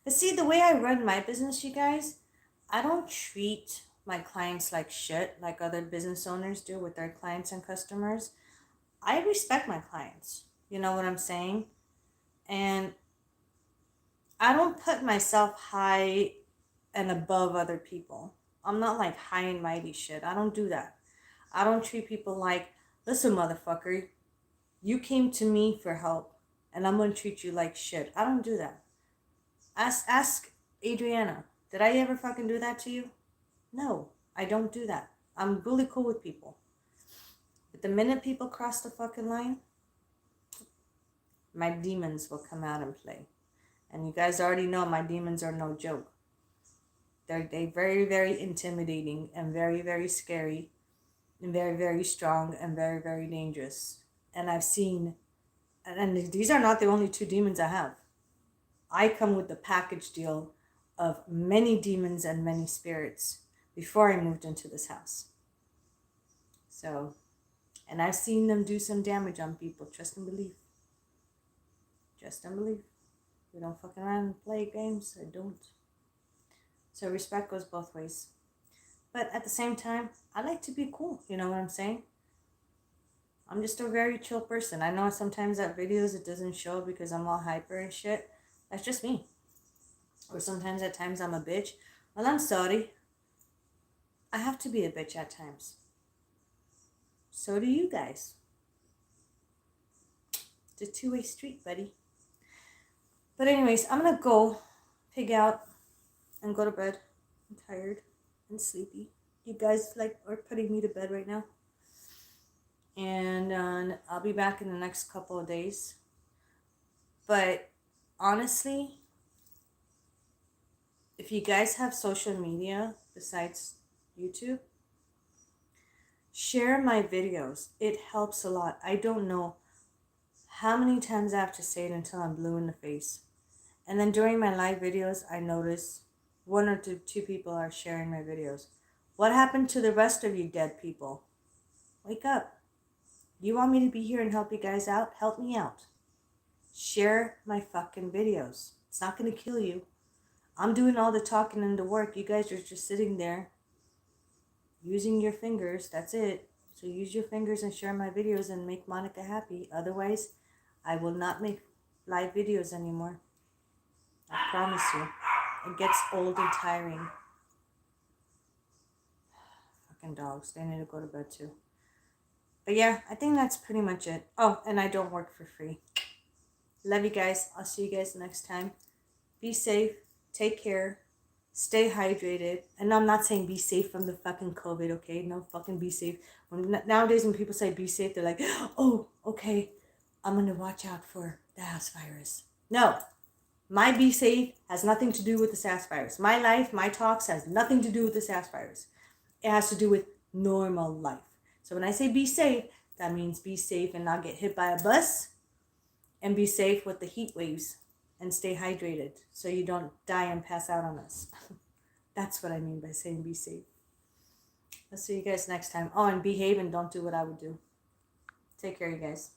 But see, the way I run my business, you guys, I don't treat my clients like shit like other business owners do with their clients and customers. I respect my clients. You know what I'm saying? And I don't put myself high and above other people. I'm not like high and mighty shit. I don't do that. I don't treat people like, listen, motherfucker, you came to me for help and I'm going to treat you like shit. I don't do that. Ask Adriana. Did I ever fucking do that to you? No, I don't do that. I'm really cool with people. But the minute people cross the fucking line, my demons will come out and play. And you guys already know my demons are no joke. They're very, very intimidating and very, very scary and very, very strong and very, very dangerous. And I've seen, and these are not the only 2 demons I have. I come with the package deal of many demons and many spirits before I moved into this house. So, and I've seen them do some damage on people. Trust and believe. Trust and believe. We don't fucking around and play games. I don't. So respect goes both ways. But at the same time, I like to be cool. You know what I'm saying? I'm just a very chill person. I know sometimes at videos it doesn't show because I'm all hyper and shit. That's just me. Or sometimes at times I'm a bitch. Well, I'm sorry. I have to be a bitch at times. So do you guys. It's a two-way street, buddy. But anyways, I'm gonna go pig out and go to bed. I'm tired and sleepy. You guys are putting me to bed right now. And I'll be back in the next couple of days. But honestly, if you guys have social media besides YouTube, share my videos. It helps a lot. I don't know how many times I have to say it until I'm blue in the face. And then during my live videos, I notice one or two people are sharing my videos. What happened to the rest of you dead people? Wake up. You want me to be here and help you guys out? Help me out. Share my fucking videos. It's not going to kill you. I'm doing all the talking and the work. You guys are just sitting there using your fingers. That's it. So use your fingers and share my videos and make Monica happy. Otherwise, I will not make live videos anymore. I promise you. It gets old and tiring. Fucking dogs. They need to go to bed too. But yeah, I think that's pretty much it. Oh, and I don't work for free. Love you guys. I'll see you guys next time. Be safe. Take care. Stay hydrated. And I'm not saying be safe from the fucking COVID, okay? No fucking be safe. Nowadays when people say be safe, they're like, oh, okay, I'm going to watch out for the ass virus. No. My be safe has nothing to do with the SARS virus. My life, my talks has nothing to do with the SARS virus. It has to do with normal life. So when I say be safe, that means be safe and not get hit by a bus, and be safe with the heat waves and stay hydrated so you don't die and pass out on us. That's what I mean by saying be safe. I'll see you guys next time. Oh, and behave and don't do what I would do. Take care, you guys.